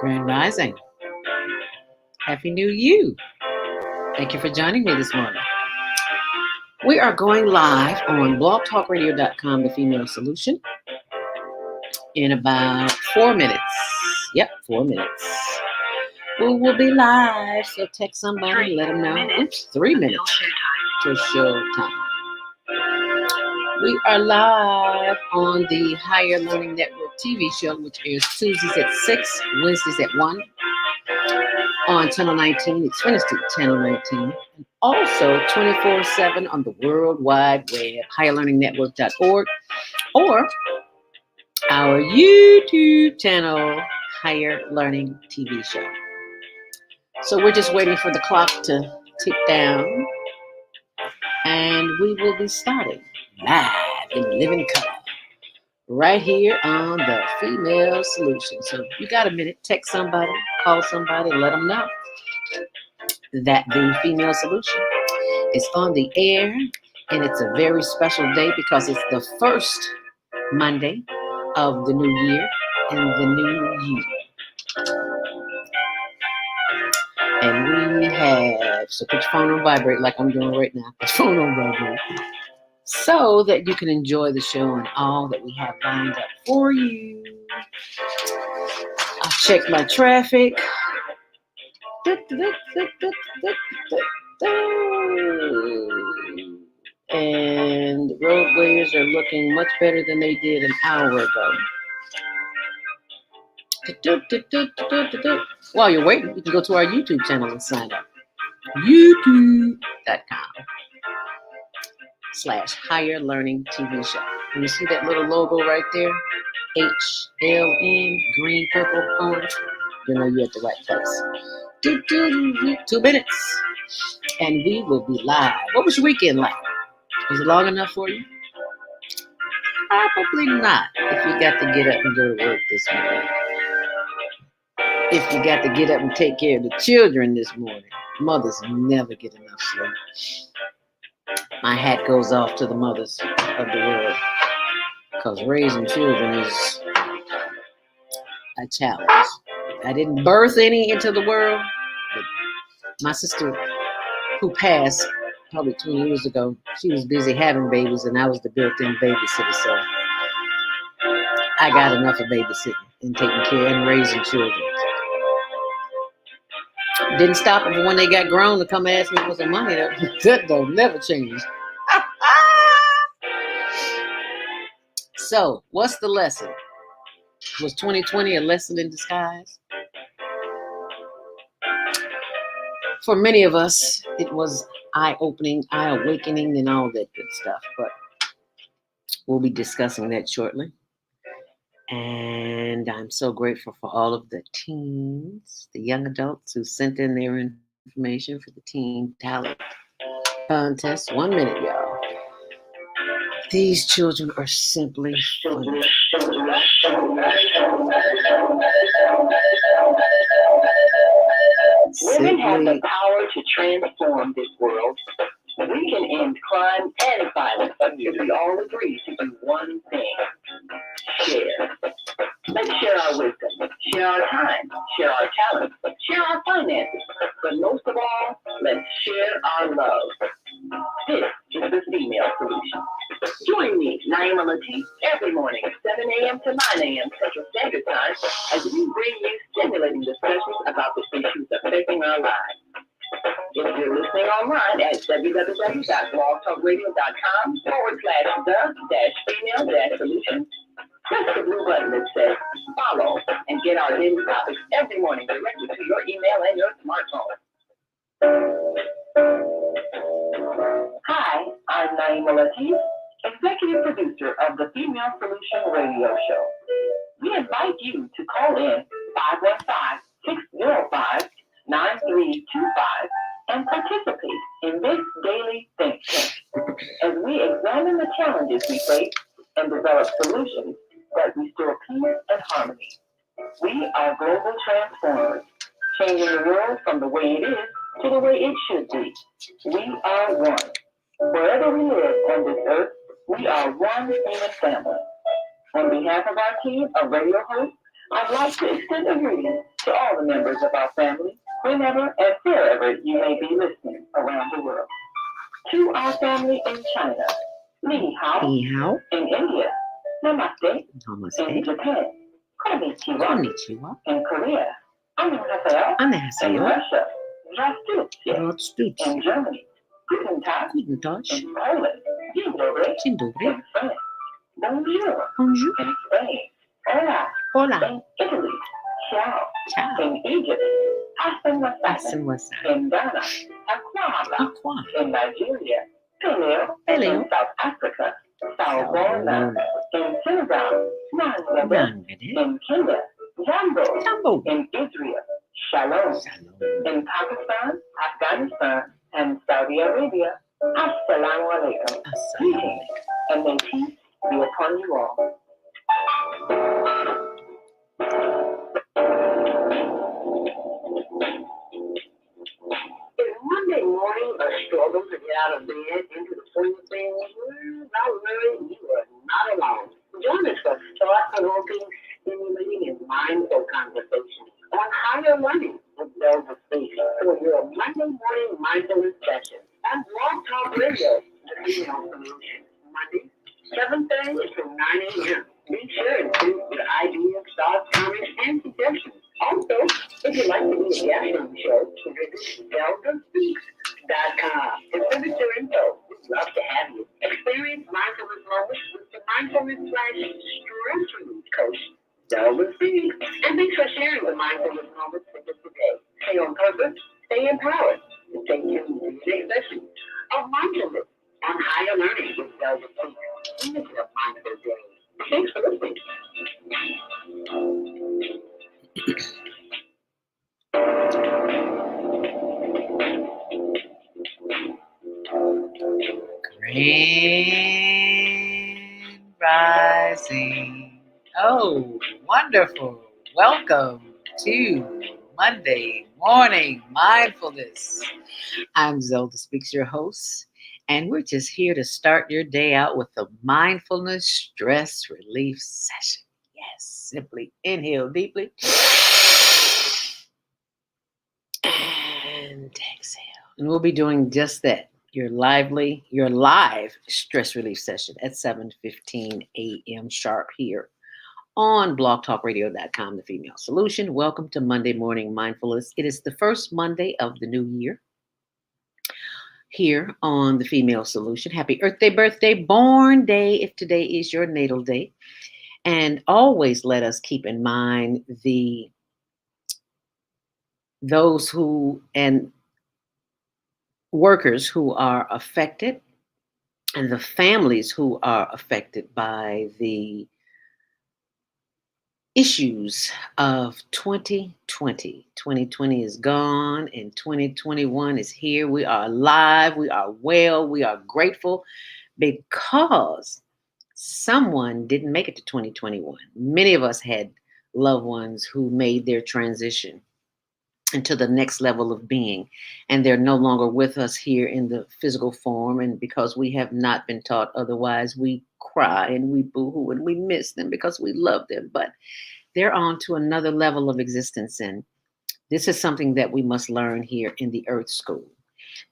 Grand Rising. Happy New You. Thank you for joining me this morning. We are going live on blogtalkradio.com, The Female Solution, in about 4 minutes. Yep, 4 minutes. We will be live, so text somebody, let them know. Oops, 3 minutes till show time. We are live on the Higher Learning Network TV show, which airs Tuesdays at 6, Wednesdays at 1. On Channel 19, Xfinity Channel 19, and also 24/7 on the World Wide Web, higherlearningnetwork.org, or our YouTube channel, Higher Learning TV Show. So we're just waiting for the clock to tick down, and we will be starting live in living color right here on the Female Solution. So if you got a minute, text somebody, call somebody, let them know that the Female Solution is on the air, and it's a very special day because it's the first Monday of the new year and the new year. And we have, so put your phone on vibrate like I'm doing right now. Put your phone on vibrate so that you can enjoy the show and all that we have lined up for you. I'll check my traffic. And the roadways are looking much better than they did an hour ago. While you're waiting, you can go to our YouTube channel and sign up. youtube.com/Higher Learning TV Show. And you see that little logo right there? HLN, green, purple, orange. You know you're at the right place. 2 minutes. And we will be live. What was your weekend like? Was it long enough for you? Probably not. If you got to get up and go to work this morning. If you got to get up and take care of the children this morning. Mothers never get enough sleep. My hat goes off to the mothers of the world, because raising children is a challenge. I didn't birth any into the world, but my sister, who passed probably 20 years ago, she was busy having babies, and I was the built-in babysitter, so I got enough of babysitting and taking care and raising children. Didn't stop them when they got grown to come ask me for some money. That don't never change. So, what's the lesson? Was 2020 a lesson in disguise? For many of us, it was eye-opening, eye-awakening, and all that good stuff. But we'll be discussing that shortly. And I'm so grateful for all of the teens, the young adults who sent in their information for the Teen Talent Contest. 1 minute, y'all. These children are simply funny. Women have the power to transform this world. We can end crime and violence if we all agree to do one thing: share. Let's share our wisdom, share our time, share our talent, share our finances, but most of all, let's share our love. This is the Female Solution. Join me, Naima Latif, every morning at 7 a.m. to 9 a.m. Central Standard Time as we bring you stimulating discussions about the issues affecting our lives. If you're listening online at www.blogtalkradio.com/the-female-solution, press the blue button that says follow and get our daily topics every morning directly to your email and your smartphone. Hi, I'm Naima Latif, executive producer of the Female Solution radio show. We invite you to call in 515-605-9325 and participate in this daily think tank as we examine the challenges we face and develop solutions that restore peace and harmony. We are global transformers, changing the world from the way it is to the way it should be. We are one. Wherever we live on this earth, we are one human family. On behalf of our team of radio hosts, I'd like to extend a greeting To all the members of our family, whenever and wherever you may be listening around the world. To our family in China, Ni Hao. Ni hao. In India, Namaste. Namaste. In Japan, Konnichiwa. Konnichiwa. In Korea, Annyeonghaseyo. In Annyeonghaseyo. Russia, Здравствуйте. Rodstutz. In Germany, Guten Tag. Guten Tag. In Poland, Dzień dobry. Dzień dobry. In France, Bonjour. Bonjour. In Spain, Hola. Hola. In Italy, Ciao. Ciao. In Egypt, Hassan Wassan. Hassan Wassan. In Ghana, Aquaba. Aqua. In Nigeria, Peleo. Peleo. In South Africa, Salbona. In Senegal, Nangade. Nangade. In Kenya, Jambo. Jambo. In Israel, Shalom. Shalom. In Pakistan, Afghanistan, and Saudi Arabia, Assalamu alaikum. Assalamu alaikum. And may peace be upon you all. Is Monday morning a struggle to get out of bed into the swing of things? Not really, you are not alone. Join us for thought-provoking, stimulating, and mindful conversations on higher learning with Zelda Speak for your Monday morning mindfulness session on Blog Talk Radio, the Female Solution. Monday, 7:30 to 9 a.m. Be sure to include your ideas, thoughts, comments, and suggestions. Also, if you'd like to be a guest on the show, visit ZeldaSpeaks.com. Contribute your info. We'd love to have you. Experience mindfulness moments with the mindfulness/stress relief coach, Zelda Speaks. And thanks for sharing the mindfulness moments with us today. Stay on purpose, stay empowered, and stay tuned to the next session of mindfulness on higher learning with Zelda Speaks. Make it a mindful day. Thanks for listening. Grand Rising. Oh, wonderful. Welcome to Monday Morning Mindfulness. I'm Zelda Speaks, your host, and we're just here to start your day out with a mindfulness stress relief session. Yes, simply inhale deeply and exhale. And we'll be doing just that. Your live stress relief session at 7:15 a.m. sharp here on blogtalkradio.com, the Female Solution. Welcome to Monday Morning Mindfulness. It is the first Monday of the new year here on the Female Solution. Happy Earth Day, birthday, born day, if today is your natal day. And always let us keep in mind those who and workers who are affected and the families who are affected by the issues of 2020. 2020 is gone and 2021 is here. We are alive, we are well, we are grateful because someone didn't make it to 2021. Many of us had loved ones who made their transition into the next level of being, and they're no longer with us here in the physical form. And because we have not been taught otherwise, we cry and we boo-hoo and we miss them because we love them, but they're on to another level of existence. And this is something that we must learn here in the Earth School.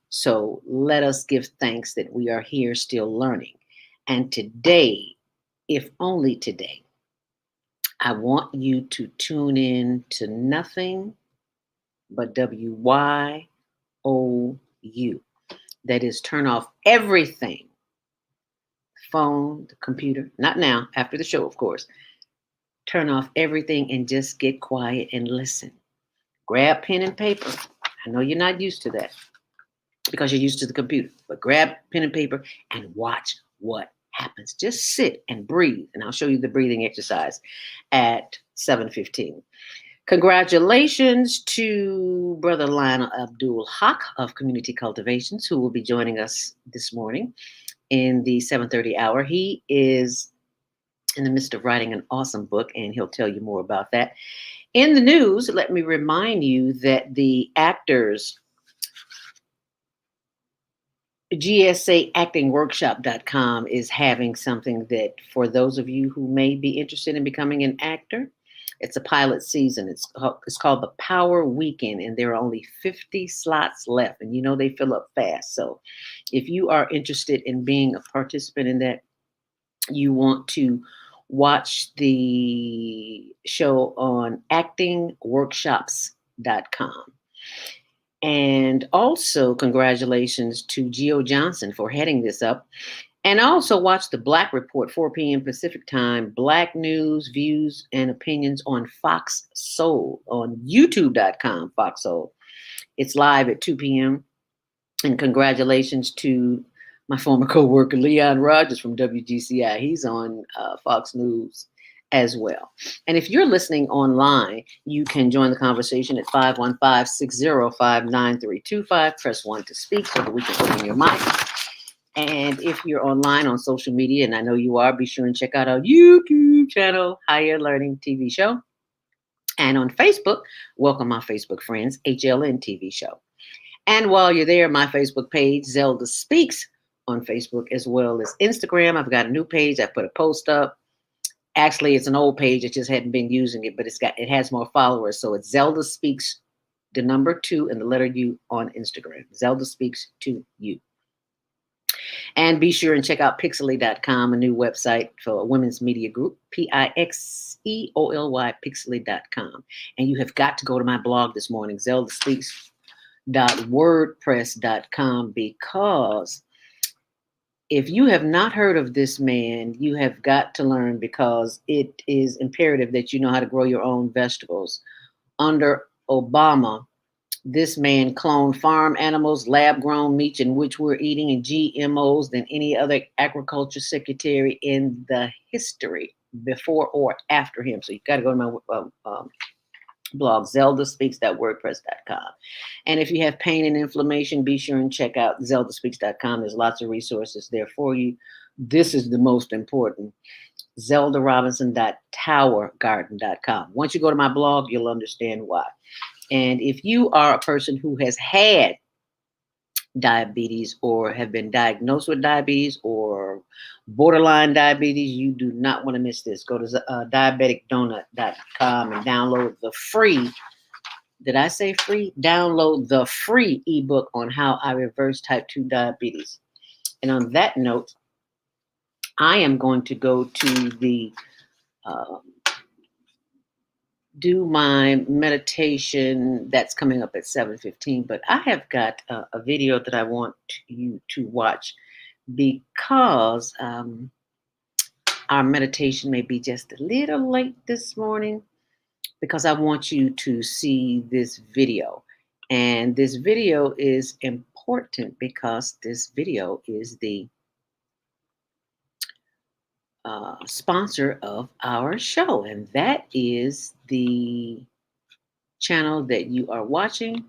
So let us give thanks that we are here still learning. And today, if only today, I want you to tune in to nothing but WYOU. That is, turn off everything. Phone, the computer, not now, after the show, of course. Turn off everything and just get quiet and listen. Grab pen and paper. I know you're not used to that because you're used to the computer, but grab pen and paper and watch what happens. Just sit and breathe, and I'll show you the breathing exercise at 7:15. Congratulations to Brother Lionel Abdul Haq of Community Cultivations, who will be joining us this morning in the 7:30 hour. He is in the midst of writing an awesome book, and he'll tell you more about that. In the news, let me remind you that the actors GSAactingworkshop.com is having something that for those of you who may be interested in becoming an actor, It's a pilot season. It's called the Power Weekend, and there are only 50 slots left. And you know they fill up fast. So if you are interested in being a participant in that, you want to watch the show on actingworkshops.com. And also, congratulations to Geo Johnson for heading this up. And also watch the Black Report, 4 p.m. Pacific time, Black news, views, and opinions on Fox Soul on youtube.com, Fox Soul. It's live at 2 p.m. And congratulations to my former co-worker, Leon Rogers from WGCI. He's on Fox News as well. And if you're listening online, you can join the conversation at 515-605-9325. Press 1 to speak so that we can open your mic. And if you're online on social media, and I know you are, be sure and check out our YouTube channel, Higher Learning TV Show. And on Facebook, welcome my Facebook friends, HLN TV Show. And while you're there, my Facebook page, Zelda Speaks, on Facebook as well as Instagram. I've got a new page. I put a post up. Actually, it's an old page. I just hadn't been using it, but it has more followers. So it's Zelda Speaks, the number 2 and the letter U on Instagram. Zelda Speaks to You. And be sure and check out Pixely.com, a new website for a women's media group, Pixeoly, Pixely.com. And you have got to go to my blog this morning, zeldaspeaks.wordpress.com, because if you have not heard of this man, you have got to learn, because it is imperative that you know how to grow your own vegetables. Under Obama, this man cloned farm animals, lab-grown meats in which we're eating, and GMOs than any other agriculture secretary in the history before or after him. So you've got to go to my blog, zeldaspeaks.wordpress.com. And if you have pain and inflammation, be sure and check out zeldaspeaks.com. There's lots of resources there for you. This is the most important, zeldarobinson.towergarden.com. Once you go to my blog, you'll understand why. And if you are a person who has had diabetes or have been diagnosed with diabetes or borderline diabetes, you do not want to miss this. Go to diabeticdonut.com and download the free, did I say free? Download the free ebook on how I reverse type 2 diabetes. And on that note, I am going to go to the do my meditation that's coming up at 7:15, but I have got a video that I want you to watch, because our meditation may be just a little late this morning, because I want you to see this video. And this video is important because this video is the sponsor of our show, and that is the channel that you are watching.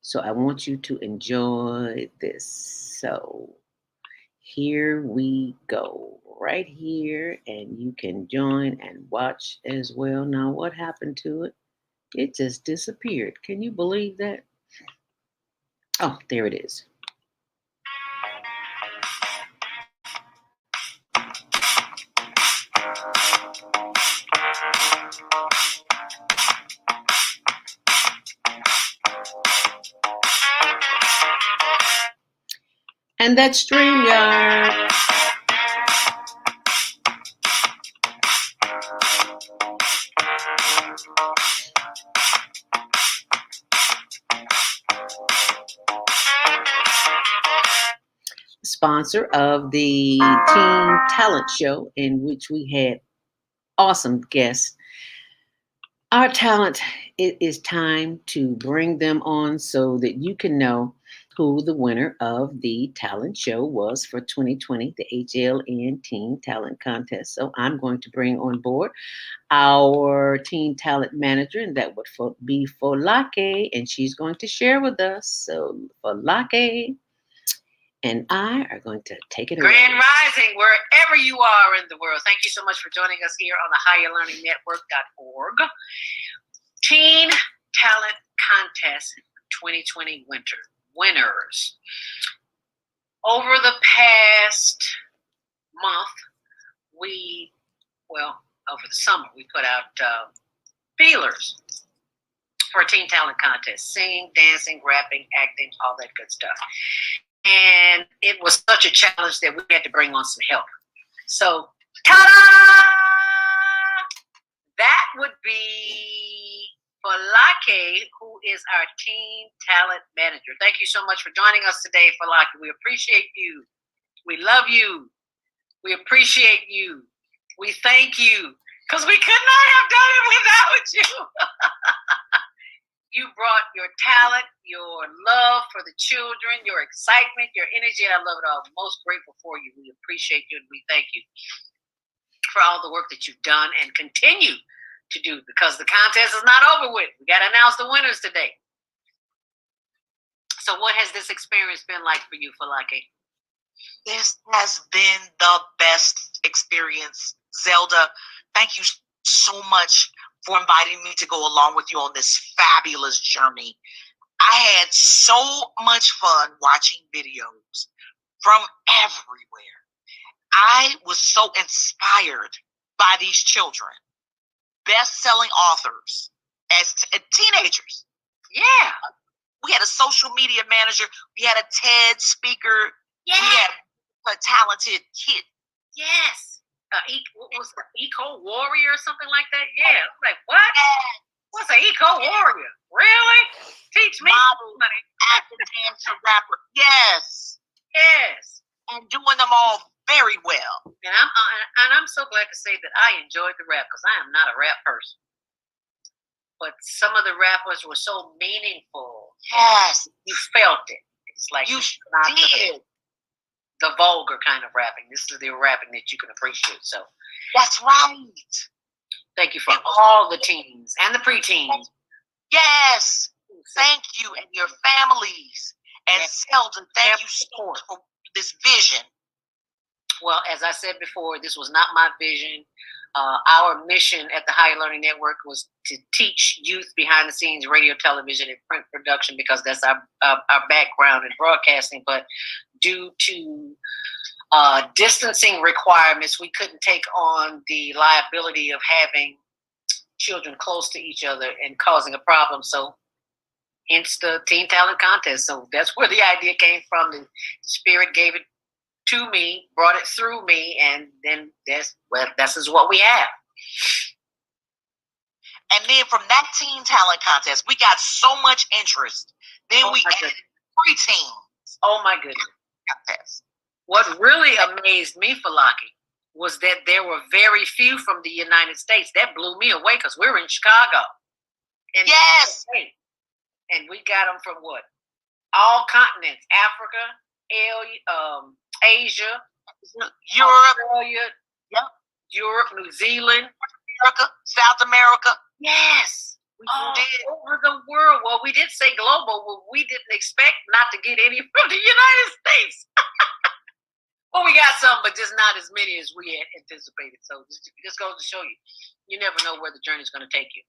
So I want you to enjoy this. So here we go, right here, and you can join and watch as well. Now, what happened to it? It just disappeared. Can you believe that? Oh, there it is. And that's StreamYard. Sponsor of the Teen Talent Show, in which we had awesome guests. Our talent, it is time to bring them on so that you can know who the winner of the talent show was for 2020, the HLN Teen Talent Contest. So I'm going to bring on board our teen talent manager, and that would be Folake, and she's going to share with us. So Folake and I are going to take it away. Grand Rising, wherever you are in the world. Thank you so much for joining us here on the higherlearningnetwork.org. Teen Talent Contest 2020 winners. Over the past month, over the summer. We put out feelers for a teen talent contest: singing, dancing, rapping, acting, all that good stuff. And it was such a challenge that we had to bring on some help. So, ta-da! That would be Falake, who is our teen talent manager. Thank you so much for joining us today, Falake. We appreciate you. We love you. We appreciate you. We thank you, because we could not have done it without you. You brought your talent, your love for the children, your excitement, your energy, and I love it all. I'm most grateful for you. We appreciate you, and we thank you for all the work that you've done and continue to do, because the contest is not over with. We got to announce the winners today. So what has this experience been like for you, Falake? This has been the best experience. Zelda, thank you so much for inviting me to go along with you on this fabulous journey. I had so much fun watching videos from everywhere. I was so inspired by these children, best-selling authors as teenagers. Yeah. We had a social media manager. We had a TED speaker. Yeah. We had a talented kid. Yes. What was the Eco Warrior or something like that? Yeah. I was like, what? What's an Eco Warrior? Really? Teach me. Model, actor, dancer, rapper. Yes. Yes. And doing them all very well. And I'm so glad to say that I enjoyed the rap, because I am not a rap person. But some of the rappers were so meaningful. Yes. You felt it. It's like you not did. The vulgar kind of rapping. This is the rapping that you can appreciate. So that's right. Thank you for all the teens and the preteens. Yes. Thank you, and your families. And Zelda, thank you so much for this vision. Well, as I said before, this was not my vision. Our mission at the Higher Learning Network was to teach youth behind the scenes radio, television, and print production, because that's our background in broadcasting. But due to distancing requirements, we couldn't take on the liability of having children close to each other and causing a problem. So hence the Teen Talent Contest. So that's where the idea came from. The Spirit gave it to me, brought it through me, and then this is what we have. And then from that Teen Talent Contest, we got so much interest. Then we added preteens. Oh my goodness. Contest. What really amazed me, Falake, was that there were very few from the United States. That blew me away, because we're in Chicago. Yes. And we got them from what? All continents: Africa, Asia, Europe, Australia, yep. Europe, New Zealand, America, South America. Yes. All over the world. Well, we did say global. Well, we didn't expect not to get any from the United States. Well, we got some, but just not as many as we had anticipated. So this goes to show you, you never know where the journey is going to take you.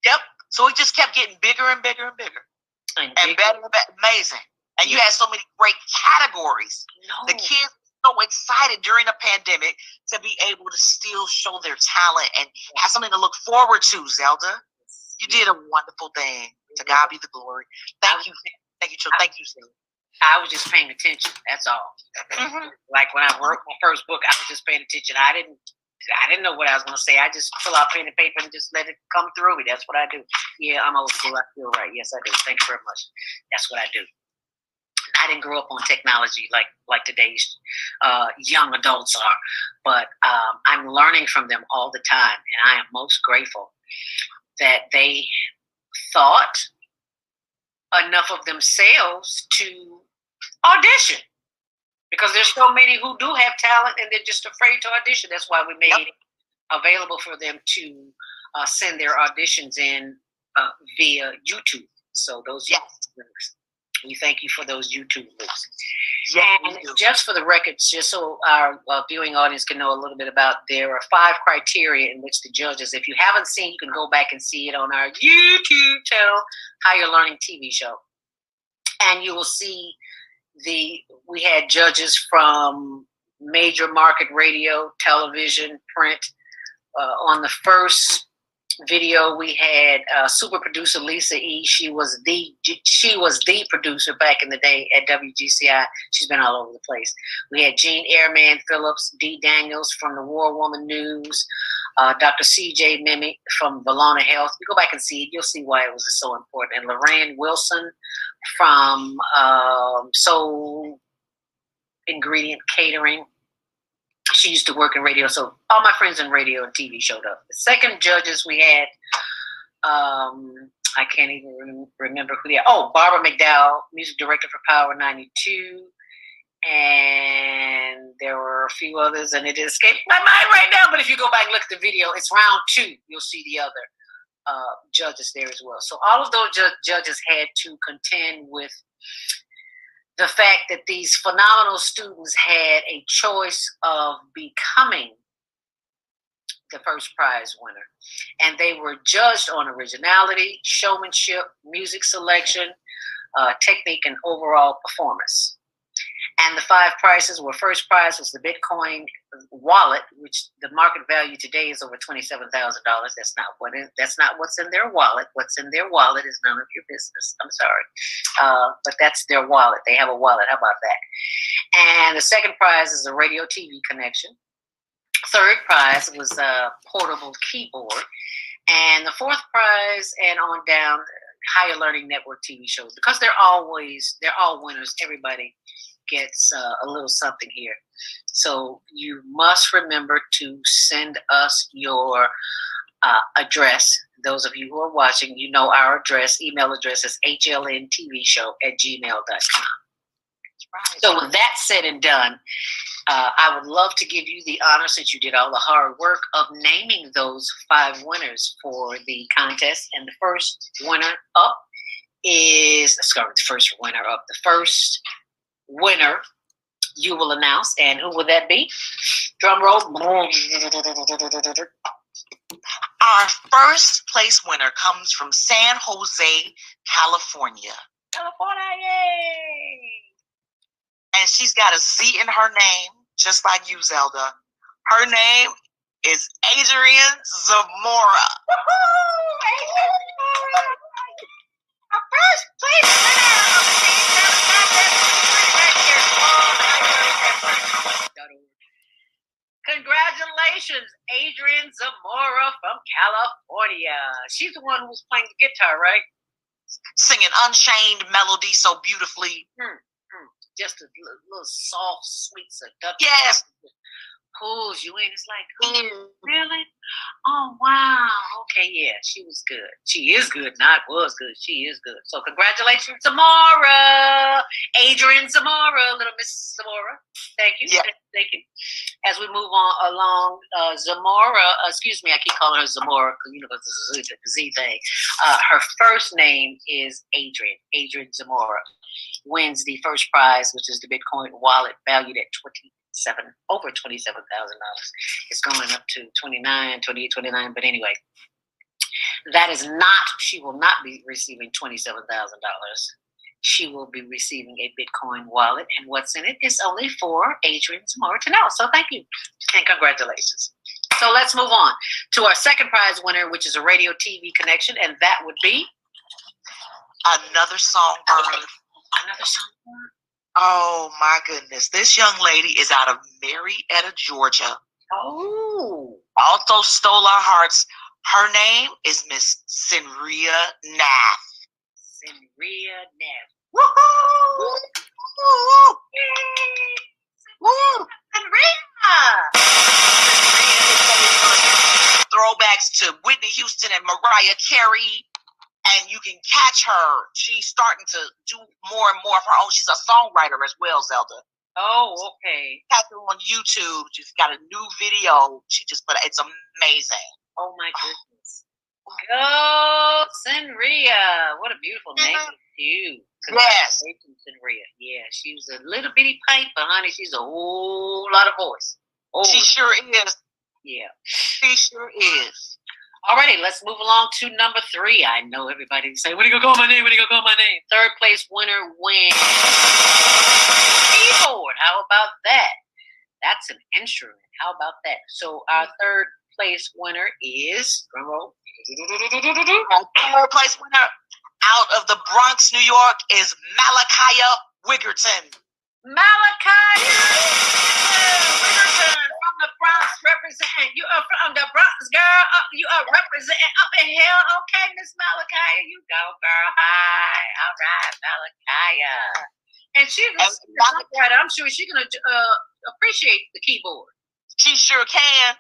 Yep. So it just kept getting bigger and bigger and bigger. And better and better. Amazing. And you had so many great categories. The kids were so excited during the pandemic to be able to still show their talent and have something to look forward to, Zelda. You did a wonderful thing. To God be the glory. Thank you. Thank you, Zelda. I was just paying attention. That's all. Mm-hmm. Like when I wrote my first book, I was just paying attention. I didn't know what I was going to say. I just pull out pen and paper and just let it come through me. That's what I do. Yeah, I'm old school. I feel right. Yes, I do. Thank you very much. That's what I do. I didn't grow up on technology like today's young adults are, but I'm learning from them all the time, and I am most grateful that they thought enough of themselves to audition, because there's so many who do have talent and they're just afraid to audition. That's why we made it available for them to send their auditions in via YouTube. So those links, we thank you for those YouTube links. And just for the record, just so our viewing audience can know a little bit about, there are 5 criteria in which the judges, if you haven't seen, you can go back and see it on our YouTube channel, Higher Learning TV show. And you will see we had judges from major market radio, television, print, On the first video, we had super producer Lisa E. She was the producer back in the day at WGCI. She's been all over the place. We had Jean Airman Phillips, Dee Daniels from the War Woman News, Dr. C.J. Mimic from Valona Health. You go back and see it, you'll see why it was so important. And Lorraine Wilson from Soul Ingredient Catering. She used to work in radio, so all my friends in radio and TV showed up. The second judges we had, I can't even remember who they are. Oh, Barbara McDowell, music director for Power 92. And there were a few others, and it escaped my mind right now. But if you go back and look at the video, it's round 2. You'll see the other judges there as well. So all of those judges had to contend with the fact that these phenomenal students had a choice of becoming the first prize winner. And they were judged on originality, showmanship, music selection, technique, and overall performance. And the 5 prizes were: first prize was the Bitcoin wallet, which the market value today is over $27,000. That's not what's in their wallet. What's in their wallet is none of your business. I'm sorry, but that's their wallet. They have a wallet. How about that? And the second prize is a radio TV connection. Third prize was a portable keyboard, and the fourth prize and on down, Higher Learning Network TV shows, because they're all winners. Everybody gets a little something here. So you must remember to send us your address. Those of you who are watching, you know our address. Email address is hlntvshow@gmail.com. Right. So with that said and done, I would love to give you the honor, since you did all the hard work, of naming those 5 winners for the contest. And the first winner up is, let's start with the first winner up. The first winner you will announce, and who will that be? Drum roll. Our first place winner comes from San Jose, California. California, yay! And she's got a Z in her name, just like you, Zelda. Her name is Adrian Zamora. Woohoo! Adrian Zamora! Our first place winner! Congratulations, Adrian Zamora from California. She's the one who was playing the guitar, right? Singing Unchained Melody so beautifully. Just a little soft, sweet seduction. Yes. Pulls you in. It's like, really? Oh, wow. Okay, yeah, she was good. She is good. Not was good. She is good. So congratulations, Zamora. Adrian Zamora, little Miss Zamora. Thank you. Yeah. Thank you. As we move on along, Zamora, excuse me, I keep calling her Zamora because, you know, it's the Z thing. Her first name is Adrian Zamora. Wins the first prize, which is the Bitcoin wallet valued at over $27,000. It's going up to 28, 29. But anyway, she will not be receiving $27,000. She will be receiving a Bitcoin wallet, and what's in it is only for Adrian Zamora to know. So thank you and congratulations. So let's move on to our second prize winner, which is a radio TV connection, and that would be another songbird. Another songbird. Oh my goodness. This young lady is out of Marietta, Georgia. Oh. Also stole our hearts. Her name is Miss Sinria Nath. Sinria Nath. Woohoo! Woo! Yay! Woo! Sinria! Throwbacks to Whitney Houston and Mariah Carey. And you can catch her. She's starting to do more and more of her own. She's a songwriter as well, Zelda. Oh, okay. Catch her on YouTube. She's got a new video. She just put it. It's amazing. Oh my goodness. Go, Sinria. What a beautiful name too. Yes. Sinria. Yeah, she was a little bitty pipe, but honey, she's a whole lot of voice. Oh, she sure is. Yeah. She sure is. Alrighty, let's move along to number 3. I know everybody say, when are you gonna call my name? When are you gonna call my name? Third place winner wins keyboard. How about that? That's an instrument. How about that? So our third place winner is, drumroll. Our third place winner out of the Bronx, New York is Malachi Wiggerton. Malachi Wiggerton from the Bronx representing. You are from the Bronx, girl. You are representing up in here. Okay, Miss Malachi, you go, girl. Hi. All right, Malachi. And she's a songwriter. I'm sure she's going to appreciate the keyboard. She sure can.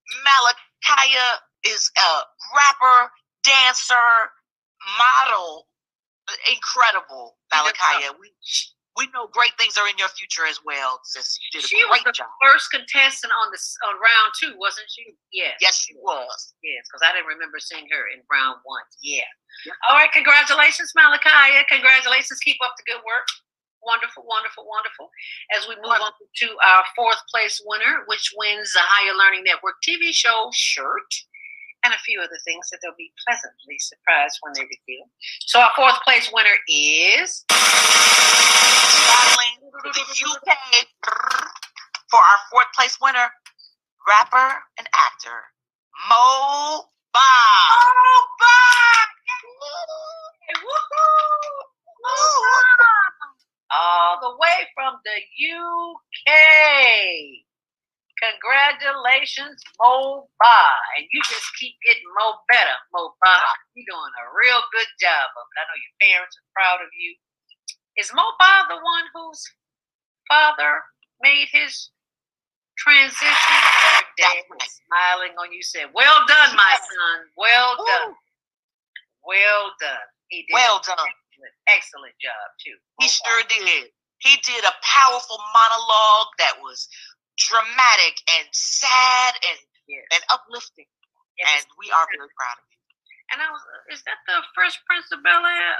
Malachi is a rapper, dancer, model. Incredible, Malachi. We know great things are in your future as well, sis. You did a great job. She was the first contestant on round 2, wasn't she? Yeah. Yes, she was. Yes, because I didn't remember seeing her in round 1. Yeah. All right, congratulations, Malachi. Congratulations. Keep up the good work. Wonderful, wonderful, wonderful. As we move on to our 4th place winner, which wins the Higher Learning Network TV show shirt and a few other things that they'll be pleasantly surprised when they reveal. So our 4th place winner is traveling to the UK for our 4th place winner, rapper and actor Mo Ba. Mo Ba! Woohoo! All the way from the UK. Congratulations, Mo Ba. And you just keep getting more better, Mo Ba. You're doing a real good job of it. I know your parents are proud of you. Is Mo Ba the one whose father made his transition? Your dad was smiling on you, said, well done, my son. Well done. Well done. He did excellent job, too. He sure did. He did a powerful monologue that was dramatic and sad and uplifting. And we are very proud of you. And is that the Fresh Prince of Bel-Air?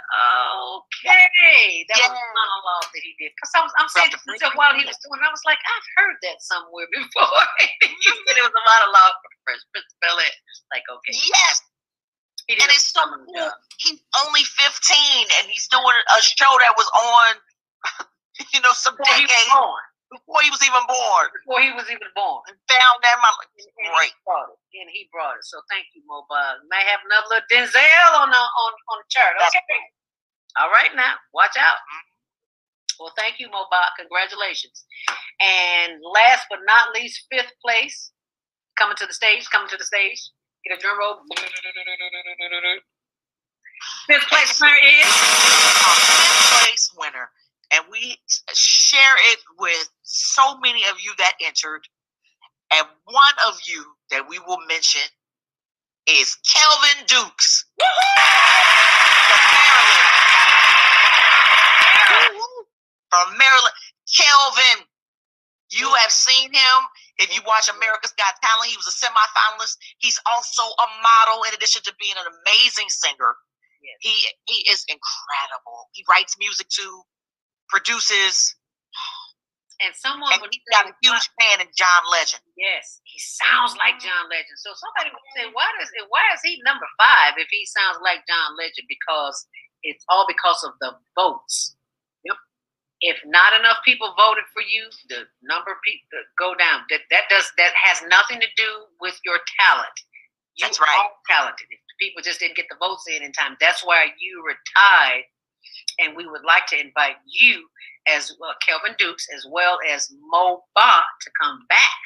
Okay. That was a monologue that he did. Because I'm saying to myself while he was doing it, I was like, I've heard that somewhere before. You said it was a monologue for Fresh Prince of Bel-Air. Like, okay. Yes. And it's so cool. He's only 15 and he's doing a show that was on, some decades before he was even born. And found that great. And he brought it. So thank you, Mo Ba. You might have another little Denzel on the chart. Okay. All right now. Watch out. Well, thank you, Mo Ba. Congratulations. And last but not least, 5th place. Coming to the stage. Get a drum roll. 5th place winner is our 5th place winner. And we share it with so many of you that entered. And one of you that we will mention is Kelvin Dukes from Maryland. Kelvin, you have seen him. If you watch America's Got Talent, he was a semifinalist. He's also a model in addition to being an amazing singer. Yes. He is incredible. He writes music too, produces. And he's got a huge fan in John Legend. Yes, he sounds like John Legend. So somebody would say, why is he number 5 if he sounds like John Legend? Because it's all because of the votes. Yep. If not enough people voted for you, the number of people go down. That has nothing to do with your talent. That's right. Are talented. If people just didn't get the votes in time, that's why you were tied. And we would like to invite you, as Kelvin Dukes, as well as Mo Ba, to come back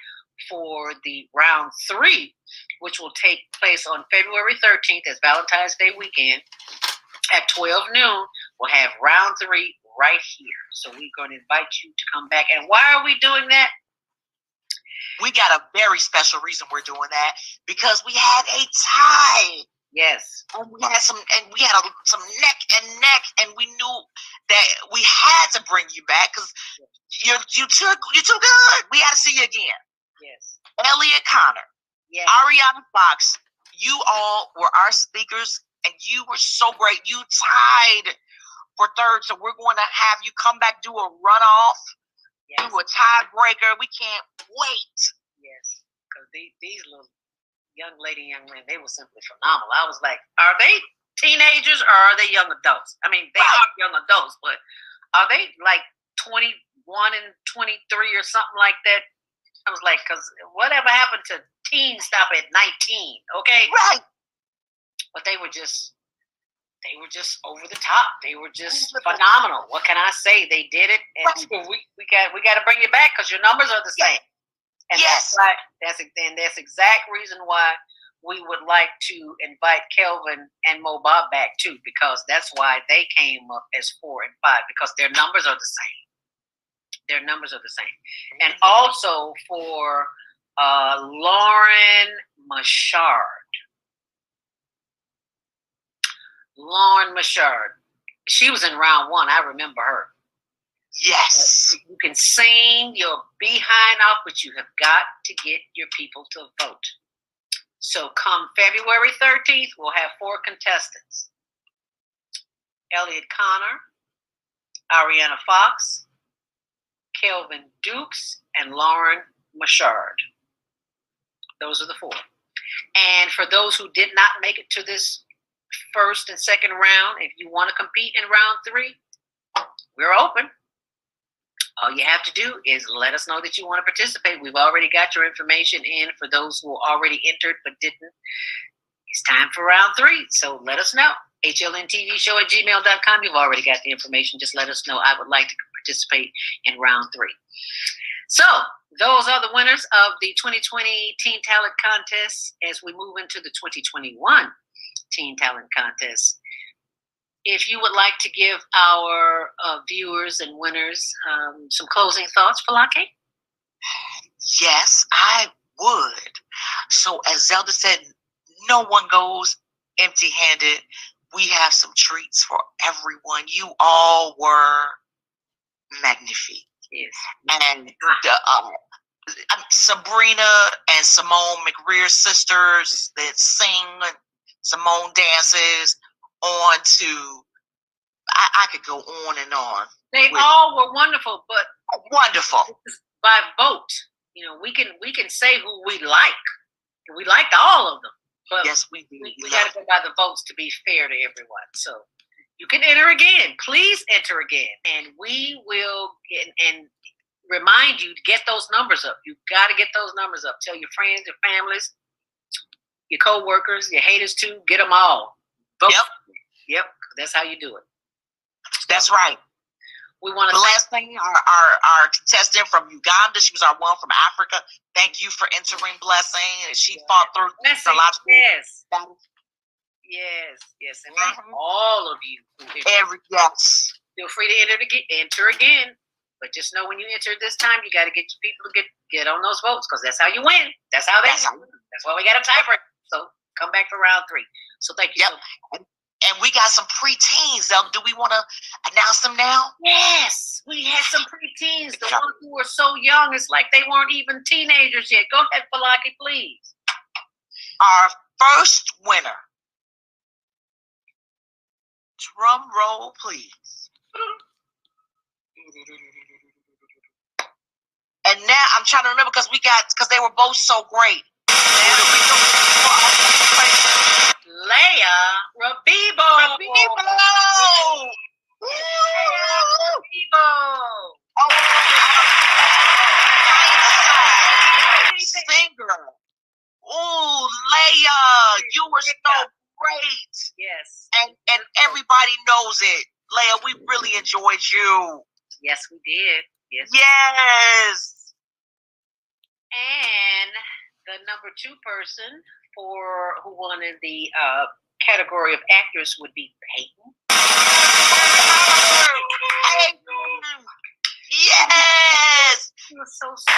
for the round 3, which will take place on February 13th as Valentine's Day weekend at 12 noon. We'll have round 3 right here. So we're going to invite you to come back. And why are we doing that? We got a very special reason we're doing that, because we had a tie. Yes. And we had some neck and neck, and we knew that we had to bring you back because you're too good. We had to see you again. Yes. Elliot Connor, yes. Ariana Fox, you all were our speakers, and you were so great. You tied for 3rd, so we're going to have you come back, do a runoff, do a tiebreaker. We can't wait. Yes, because these little young man, they were simply phenomenal. I was like, are they teenagers or are they young adults? I mean, they are young adults, but are they like 21 and 23 or something like that? I was like, because whatever happened to teens stop at 19. Okay, Right. but they were just over the top. They were just phenomenal. What can I say? They did it, and so we got to bring you back because your numbers are the same. And Yes. that's exact reason why we would like to invite Kelvin and Mo Bob back too, because that's why they came up as 4 and 5, because their numbers are the same. Their numbers are the same. And also for Lauren Machard. Lauren Machard. She was in round 1. I remember her. Yes. You can sing your behind off, but you have got to get your people to vote. So come February 13th, we'll have 4 contestants. Elliot Connor, Ariana Fox, Kelvin Dukes, and Lauren Machard. Those are the 4. And for those who did not make it to this first and second round, if you want to compete in round 3, we're open. All you have to do is let us know that you want to participate. We've already got your information in for those who already entered but didn't. It's time for round 3, so let us know. HLNTVshow@gmail.com. You've already got the information. Just let us know. I would like to participate in round 3. So those are the winners of the 2020 Teen Talent Contest as we move into the 2021 Teen Talent Contest. If you would like to give our viewers and winners some closing thoughts, Falake? Yes, I would. So as Zelda said, no one goes empty-handed. We have some treats for everyone. You all were magnifique. Yes. And Sabrina and Simone McRear sisters that sing Simone dances on to, I could go on and on. They all were wonderful, but wonderful by vote. You know, we can say who we like. We liked all of them, but yes, we do. We got to go by the votes to be fair to everyone. So you can enter again. Please enter again, and we will and remind you to get those numbers up. You got to get those numbers up. Tell your friends, your families, your co-workers, your haters too. Get them all. Vote. Yep. That's how you do it. That's right. We want to last thing, our contestant from Uganda, she was our one from Africa. Thank you for entering, Blessing. She fought through Blessing, yes. Yes. And thank all of you. Yes. Feel free to enter again. But just know when you enter this time, you got to get your people to get on those votes, because that's how you win. That's how they win. That's why we got a tiebreaker. So come back for round 3. So thank you. Yep. And we got some preteens. Do we want to announce them now? Yes, we had some preteens. The ones who were so young, it's like they weren't even teenagers yet. Go ahead, Falake, please. Our first winner. Drum roll, please. And now I'm trying to remember because they were both so great. Leia Rabibo. Singer. Ooh, Leia, you were so great. Yes. And everybody knows it. Leia, we really enjoyed you. Yes, we did. Yes. And the number 2 person who won in the category of actress would be Peyton. Yes. She was so sweet.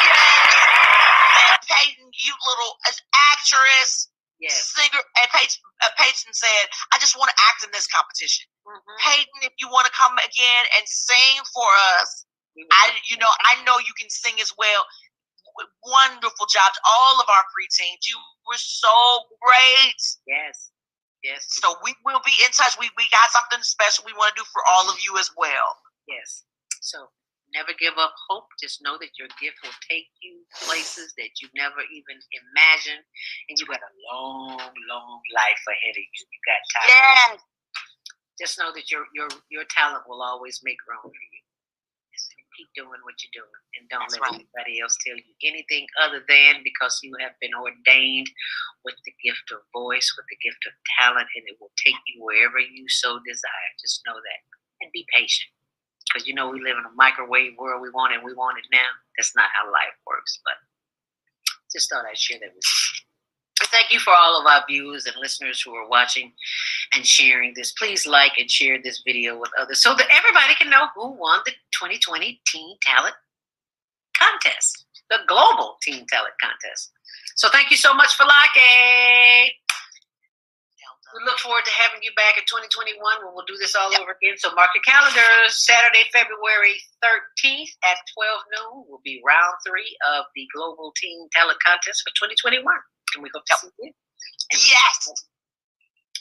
Yes. Peyton, you little actress, singer. And Peyton said, "I just want to act in this competition." Peyton, if you want to come again and sing for us, I know you can sing as well. Wonderful job to all of our preteens. You were so great. Yes. So we will be in touch. We got something special we want to do for all of you as well. Yes. So never give up hope. Just know that your gift will take you places that you never even imagined, and you got a long, long life ahead of you. You got time. Yes. Just know that your talent will always make room for you. keep doing what you're doing, and don't That's let right. anybody else tell you anything other than because you have been ordained with the gift of voice, with the gift of talent, and it will take you wherever you so desire. Just know that, and be patient, because we live in a microwave world. We want it now. That's not how life works. But just thought I'd share that with you. Thank you for all of our viewers and listeners who are watching and sharing this. Please like and share this video with others so that everybody can know who won the 2020 Teen Talent Contest, the Global Teen Talent Contest. So thank you so much for liking. We look forward to having you back in 2021 when we'll do this all over again. So mark your calendars. Saturday, February 13th at 12 noon will be round 3 of the Global Teen Talent Contest for 2021. And we hope to see you. Yes.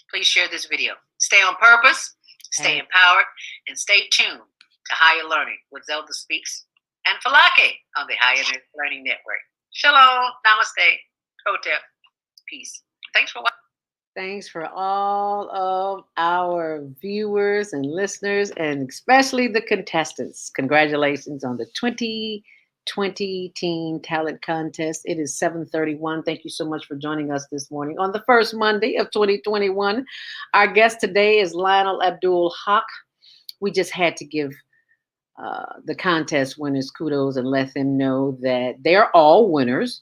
Please share this video. Stay on purpose, stay empowered, and stay tuned to Higher Learning with Zelda Speaks and Falake on the Higher Learning Network. Shalom, namaste, hotep, peace. Thanks for watching. Thanks for all of our viewers and listeners, and especially the contestants. Congratulations on the 2020 Teen Talent Contest. It is 7:31. Thank you so much for joining us this morning on the first Monday of 2021. Our guest today is Lionel Abdul Haq. We just had to give the contest winners kudos and let them know that they're all winners.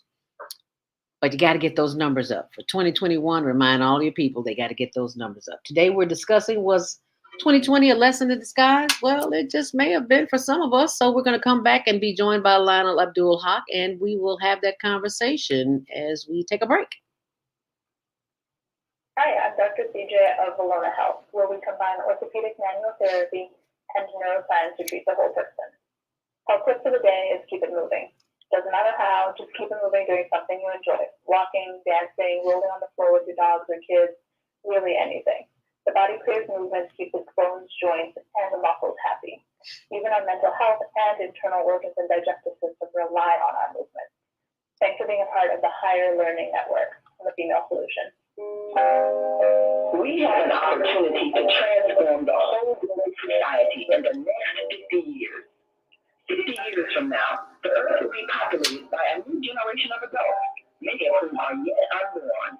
But you got to get those numbers up. For 2021, remind all your people they got to get those numbers up. Today we're discussing, was 2020 a lesson in disguise? Well, it just may have been for some of us. So we're going to come back and be joined by Lionel Abdul Haq, and we will have that conversation as we take a break. Hi, I'm Dr. CJ of Valona Health, where we combine orthopedic manual therapy and neuroscience to treat the whole person. Our tip for the day is keep it moving. Doesn't matter how, just keep it moving doing something you enjoy. Walking, dancing, rolling on the floor with your dogs or kids, really anything. The body clears movement, keeps its bones, joints, and the muscles happy. Even our mental health and internal organs and digestive system rely on our movement. Thanks for being a part of the Higher Learning Network, the Female Solution. We have an opportunity to transform the whole global society in the next 50 years. 50 years from now, the earth will be populated by a new generation of adults, many of whom are yet unborn.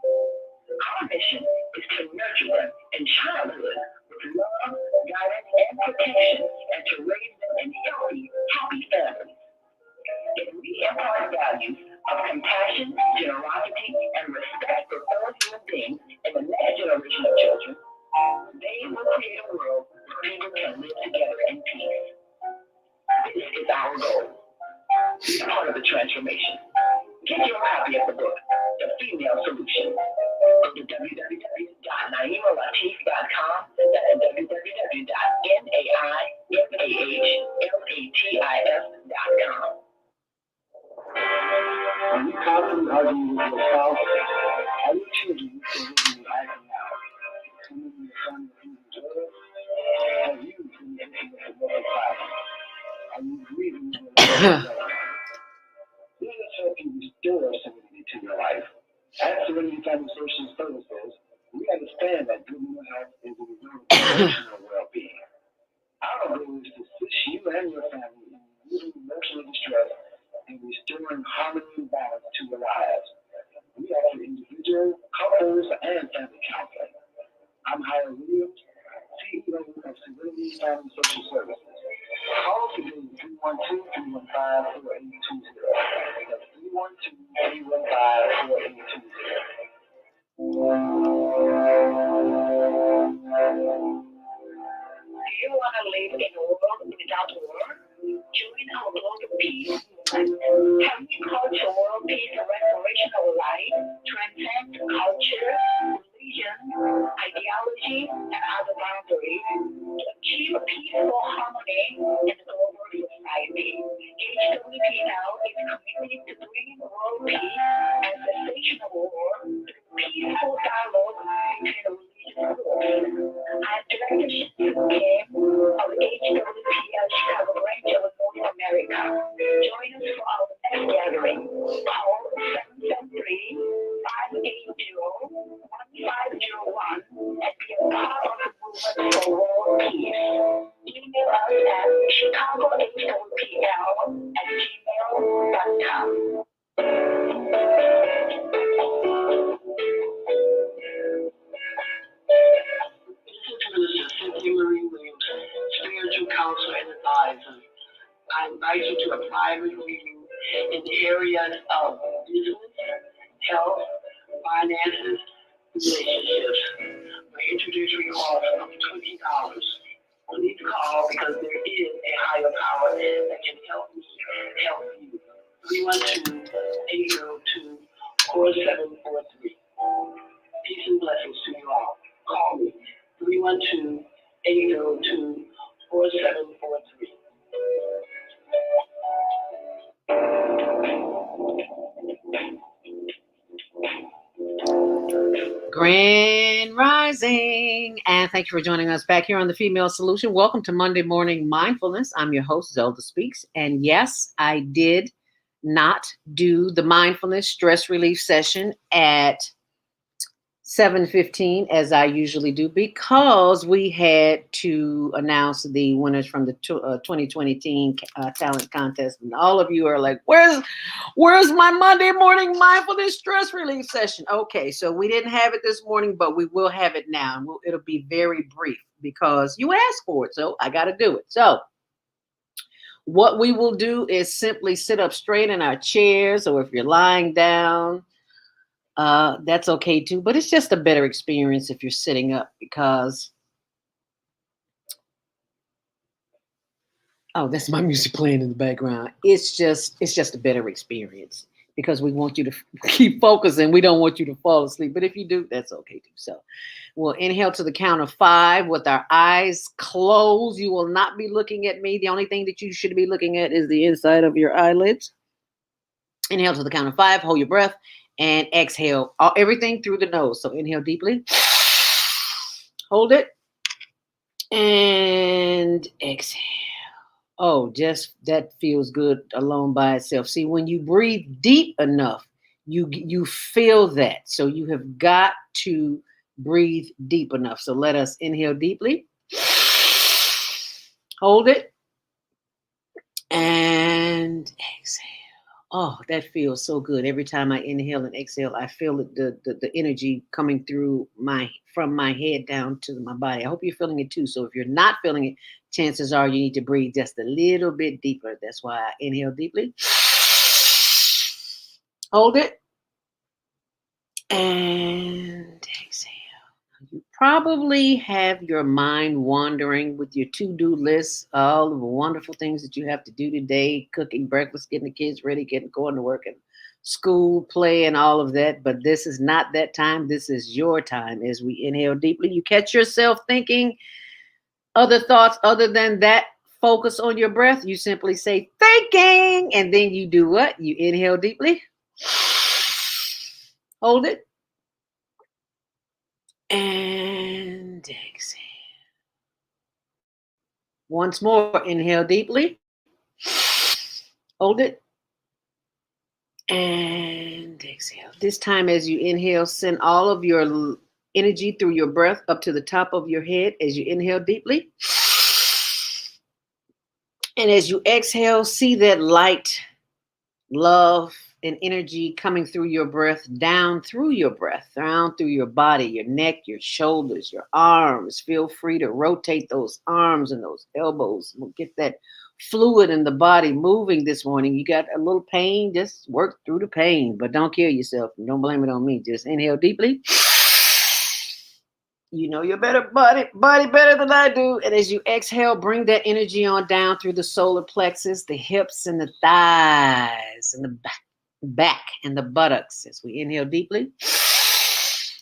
Our mission is to nurture them in childhood with love, guidance, and protection, and to raise them in healthy, happy families. If we impart values of compassion, generosity, and respect for fellow human beings in the next generation of children, they will create a world where people can live together in peace. This is our goal. Be part of the transformation. Get your copy of the book, The Female Solution. Go to www.naimalatif.com. That's www.naimalatif.com. When you constantly argue with your spouse, all your children will live you acting out. Some of your son is using drugs, or you in the influence of local classes. Are you grieving your relationship? Let us help you restore serenity to your life. At Serenity Family Social Services, we understand that good mental health is a result of emotional well-being. Our goal is to assist you and your family in removing emotional distress and restoring harmony and balance to your lives. We offer individual, couples, and family counseling. I'm Howard Williams, CEO of Serenity Family Social Services. Call today 312-315-4820. That's 312-315-4820. Do you want to live in a world without war? Join our global peace movement. Helping culture, world peace, and restoration of life transcend culture, religion, ideology, and other boundaries to achieve peaceful harmony in the global society. HWP now is committed to bringing world peace and cessation of war through peaceful dialogue between religious groups. I'm Director Kim of HWPL Chicago branch of North America. Join us for our next gathering. Call 773-580-1501 and be a part of the movement for world peace. Email us at chicagohwpl invite you to a private reading in the areas of business, health, finances, relationships. My introductory cost of $20. Please call because there is a higher power that can help me help you. 312-802-4743. Peace and blessings to you all. Call me. 312-802-4743. Grand Rising, and thank you for joining us back here on the Female Solution. Welcome to Monday Morning Mindfulness. I'm your host, Zelda Speaks, and yes, I did not do the mindfulness stress relief session at 7:15 as I usually do because we had to announce the winners from the 2020 Teen Talent Contest, and all of you are like, "Where's my Monday morning mindfulness stress relief session?" Okay, so we didn't have it this morning, but we will have it now, and it'll be very brief because you asked for it, so I got to do it. So what we will do is simply sit up straight in our chairs, or if you're lying down. That's okay too, but it's just a better experience if you're sitting up because, oh, that's my music playing in the background. It's just a better experience because we want you to keep focusing. We don't want you to fall asleep, but if you do, that's okay too. So we'll inhale to the count of 5 with our eyes closed. You will not be looking at me. The only thing that you should be looking at is the inside of your eyelids. Inhale to the count of 5, hold your breath, and exhale everything through the nose. So inhale deeply, hold it, and exhale. Oh, just that feels good alone by itself. See, when you breathe deep enough, you feel that. So you have got to breathe deep enough. So let us inhale deeply, hold it, and exhale. Oh, that feels so good. Every time I inhale and exhale, I feel the energy coming through from my head down to my body. I hope you're feeling it too. So if you're not feeling it, chances are you need to breathe just a little bit deeper. That's why I inhale deeply. Hold it. And exhale. You probably have your mind wandering with your to-do list, all of the wonderful things that you have to do today, cooking breakfast, getting the kids ready, going to work and school, play, and all of that. But this is not that time. This is your time. As we inhale deeply, you catch yourself thinking other thoughts other than that. Focus on your breath. You simply say thinking, and then you do what? You inhale deeply, hold it, and exhale. Once more, inhale deeply, hold it, and exhale. This time, as you inhale, send all of your energy through your breath up to the top of your head as you inhale deeply. And as you exhale, see that light, love, and energy coming through your breath, down through your breath, down through your body, your neck, your shoulders, your arms. Feel free to rotate those arms and those elbows. We'll get that fluid in the body moving this morning. You got a little pain, just work through the pain, but don't kill yourself. Don't blame it on me. Just inhale deeply. You know your body better than I do. And as you exhale, bring that energy on down through the solar plexus, the hips and the thighs and the back and the buttocks as we inhale deeply.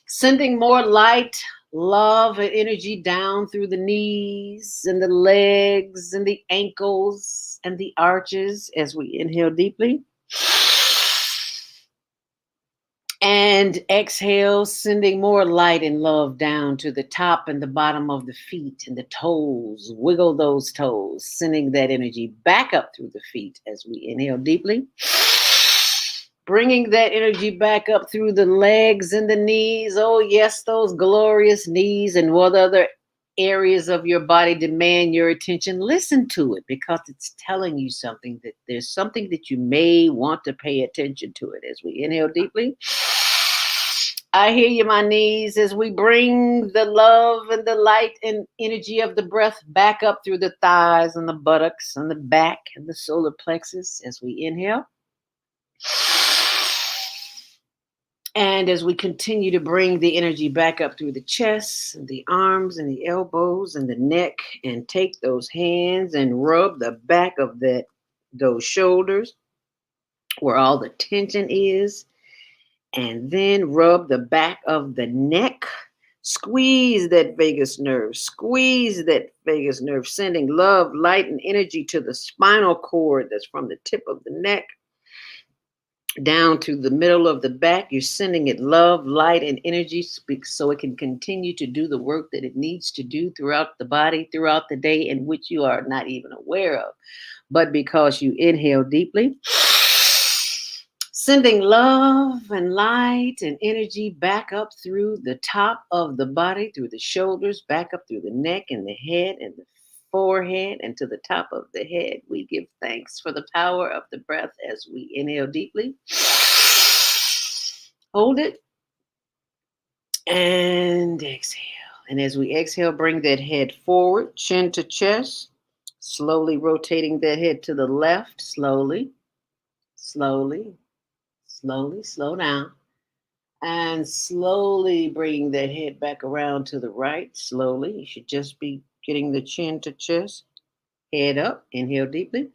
Sending more light, love, and energy down through the knees and the legs and the ankles and the arches as we inhale deeply. And exhale, sending more light and love down to the top and the bottom of the feet and the toes. Wiggle those toes, sending that energy back up through the feet as we inhale deeply. Bringing that energy back up through the legs and the knees. Oh, yes, those glorious knees and what other areas of your body demand your attention. Listen to it because it's telling you something, that there's something that you may want to pay attention to it as we inhale deeply. I hear you, my knees, as we bring the love and the light and energy of the breath back up through the thighs and the buttocks and the back and the solar plexus as we inhale. And as we continue to bring the energy back up through the chest, and the arms, and the elbows, and the neck, and take those hands and rub the back of those shoulders where all the tension is, and then rub the back of the neck. Squeeze that vagus nerve, sending love, light, and energy to the spinal cord that's from the tip of the neck down to the middle of the back. You're sending it love, light, and energy so it can continue to do the work that it needs to do throughout the body, throughout the day, in which you are not even aware of. But because you inhale deeply, sending love and light and energy back up through the top of the body, through the shoulders, back up through the neck and the head and the forehead and to the top of the head. We give thanks for the power of the breath as we inhale deeply. Hold it and exhale. And as we exhale, bring that head forward, chin to chest, slowly rotating that head to the left, slowly, slowly, slowly, slow down. And slowly bringing that head back around to the right, slowly. You should just be getting the chin to chest, head up, inhale deeply.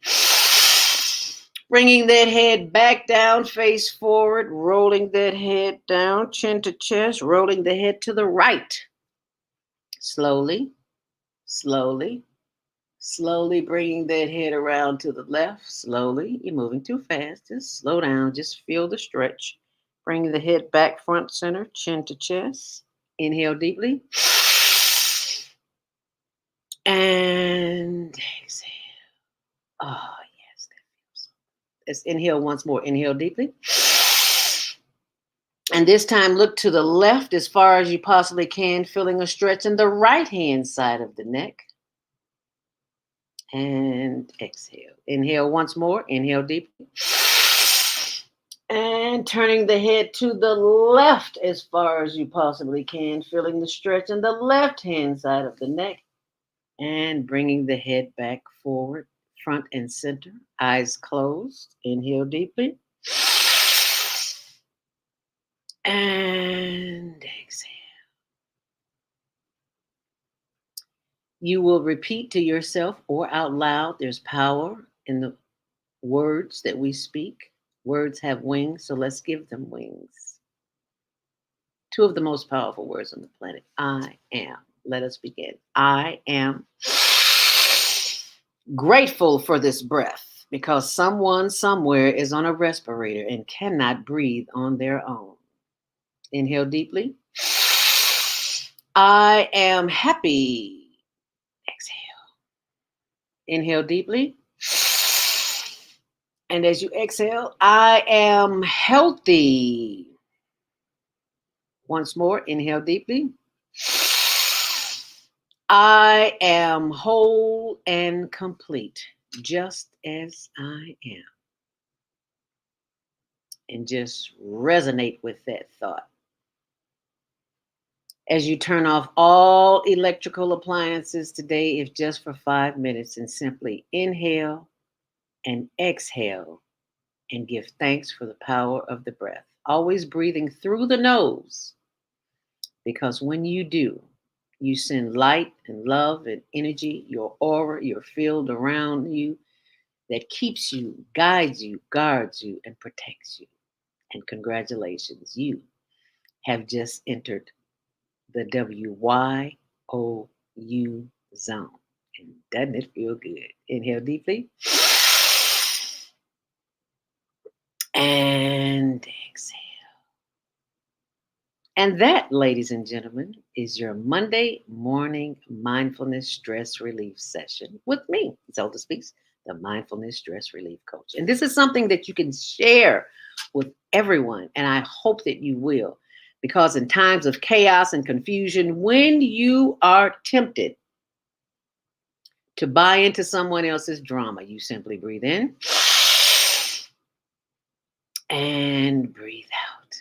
Bringing that head back down, face forward, rolling that head down, chin to chest, rolling the head to the right. Slowly, slowly, slowly bringing that head around to the left. Slowly, you're moving too fast. Just slow down, just feel the stretch. Bring the head back, front center, chin to chest. Inhale deeply. And exhale. Oh, yes, that feels so. Let's inhale once more. Inhale deeply. And this time, look to the left as far as you possibly can, feeling a stretch in the right hand side of the neck. And exhale. Inhale once more. Inhale deeply. And turning the head to the left as far as you possibly can, feeling the stretch in the left hand side of the neck. And bringing the head back forward, front and center, eyes closed. Inhale deeply. And exhale. You will repeat to yourself or out loud. There's power in the words that we speak. Words have wings, so let's give them wings. Two of the most powerful words on the planet. I am. Let us begin. I am grateful for this breath because someone somewhere is on a respirator and cannot breathe on their own. Inhale deeply. I am happy. Exhale. Inhale deeply. And as you exhale, I am healthy. Once more, inhale deeply. I am whole and complete, just as I am. And just resonate with that thought. As you turn off all electrical appliances today, if just for 5 minutes, and simply inhale and exhale and give thanks for the power of the breath. Always breathing through the nose, because when you do, you send light and love and energy, your aura, your field around you that keeps you, guides you, guards you, and protects you. And congratulations, you have just entered the WYOU zone. And doesn't it feel good? Inhale deeply. And exhale. And that, ladies and gentlemen, is your Monday morning mindfulness stress relief session with me, Zelda Speaks, the mindfulness stress relief coach. And this is something that you can share with everyone. And I hope that you will, because in times of chaos and confusion, when you are tempted to buy into someone else's drama, you simply breathe in and breathe out.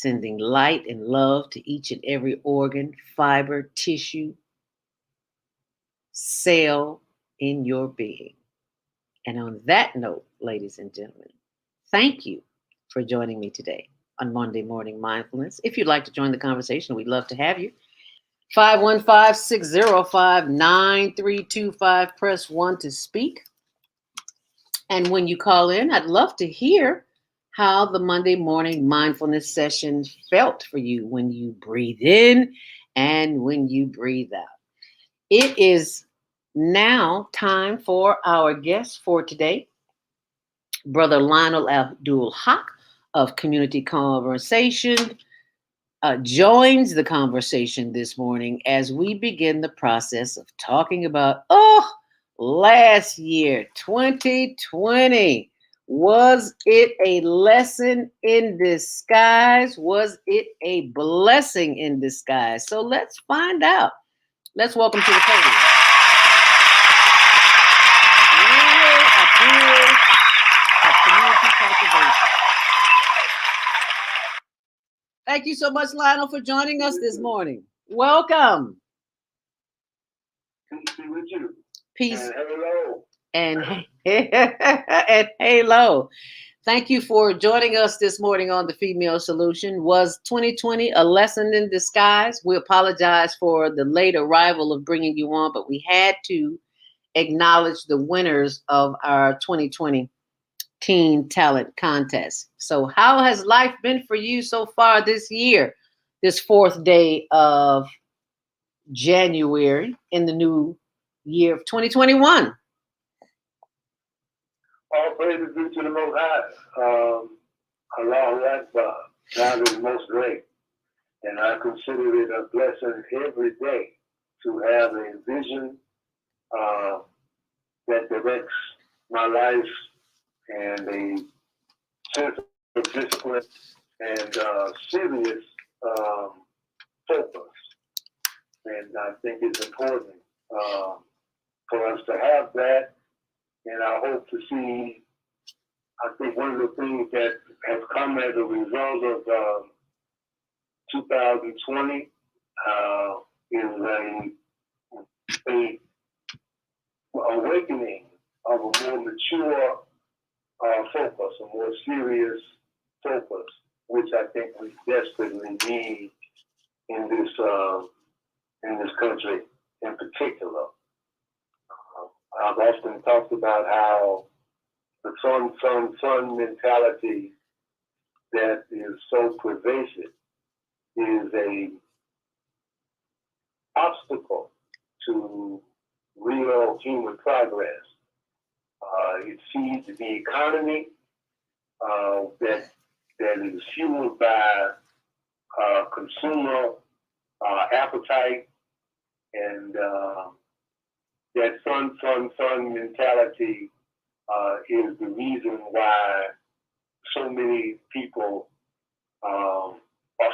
sending light and love to each and every organ, fiber, tissue, cell in your being. And on that note, ladies and gentlemen, thank you for joining me today on Monday Morning Mindfulness. If you'd like to join the conversation, we'd love to have you. 515-605-9325. Press 1 to speak. And when you call in, I'd love to hear how the Monday morning mindfulness session felt for you when you breathe in and when you breathe out. It is now time for our guest for today, Brother Lionel Abdul Haq of Community Conversation. Joins the conversation this morning as we begin the process of talking about, last year, 2020. Was it a lesson in disguise? Was it a blessing in disguise? So let's find out. Let's welcome to the podium, Lionel Abdul of Community Conservation. Thank you so much, Lionel, for joining us this morning. Welcome. Peace be with you. Peace And hello. and hello. Thank you for joining us this morning on The Female Solution. Was 2020 a lesson in disguise? We apologize for the late arrival of bringing you on, but we had to acknowledge the winners of our 2020 Teen Talent Contest. So how has life been for you so far this year, this fourth day of January in the new year of 2021? All praises due to the Most High. Allahu Akbar. God is most great. And I consider it a blessing every day to have a vision that directs my life and a sense of discipline and serious focus. And I think it's important for us to have that. And I hope to see, I think one of the things that has come as a result of 2020 is a awakening of a more mature focus, a more serious focus, which I think we desperately need in this country in particular. I've often talked about how the fun mentality that is so pervasive is a obstacle to real human progress. It feeds the economy that is fueled by consumer appetite, and that fun mentality is the reason why so many people are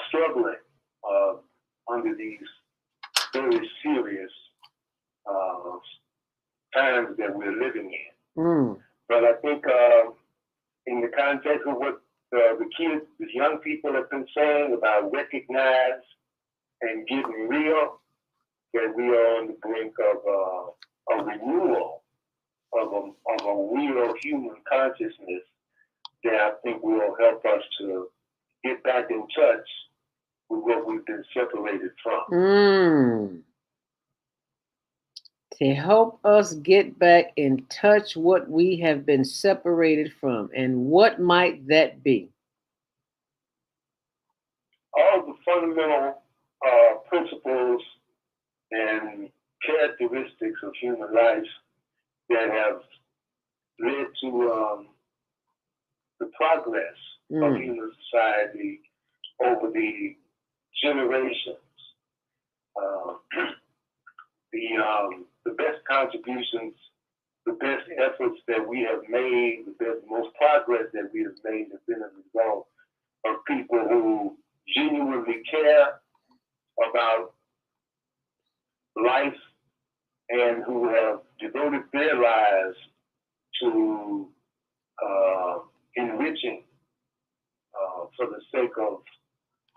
struggling under these very serious times that we're living in. But I think in the context of what the kids, the young people have been saying about recognize and getting real, that we are on the brink of a renewal of a real human consciousness that I think will help us to get back in touch with what we've been separated from. To help us get back in touch what we have been separated from. And what might that be? All the fundamental principles and characteristics of human life that have led to the progress of human society over the generations. The best contributions, the best efforts that we have made, the most progress that we have made has been a result of people who genuinely care about life and who have devoted their lives to enriching for the sake of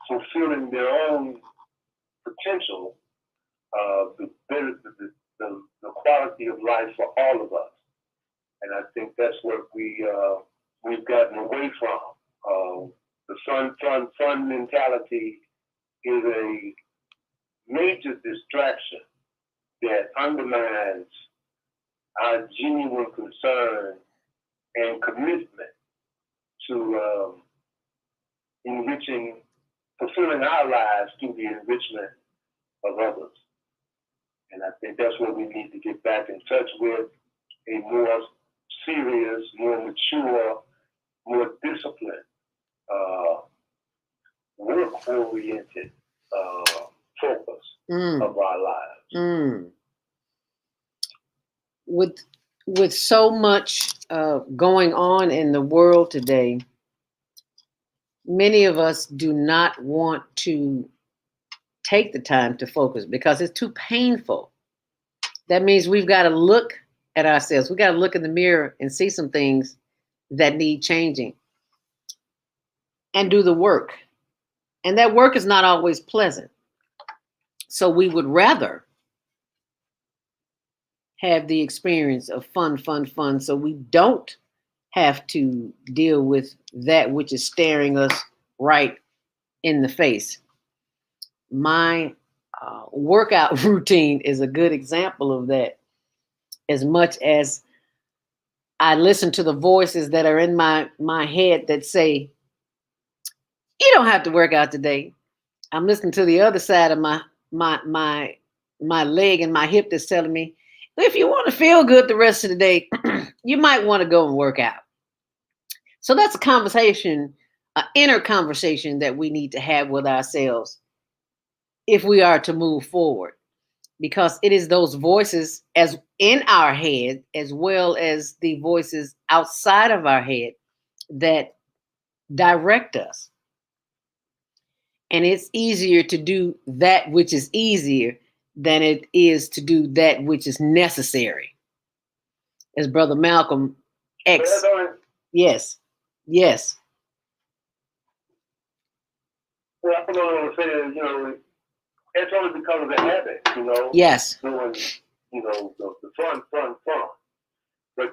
fulfilling their own potential, the better the quality of life for all of us. And I think that's what we've gotten away from. The fun mentality is a major distraction that undermines our genuine concern and commitment to fulfilling our lives through the enrichment of others. And I think that's what we need to get back in touch with, a more serious, more mature, more disciplined, work-oriented focus of our lives. With so much going on in the world today, many of us do not want to take the time to focus because it's too painful. That means we've got to look at ourselves. We've got to look in the mirror and see some things that need changing and do the work. And that work is not always pleasant. So we would rather have the experience of fun, so we don't have to deal with that which is staring us right in the face. My workout routine is a good example of that. As much as I listen to the voices that are in my head that say, you don't have to work out today, I'm listening to the other side of my leg and my hip that's telling me, if you want to feel good the rest of the day, you might want to go and work out. So that's a conversation, an inner conversation that we need to have with ourselves if we are to move forward, because it is those voices as in our head as well as the voices outside of our head that direct us. And it's easier to do that which is easier than it is to do that which is necessary. As Brother Malcolm X. Yes. Well, I don't want to say that, it's only because of the habit, Yes. Doing, the fun. But,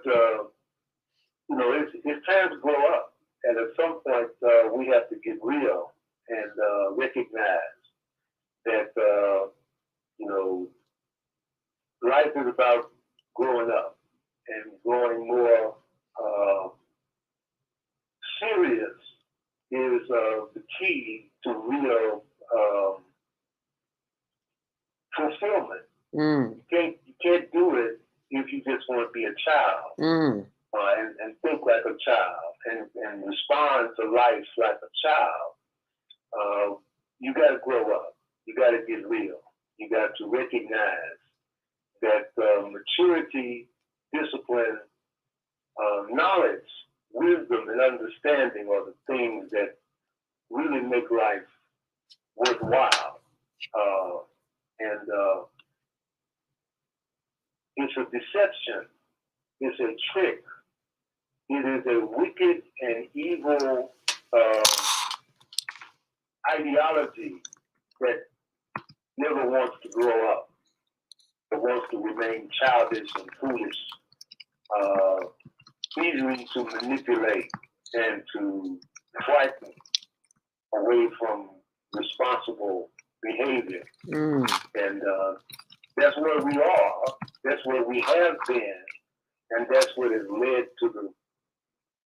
it's time to grow up. And at some point, we have to get real and recognize that, life is about growing up and growing more serious is the key to real fulfillment. You can't do it if you just want to be a child and think like a child and respond to life like a child. You got to grow up. You got to get real. You got to recognize that maturity, discipline, knowledge, wisdom, and understanding are the things that really make life worthwhile. And it's a deception. It's a trick. It is a wicked and evil ideology that never wants to grow up. It wants to remain childish and foolish, easily to manipulate and to frighten away from responsible behavior. And that's where we are. That's where we have been. And that's what has led to the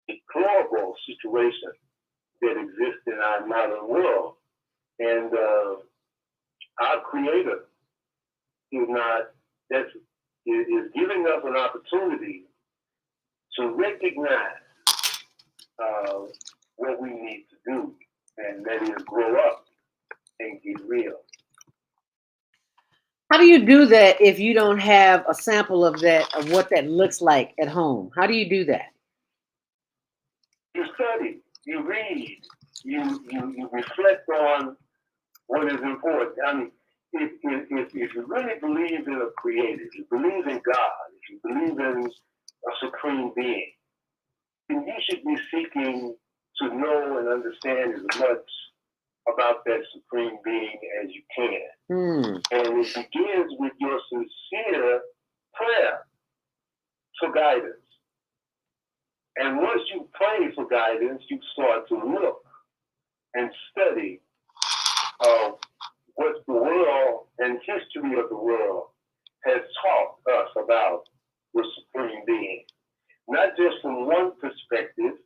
deplorable situation that exists in our modern world. And our Creator is giving us an opportunity to recognize what we need to do, and that is grow up and get real. How do you do that if you don't have a sample of what that looks like at home? How do you do that? You study, you read, you reflect on what is important. I mean, if you really believe in a creator, if you believe in God, if you believe in a supreme being, then you should be seeking to know and understand as much about that supreme being as you can. And it begins with your sincere prayer for guidance. And once you pray for guidance, you start to look and study what the world and history of the world has taught us about the supreme being. Not just from one perspective,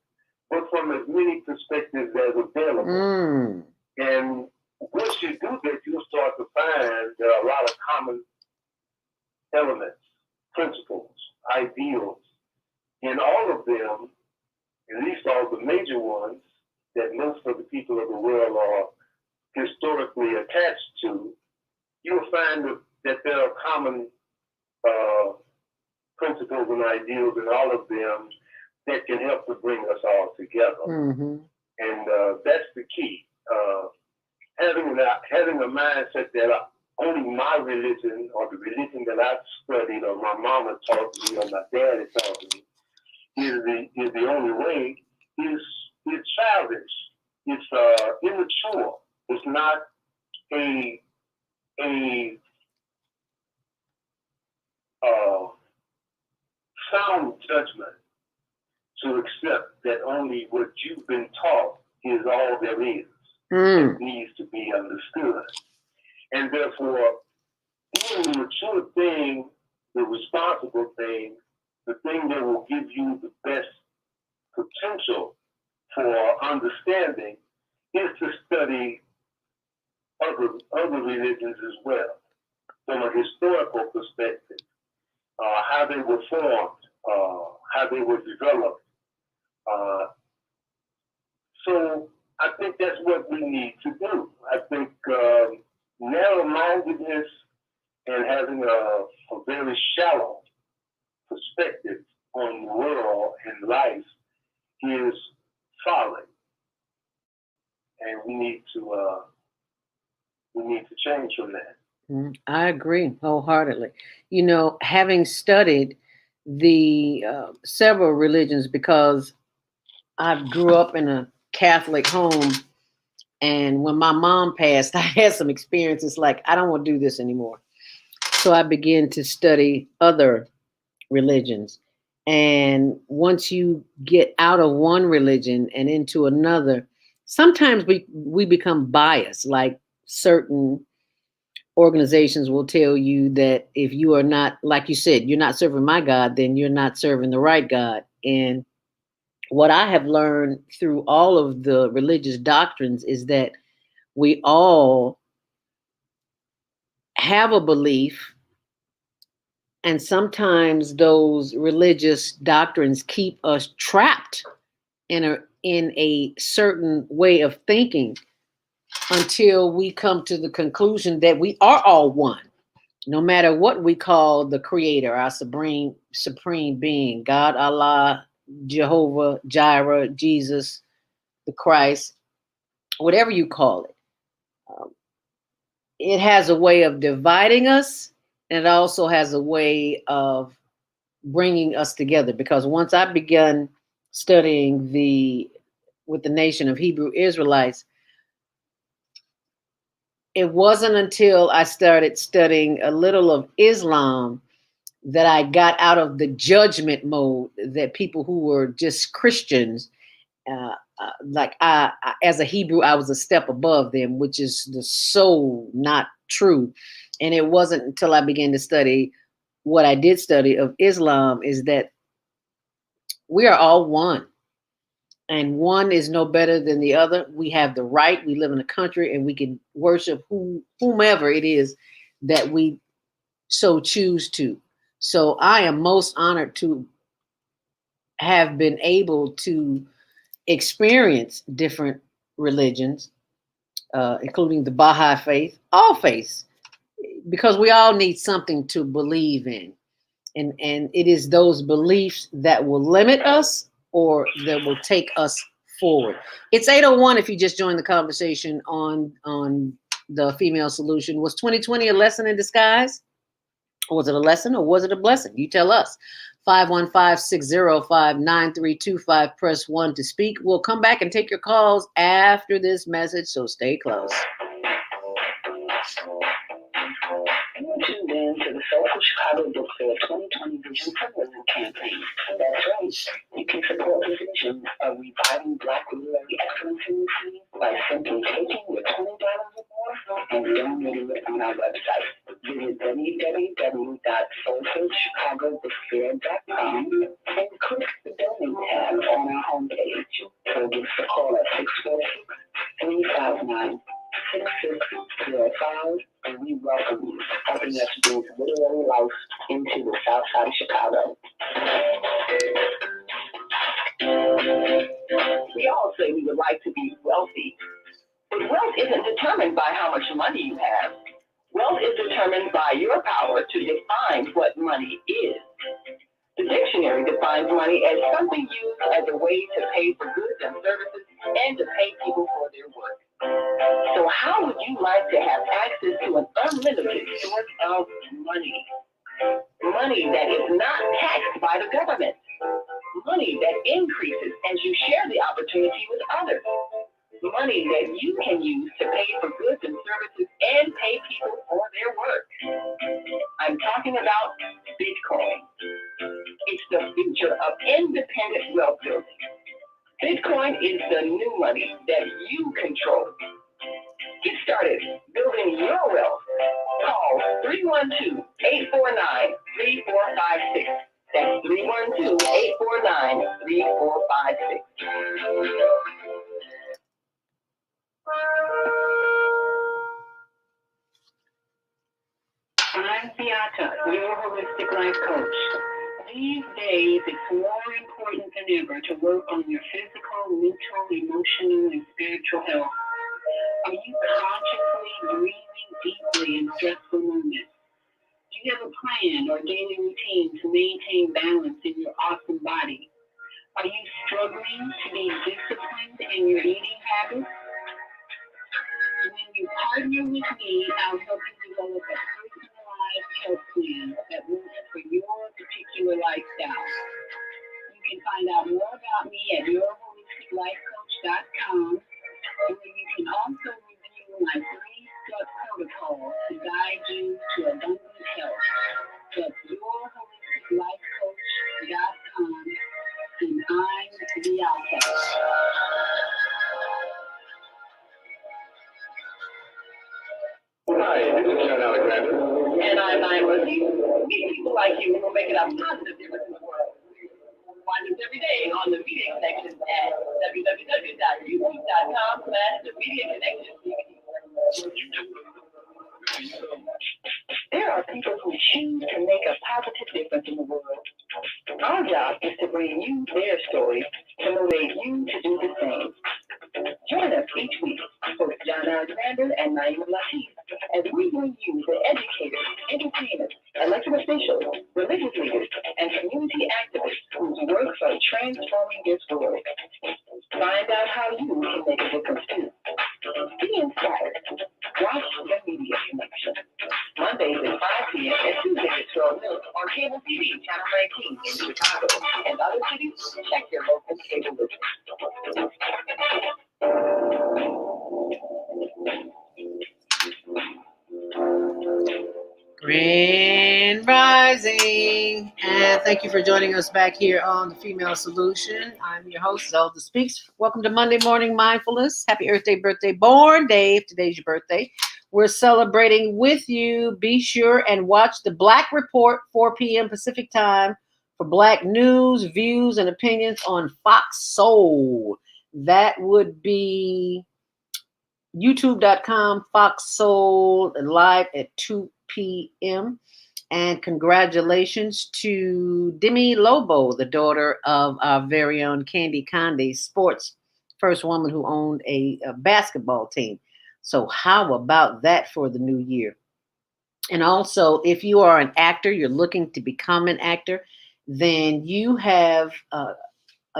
but from as many perspectives as available. And once you do that, you'll start to find there are a lot of common elements, principles, ideals, and all of them, at least all the major ones that most of the people of the world are historically attached to, you'll find that there are common principles and ideals in all of them that can help to bring us all together. And that's the key. Having a mindset that only my religion or the religion that I've studied or my mama taught me or my daddy taught me is the only way is childish. It's immature. It's not a sound judgment to accept that only what you've been taught is all there is. It needs to be understood. And therefore, doing the mature thing, the responsible thing, the thing that will give you the best potential for understanding is to study other religions as well, from a historical perspective, how they were formed, how they were developed. So I think that's what we need to do. I think narrow-mindedness and having a very shallow perspective on the world and life is folly, and we need to change from that. I agree wholeheartedly. You know, having studied the several religions, because I grew up in a Catholic home, and when my mom passed, I had some experiences like, I don't want to do this anymore. So I began to study other religions. And once you get out of one religion and into another, sometimes we become biased. Like certain organizations will tell you that if you are not, like you said, you're not serving my God, then you're not serving the right God. And what I have learned through all of the religious doctrines is that we all have a belief, and sometimes those religious doctrines keep us trapped in a certain way of thinking until we come to the conclusion that we are all one, no matter what we call the creator, our supreme being, God, Allah, Jehovah, Jireh, Jesus, the Christ, whatever you call it. It has a way of dividing us, and it also has a way of bringing us together. Because once I began studying with the nation of Hebrew Israelites, it wasn't until I started studying a little of Islam that I got out of the judgment mode that people who were just Christians, like I, as a Hebrew, I was a step above them, which is so not true. And it wasn't until I began to study what I did study of Islam is that we are all one. And one is no better than the other. We have the right. We live in a country, and we can worship whomever it is that we so choose to. So I am most honored to have been able to experience different religions, including the Baha'i faith, all faiths, because we all need something to believe in. And it is those beliefs that will limit us or that will take us forward. It's 8:01 if you just joined the conversation on the Female Solution. Was 2020 a lesson in disguise? Or was it a lesson or was it a blessing? You tell us. 515-605-9325. Press 1 to speak. We'll come back and take your calls after this message, so stay close. You tuned in to the Soulful Chicago Book Fair 2020 Vision for Women campaign. That's right. You can support the vision of reviving Black literary excellence in the city by simply taking your $20 or more and donating it on our website. Visit www.soulfulchicagobookfair.com and click the Donate tab on our homepage. Or give us a call at 646-359-6605, and we welcome you, helping us bring literary life into the South Side of Chicago. We all say we would like to be wealthy, but wealth isn't determined by how much money you have. Wealth is determined by your power to define what money is. The dictionary defines money as something used as a way to pay for goods and services and to pay people for their work. So how would you like to have access to an unlimited source of money? Money that is not taxed by the government. Money that increases as you share the opportunity with others. Money that you can use to pay for goods and services and pay people for their work. I'm talking about Bitcoin. It's the future of independent wealth building. Bitcoin is the new money that you control. Get started building your wealth. Call 312-849-3456. That's 312-849-3456. I'm Beata, your holistic life coach. These days, it's more important than ever to work on your physical, mental, emotional, and spiritual health. Are you consciously breathing deeply in stressful moments? Do you have a plan or daily routine to maintain balance in your awesome body? Are you struggling to be disciplined in your eating habits? When you partner with me, I'll help you develop a personalized health plan that works for your particular lifestyle. You can find out more about me at yourholisticlifecoach.com, where you can also review my 3-step protocol to guide you to abundant health. That's yourholisticlifecoach.com, and I'm Beata. Hi, this is John Alexander. And I'm Naima. Meet people like you who will make it a positive difference in the world. Find us every day on the Media Connection at www.youtube.com/themediaconnection. There are people who choose to make a positive difference in the world. Our job is to bring you their stories to motivate you to do the same. Join us each week, host John Alexander and Naima Latif, as we bring you the educators, entertainers, elected officials, religious leaders, and community activists whose works are transforming this world. Find out how you can make a difference too. Be inspired. Watch the Media Connection. Mondays at 5 p.m. and Tuesdays at 12 noon on cable TV, Channel 19 in Chicago and other cities. Check your local cable list. Grand Rising, and thank you for joining us back here on The Female Solution. I'm your host, Zelda Speaks. Welcome to Monday Morning Mindfulness. Happy Earth Day, birthday, born day, if today's your birthday. We're celebrating with you. Be sure and watch the Black Report, 4 p.m. Pacific time, for Black news, views, and opinions on Fox Soul. That would be youtube.com, Fox Soul, live at 2 p.m. And congratulations to Demi Lobo, the daughter of our very own Candy Conde Sports, first woman who owned a basketball team. So how about that for the new year? And also, if you are an actor, you're looking to become an actor, then you have a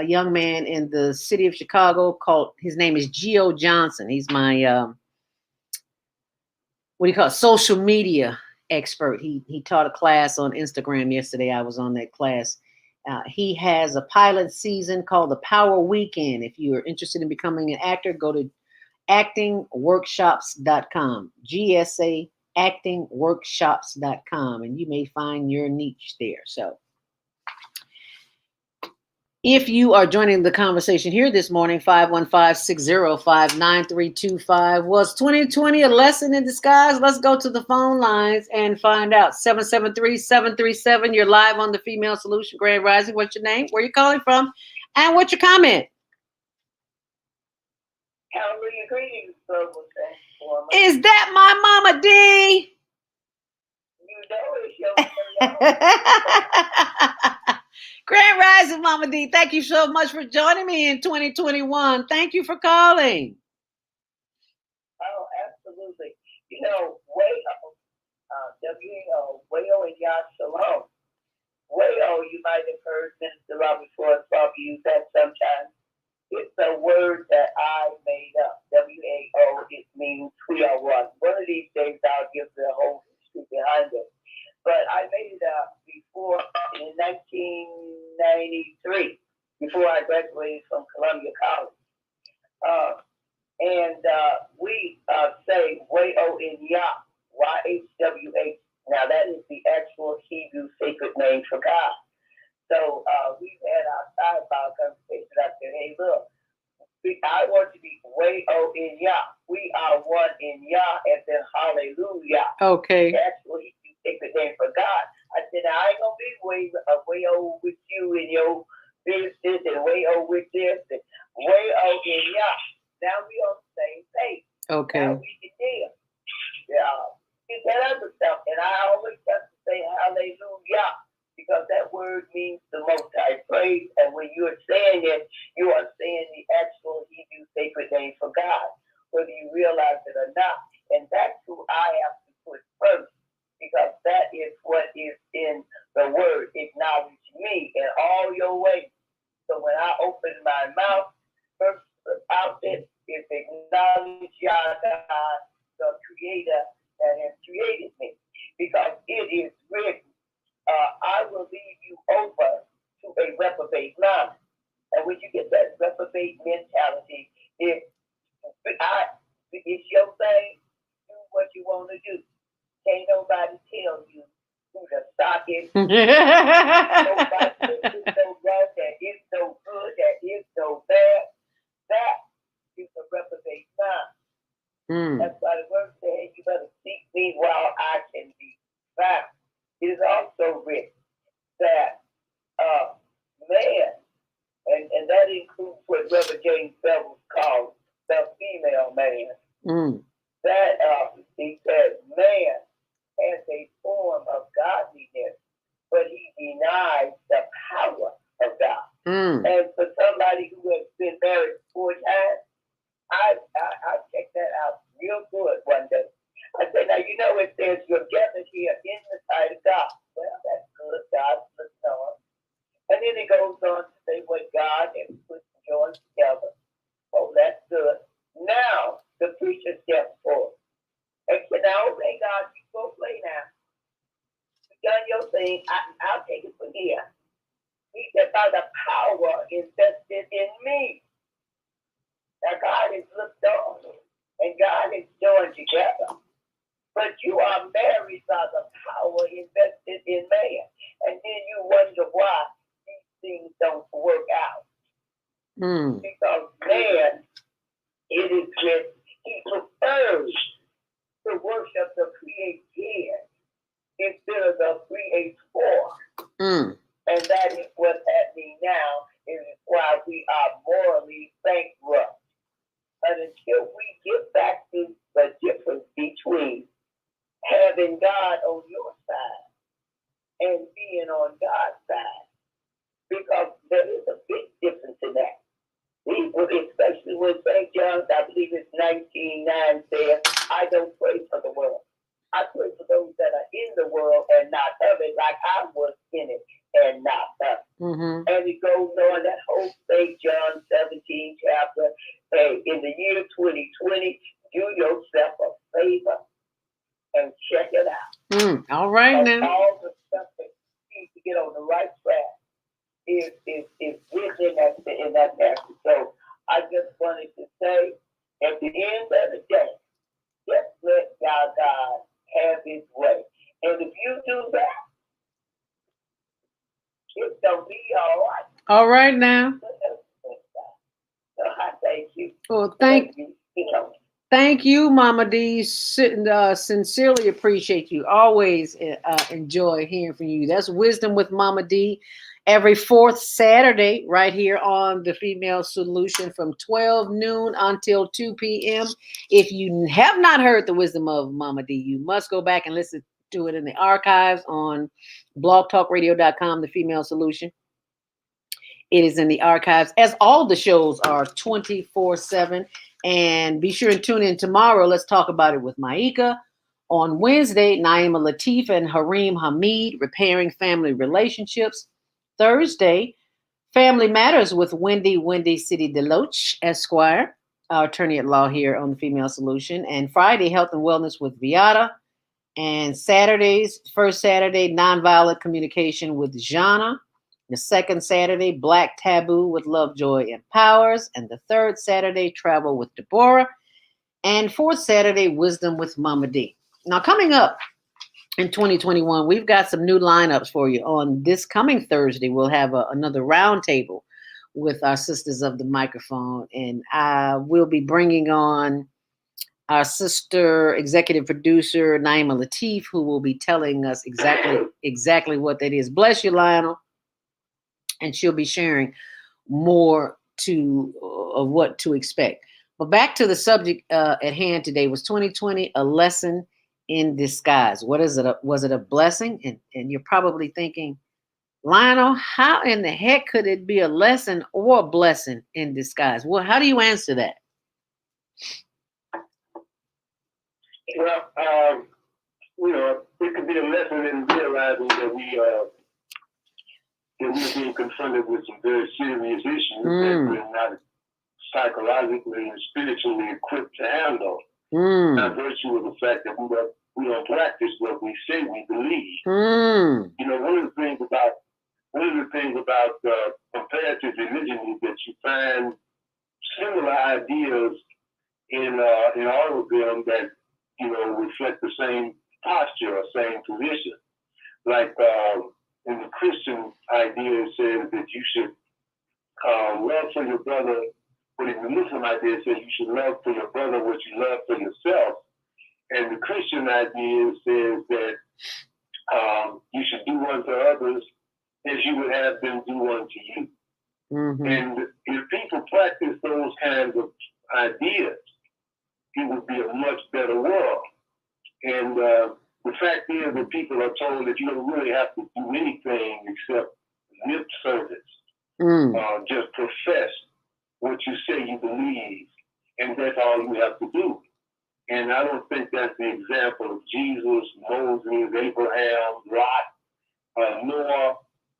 young man in the city of Chicago called, his name is Geo Johnson. He's my, social media expert. He taught a class on Instagram yesterday. I was on that class. He has a pilot season called the Power Weekend. If you are interested in becoming an actor, go to actingworkshops.com. GSA actingworkshops.com, and you may find your niche there. So if you are joining the conversation here this morning, 515-605-9325. Was 2020 a lesson in disguise? Let's go to the phone lines and find out. 773-737. You're live on the Female Solution Grand Rising. What's your name? Where are you calling from? And what's your comment? Hallelujah, greetings, global transformer. Is that my Mama D? You know it's your Grand Rising, Mama D. Thank you so much for joining me in 2021. Thank you for calling. Oh, absolutely. You know, Wayo, W-A-O, Wayo and Yah Shalom. Wayo, you might have heard Minister Robert Ford probably use that sometimes. It's a word that I made up. W-A-O, it means we are one. One of these days I'll give the whole history behind it. But I made it up before, in 1993, before I graduated from Columbia College. We say Wayo in Yah, Y-H-W-H. Now that is the actual Hebrew sacred name for God. So we've had our sidebar conversation. I said, hey, look, I want to be Wayo in Yah. We are one in Yah, and then hallelujah. Okay. That's what Hebrew sacred name for God. I said, I ain't gonna be Wayo with you in your business and Wayo with this and Wayo in Yah. Now we on the same page. Okay. Now we can deal. Yeah. Get that other stuff, and I always have to say hallelujah, because that word means the Most High praise, and when you are saying it, you are saying the actual Hebrew sacred name for God, whether you realize it or not. And that's who I have to put first, because that is what is in the word. Acknowledge me in all your ways. So when I open my mouth, first out it is acknowledge Yah God, the Creator that has created me, because it is written, I will leave you over to a reprobate mind. And when you get that reprobate mentality, it's your thing, do what you want to do. Can't nobody tell you who the stock is. Nobody says it's no wrong, that is no good, that is no bad. That is a reprobate mind. That's why the word says you better seek me while I can be found. It is also written that man, and that includes what Reverend James Bevel calls the female man. That he said man has a form of godliness, but he denies the power of God. And for somebody who has been married 4 times, I checked that out real good one day. I said, now, you know, it says you're gathered here in the sight of God. Well, that's good. God's looking on. And then it goes on to say what God has put joined together. Oh, that's good. Now, the preacher steps forward. And said, now, okay, God, you go play now. You've done your thing. I'll take it from here. He said, by the power invested in me. Now, God has looked on, and God has joined together. But you are married by the power invested in man. And then you wonder why these things don't work out. Because man, it is written, he prefers to worship the creator instead of the creator. And that is what's happening now. It is why we are morally bankrupt. And until we get back to the difference between having God on your side and being on God's side, because there is a big difference in that. Especially when St. John's, I believe it's 19:9 says, I don't pray for the world. I pray for those that are in the world and not of it, like I was in it and not of it. And it goes on, that whole St. John 17 chapter. Hey, in the year 2020, do yourself a favor and check it out. All right, now. All the stuff that you need to get on the right track. do that, it's going to be all right. All right now. So I thank you. Well, Thank you. You know, thank you, Mama D. Sincerely appreciate you. Always enjoy hearing from you. That's Wisdom with Mama D. Every fourth Saturday, right here on the Female Solution from 12 noon until 2 p.m. If you have not heard the Wisdom of Mama D, you must go back and listen to it in the archives on blogtalkradio.com, the Female Solution. It is in the archives, as all the shows are 24/7. And be sure and tune in tomorrow. Let's talk about it with Maika. On Wednesday, Naima Latif and Hareem Hamid, repairing family relationships. Thursday, Family Matters with Wendy City Deloach, Esquire, our attorney at law here on the Female Solution. And Friday, Health and Wellness with Viata. And Saturdays, first Saturday, Nonviolent Communication with Jana. The second Saturday, Black Taboo with Love, Joy, and Powers. And the third Saturday, Travel with Deborah. And fourth Saturday, Wisdom with Mama D. Now, coming up in 2021, we've got some new lineups for you. On this coming Thursday, we'll have another roundtable with our sisters of the microphone. And I will be bringing on our sister executive producer, Naima Latif, who will be telling us exactly what that is. Bless you, Lionel. And she'll be sharing more of what to expect. But back to the subject at hand today. Was 2020 a lesson in disguise? What is it? Was it a blessing? And you're probably thinking, Lionel, how in the heck could it be a lesson or a blessing in disguise? Well, how do you answer that? Well, it could be a lesson in realizing that we're being confronted with some very serious issues that we're not psychologically and spiritually equipped to handle. By virtue of the fact that we don't practice what we say we believe. One of the things about comparative religion is that you find similar ideas in all of them that reflect the same posture or same position. Like in the Christian idea, it says that you should love for your brother. But in the Muslim idea, it says you should love for your brother what you love for yourself. And the Christian idea says that you should do unto others as you would have them do unto you. And if people practice those kinds of ideas, it would be a much better world. And the fact is that people are told that you don't really have to do anything except lip service, just profess what you say you believe, and that's all you have to do. And I don't think that's the example of Jesus, Moses, Abraham, Lot, Noah,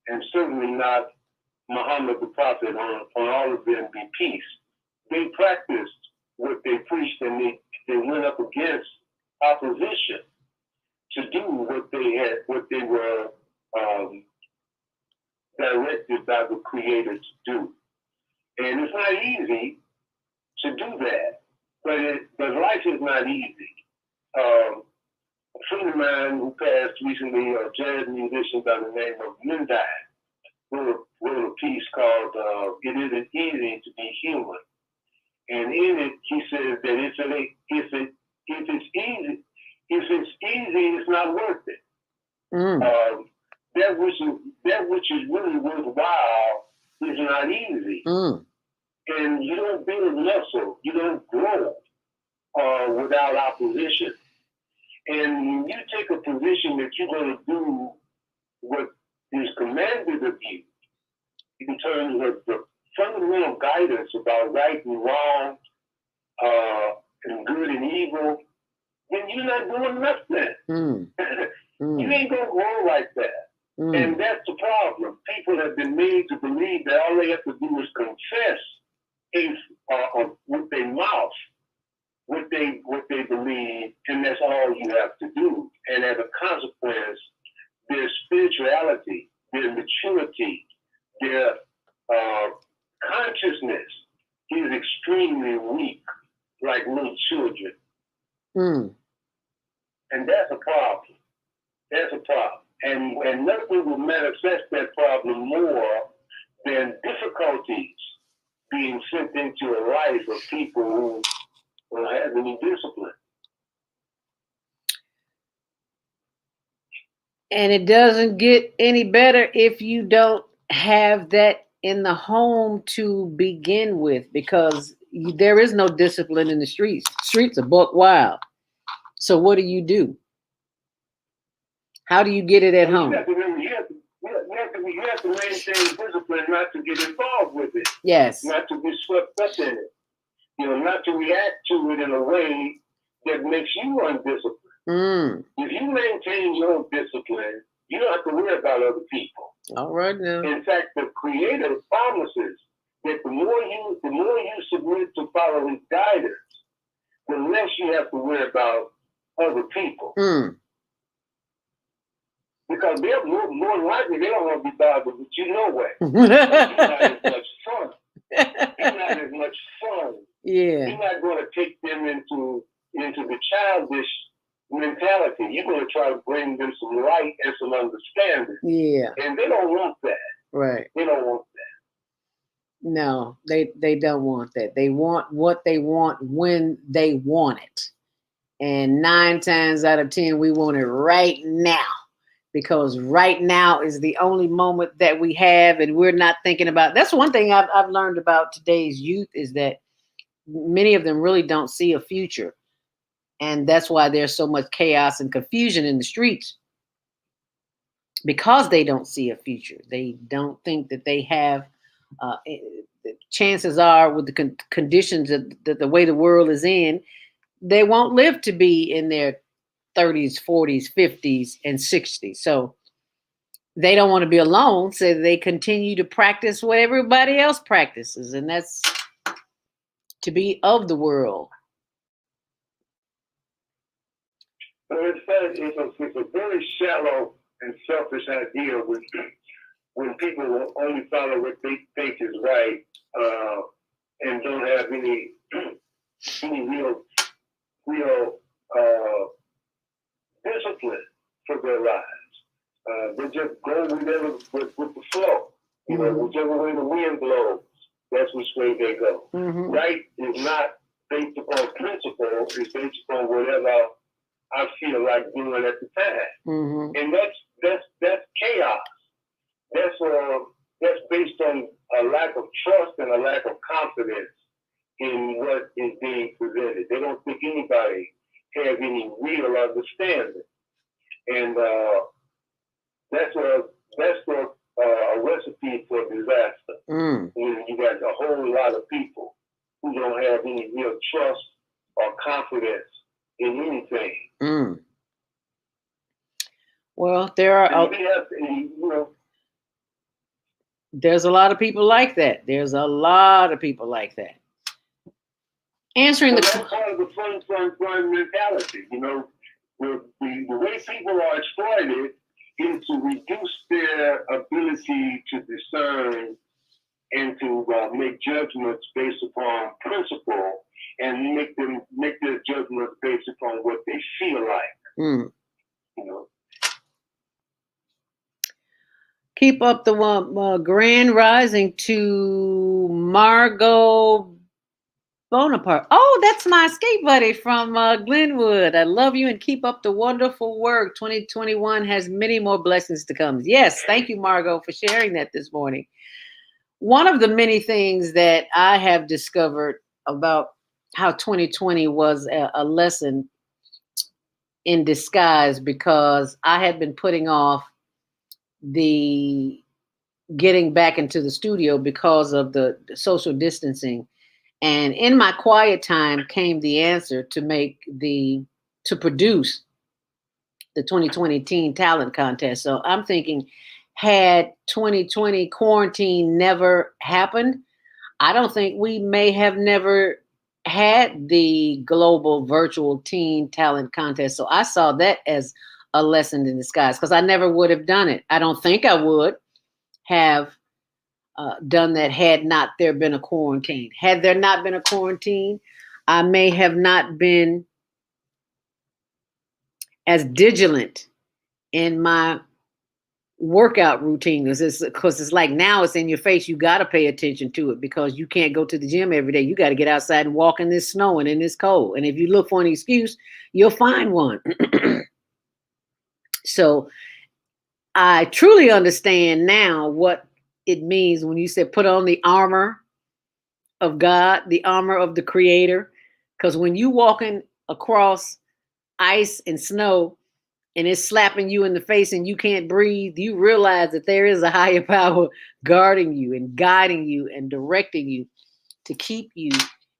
and certainly not Muhammad the Prophet. On all of them be peace. They practiced what they preached, and they went up against opposition to do what they were directed by the Creator to do. And it's not easy to do that, but life is not easy. A friend of mine who passed recently, a jazz musician by the name of Mindai, wrote a piece called "It Isn't Easy to Be Human," and in it he says that if it's easy, it's not worth it. That which is really worthwhile is not easy. And you don't build muscle, you don't grow without opposition. And when you take a position that you're going to do what is commanded of you in terms of the fundamental guidance about right and wrong, and good and evil, then you're not doing nothing. You ain't going to grow like that. And that's the problem. People have been made to believe that all they have to do is confess with their mouth what they believe, and that's all you have to do. And as a consequence, their spirituality, their maturity, their consciousness is extremely weak, like little children. And that's a problem. That's a problem. And nothing will manifest that problem more than difficulties being sent into a life of people who don't have any discipline. And it doesn't get any better if you don't have that in the home to begin with, because there is no discipline in the streets. Streets are buck wild. So what do? How do you get it at home? You have to remember, you have to maintain discipline, not to get involved with it. Yes. Not to be swept up in it. Not to react to it in a way that makes you undisciplined. If you maintain your discipline, you don't have to worry about other people. All right now. In fact, the Creator promises that the more you submit to follow His guidance, the less you have to worry about other people. Because they're more likely they don't want to be bothered with you no way. You're not as much fun. You're not as much fun. Yeah. You're not going to take them into the childish mentality. You're going to try to bring them some light and some understanding. Yeah. And they don't want that. Right. They don't want that. No, they don't want that. They want what they want when they want it. And 9 times out of 10, we want it right now. Because right now is the only moment that we have, and we're not thinking about. That's one thing I've learned about today's youth, is that many of them really don't see a future. And that's why there's so much chaos and confusion in the streets, because they don't see a future. They don't think that they have, chances are with the conditions that the way the world is in, they won't live to be in their 30s, 40s, 50s, and 60s. So they don't want to be alone, so they continue to practice what everybody else practices, and that's to be of the world. But it's a very shallow and selfish idea when people will only follow what they think is right, and don't have any real discipline for their lives. They just go with the flow. Whichever way the wind blows, that's which way they go. Right is not based upon principle, it's based upon whatever I feel like doing at the time. And that's chaos. That's based on a lack of trust and a lack of confidence in what is being presented. They don't think anybody has any real understanding. And that's a recipe for disaster. When you got a whole lot of people who don't have any real trust or confidence in anything. Well, there's a lot of people like that. There's a lot of people like that. Answering that's part of the fun mentality. The way people are exploited is to reduce their ability to discern and to make judgments based upon principle, and make their judgments based upon what they feel like. Keep up the grand rising to Margot Bonaparte. Oh, that's my escape buddy from Glenwood. I love you and keep up the wonderful work. 2021 has many more blessings to come. Yes, thank you, Margot, for sharing that this morning. One of the many things that I have discovered about how 2020 was a lesson in disguise, because I had been putting off the getting back into the studio because of the social distancing. And in my quiet time came the answer to produce the 2020 Teen Talent Contest. So I'm thinking, had 2020 quarantine never happened, I don't think we may have never had the global virtual Teen Talent Contest. So I saw that as a lesson in disguise, because I never would have done it. I don't think I would have done that had not there been a quarantine. Had there not been a quarantine, I may have not been as vigilant in my workout routine because it's like now it's in your face. You got to pay attention to it because you can't go to the gym every day. You got to get outside and walk in this snow and in this cold. And if you look for an excuse, you'll find one. So I truly understand now what it means when you said put on the armor of God, the armor of the Creator. Because when you walking across ice and snow and it's slapping you in the face and you can't breathe, you realize that there is a higher power guarding you and guiding you and directing you to keep you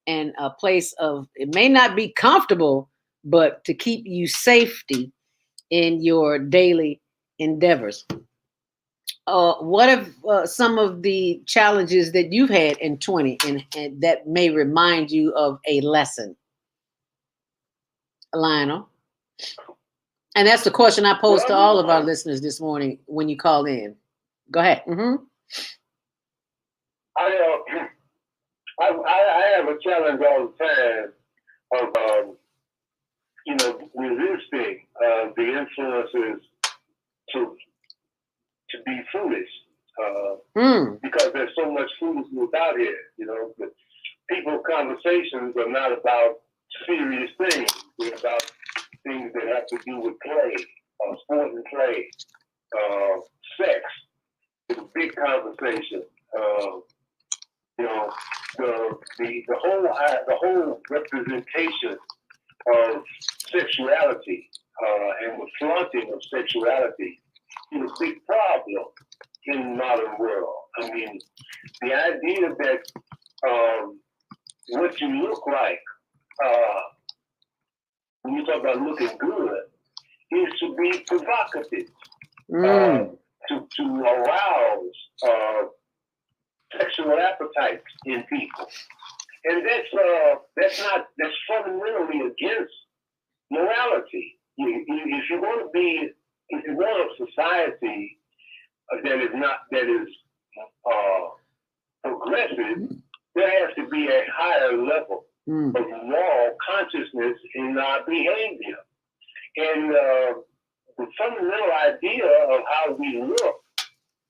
in a place of, it may not be comfortable, but to keep you safety in your daily endeavors. What are some of the challenges that you've had in 20 and that may remind you of a lesson, Lionel? And that's the question I posed to all of our listeners this morning when you called in. Go ahead. Mm-hmm. I have a challenge all the time of resisting the influences to be foolish because there's so much foolishness out here. The people conversations are not about serious things. They're about things that have to do with play, sport and play, sex. It's a big conversation. The whole representation of sexuality and the flaunting of sexuality is a big problem in the modern world. I mean, the idea that what you look like when you talk about looking good is to be provocative, to arouse sexual appetites in people, and that's fundamentally against morality. If you want a society that is progressive, there has to be a higher level of moral consciousness in our behavior, and the fundamental idea of how we look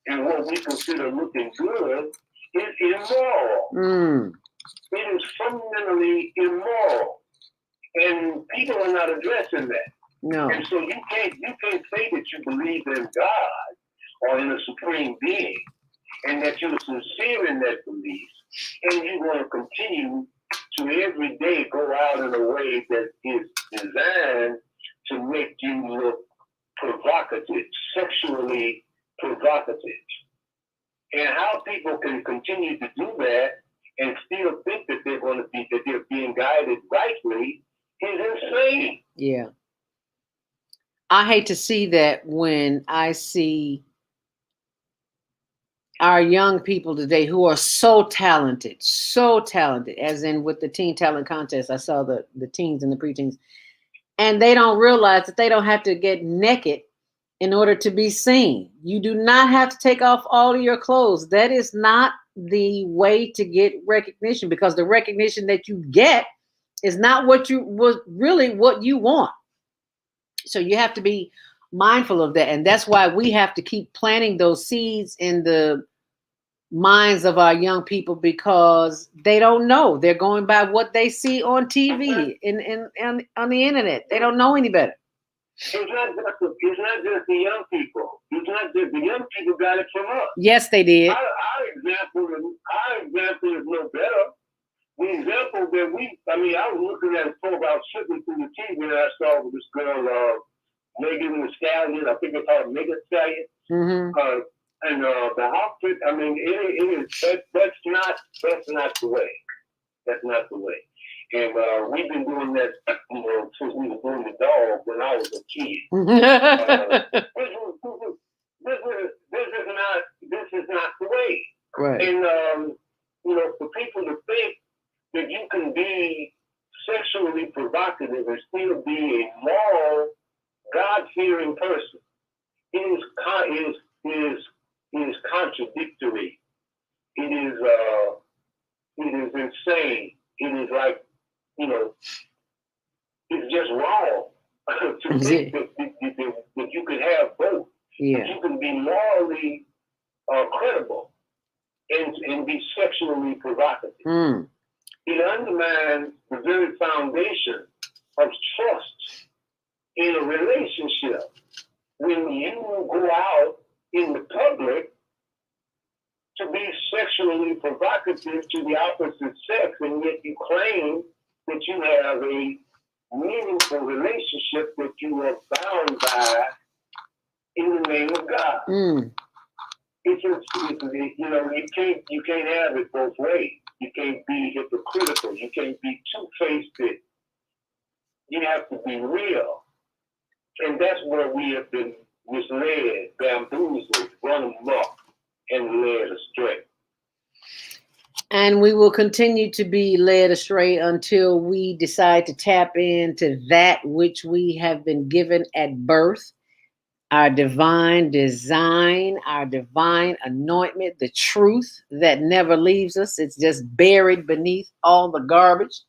and what we consider looking good is immoral. It is fundamentally immoral, and people are not addressing that. No. And so you can't say that you believe in God or in a supreme being, and that you're sincere in that belief, and you want to continue to every day go out in a way that is designed to make you look provocative, sexually provocative. And how people can continue to do that and still think that they're being guided rightly is insane. Yeah. I hate to see that when I see our young people today who are so talented, as in with the teen talent contest. I saw the teens and the preteens, and they don't realize that they don't have to get naked in order to be seen. You do not have to take off all of your clothes. That is not the way to get recognition, because the recognition that you get is not what you want. So you have to be mindful of that. And that's why we have to keep planting those seeds in the minds of our young people, because they don't know. They're going by what they see on TV and on the internet. They don't know any better. It's not just the young people. It's not just the young people got it from us. Yes, they did. Our example is no better. The example that I was looking at a program, I was sitting through the TV and I saw this girl, Megan Thee Stallion. I think it's called Megan Thee Stallion. Mm-hmm. And the outfit, that's not the way. That's not the way. And we've been doing that, since we were doing the dog when I was a kid. This is not the way. Right. And for people to think that you can be sexually provocative and still be a moral, God-fearing person is contradictory. It is insane. It is like, it's just wrong to think that you can have both. Yeah. That you can to be morally credible and be sexually provocative. Mm. It undermines the very foundation of trust in a relationship. When you go out in the public to be sexually provocative to the opposite sex, and yet you claim that you have a meaningful relationship that you are bound by in the name of God. Mm. You can't have it both ways. You can't be hypocritical. You can't be two-faced. You have to be real. And that's where we have been misled, bamboozled, run amok, and led astray. And we will continue to be led astray until we decide to tap into that which we have been given at birth, our divine design, our divine anointment, the truth that never leaves us. It's just buried beneath all the garbage.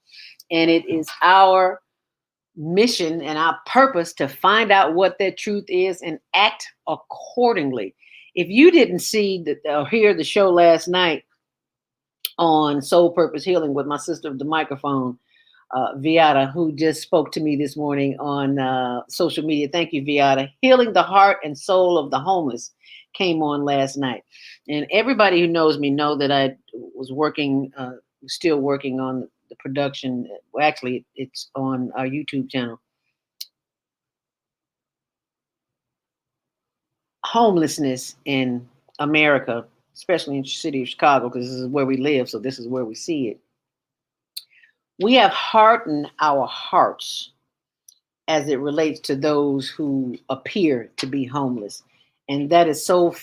And it is our mission and our purpose to find out what that truth is and act accordingly. If you didn't see or hear the show last night on Soul Purpose Healing with my sister of the microphone, Viata, who just spoke to me this morning on social media. Thank you, Viata. Healing the Heart and Soul of the Homeless came on last night. And everybody who knows me know that I was still working on the production. Well, actually, it's on our YouTube channel. Homelessness in America, especially in the city of Chicago, because this is where we live, so this is where we see it. We have hardened our hearts as it relates to those who appear to be homeless. And that is so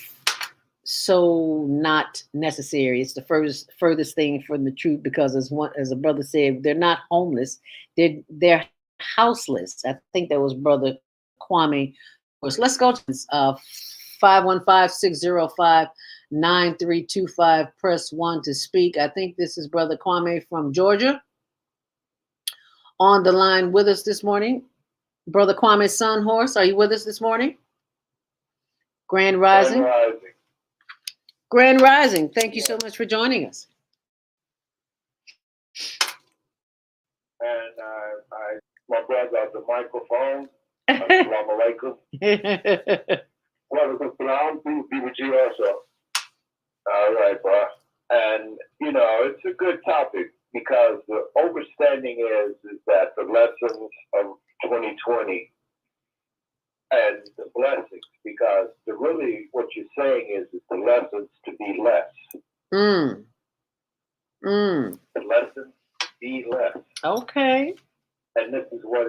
not necessary. It's the furthest thing from the truth, because as a brother said, they're not homeless. They're houseless. I think that was Brother Kwame. Let's go to 515-605-9325. Press 1 to speak. I think this is Brother Kwame from Georgia on the line with us this morning. Brother Kwame Sunhorse, are you with us this morning? Grand Rising. Grand Rising. Thank you so much for joining us. And my brother at the microphone. Assalamu alaikum. Welcome salam. Peace be with you also. All right, bro. And, it's a good topic, because the understanding is that the lessons of 2020 and the blessings, because really what you're saying is the lessons to be less. The lessons to be less. Okay. And this is what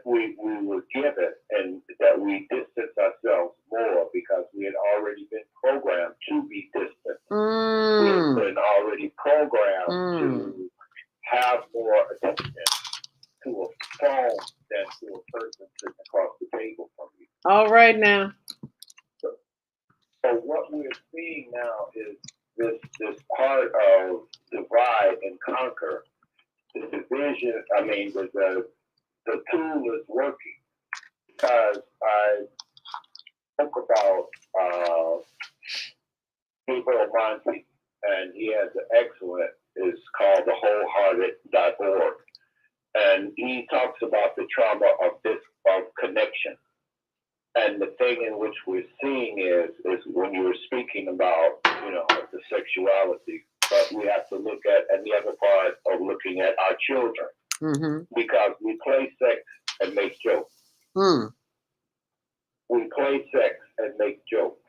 we were given, and that we distance ourselves more because we had already been programmed to be distant. We had been already programmed to have more attention to a phone than to a person sitting across the table from you. All right now. So what we're seeing now is this part of divide and conquer. The division, the tool is working, because I spoke about Gabriel Monty, and he has an excellent, it's called the wholehearted.org. And he talks about the trauma of connection. And the thing in which we're seeing is when you were speaking about, the sexuality, but we have to look at, and the other part of looking at our children, because we play sex and make jokes. We play sex and make jokes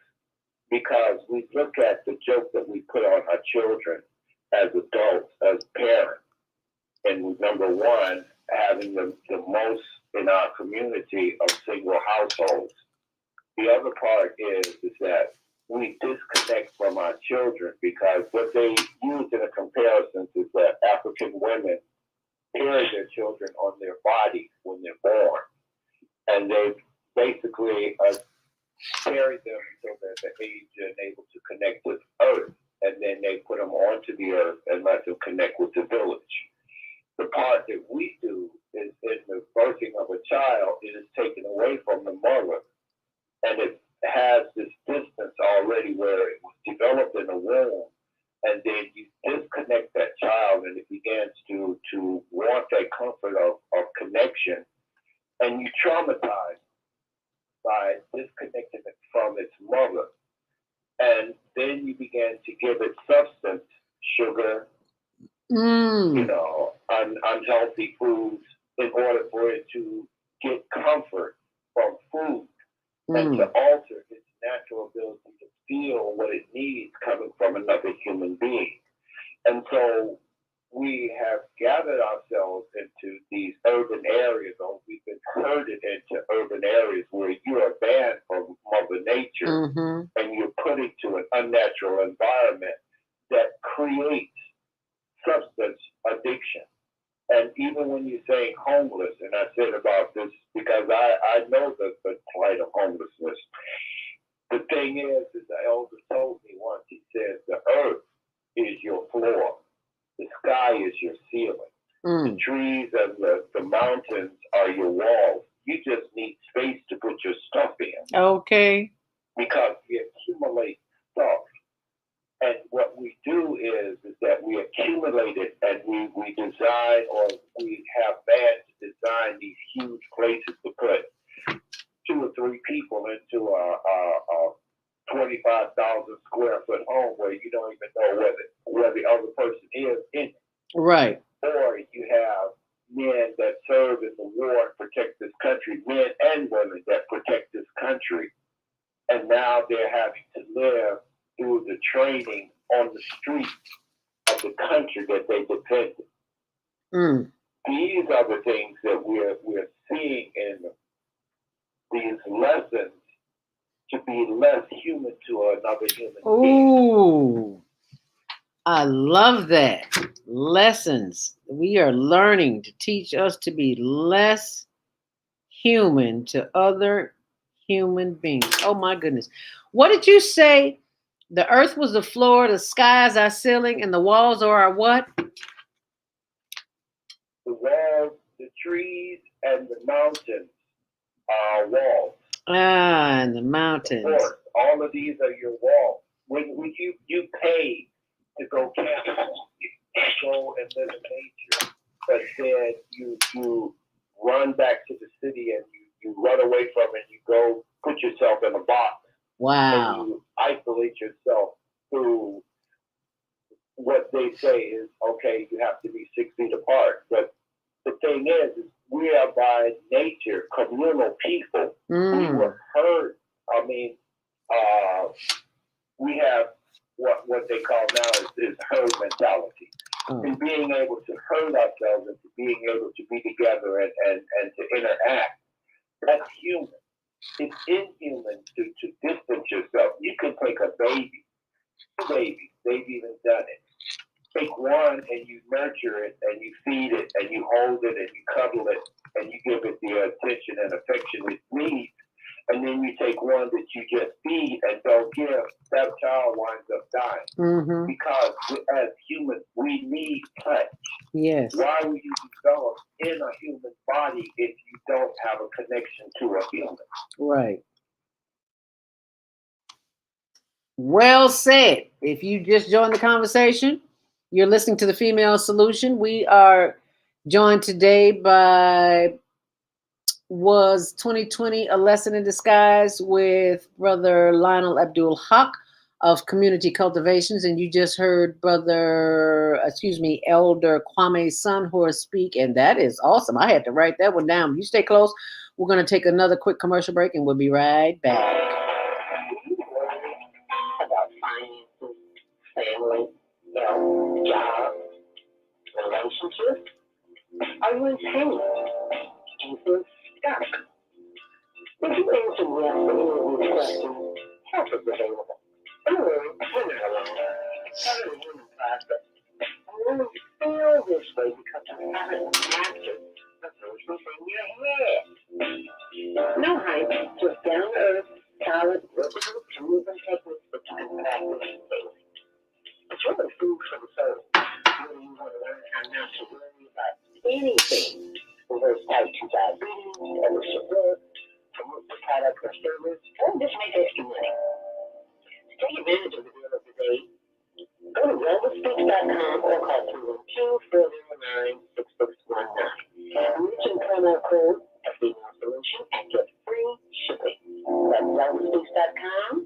because we look at the joke that we put on our children as adults, as parents. And number one, having the most in our community of single households. The other part is that we disconnect from our children, because what they use in a comparison is that African women carry their children on their bodies when they're born. And they basically carry them until they're the age and able to connect with Earth. And then they put them onto the Earth and let them connect with the village. The part that we do is in the birthing of a child, it is taken away from the mother, and it has this distance already where it was developed in the womb, and then you disconnect that child, and it begins to want that comfort of connection, and you traumatize by disconnecting it from its mother. And then you begin to give it substance, sugar, unhealthy foods in order for it to get comfort from food and to alter its natural ability to feel what it needs coming from another human being. And so we have gathered ourselves into these urban areas, or we've been herded into urban areas where you are banned from Mother Nature, and you're put into an unnatural environment that creates substance addiction. And even when you're saying homeless, and I said about this because I know the plight of homelessness. The thing is the elder told me once, he said, the earth is your floor. The sky is your ceiling. The trees and the mountains are your walls. You just need space to put your stuff in. Okay. Because we accumulate stuff. And what we do is that we accumulate it, and we design, or we have bands to design these huge places to put 2 or 3 people into a 25,000 square foot home where you don't even know where the other person is in it. Right. Or you have men that serve in the war and protect this country, men and women that protect this country. And now they're having to live through the training on the streets of the country that they defended. These are the things that we're seeing in these lessons to be less human to another human being. Ooh, I love that. Lessons. We are learning to teach us to be less human to other human beings. Oh my goodness. What did you say? The earth was the floor, the skies our ceiling, and the walls are our what? The walls, the trees, and the mountains are walls. Ah, and the mountains. Of course, all of these are your walls. When you pay to go camping, go and live in nature, but then you run back to the city and you run away from it, you go put yourself in a box. Wow. And you isolate yourself through what they say is, okay, you have to be 6 feet apart. But the thing is we are by nature communal people. We were herd. I mean, we have what they call now is herd mentality. And being able to herd ourselves and to being able to be together and to interact, that's human. It's inhuman to distance yourself. You can take a baby, 2 babies, they've even done it. Take one and you nurture it and you feed it and you hold it and you cuddle it and you give it the attention and affection it needs. And then you take one that you just feed and don't give, that child winds up dying. Because as humans, we need touch. Yes. Why would you develop in a human body if you don't have a connection to a human? Right. Well said. If you just joined the conversation, you're listening to The Female Solution. We are joined today by Was 2020 a Lesson in Disguise with Brother Lionel Abdul Haq of Community Cultivations. And you just heard Elder Kwame Sunhor speak. And that is awesome. I had to write that one down. You stay close. We're going to take another quick commercial break and we'll be right back. About finances, family, job, relationships? Are you in pain? Do you feel stuck? If you answer yes to any of these questions, help is available. Don't worry, you're not alone. It's part of the human process. You only feel this way because you haven't mastered the first thing in your head. No hype, just down-to-earth, solid, workable tools and techniques that you can practice daily. It's really food for the soul. Really, you want to learn how not to worry about anything. Reverse type 2 diabetes, establish your work, promote the product or service, or just to make extra money. To take advantage of the deal of the day, go to wellnesspeaks.com or call 312-409-6619. Mention promo code Female Solution and get free shipping. That's wellnesspeaks.com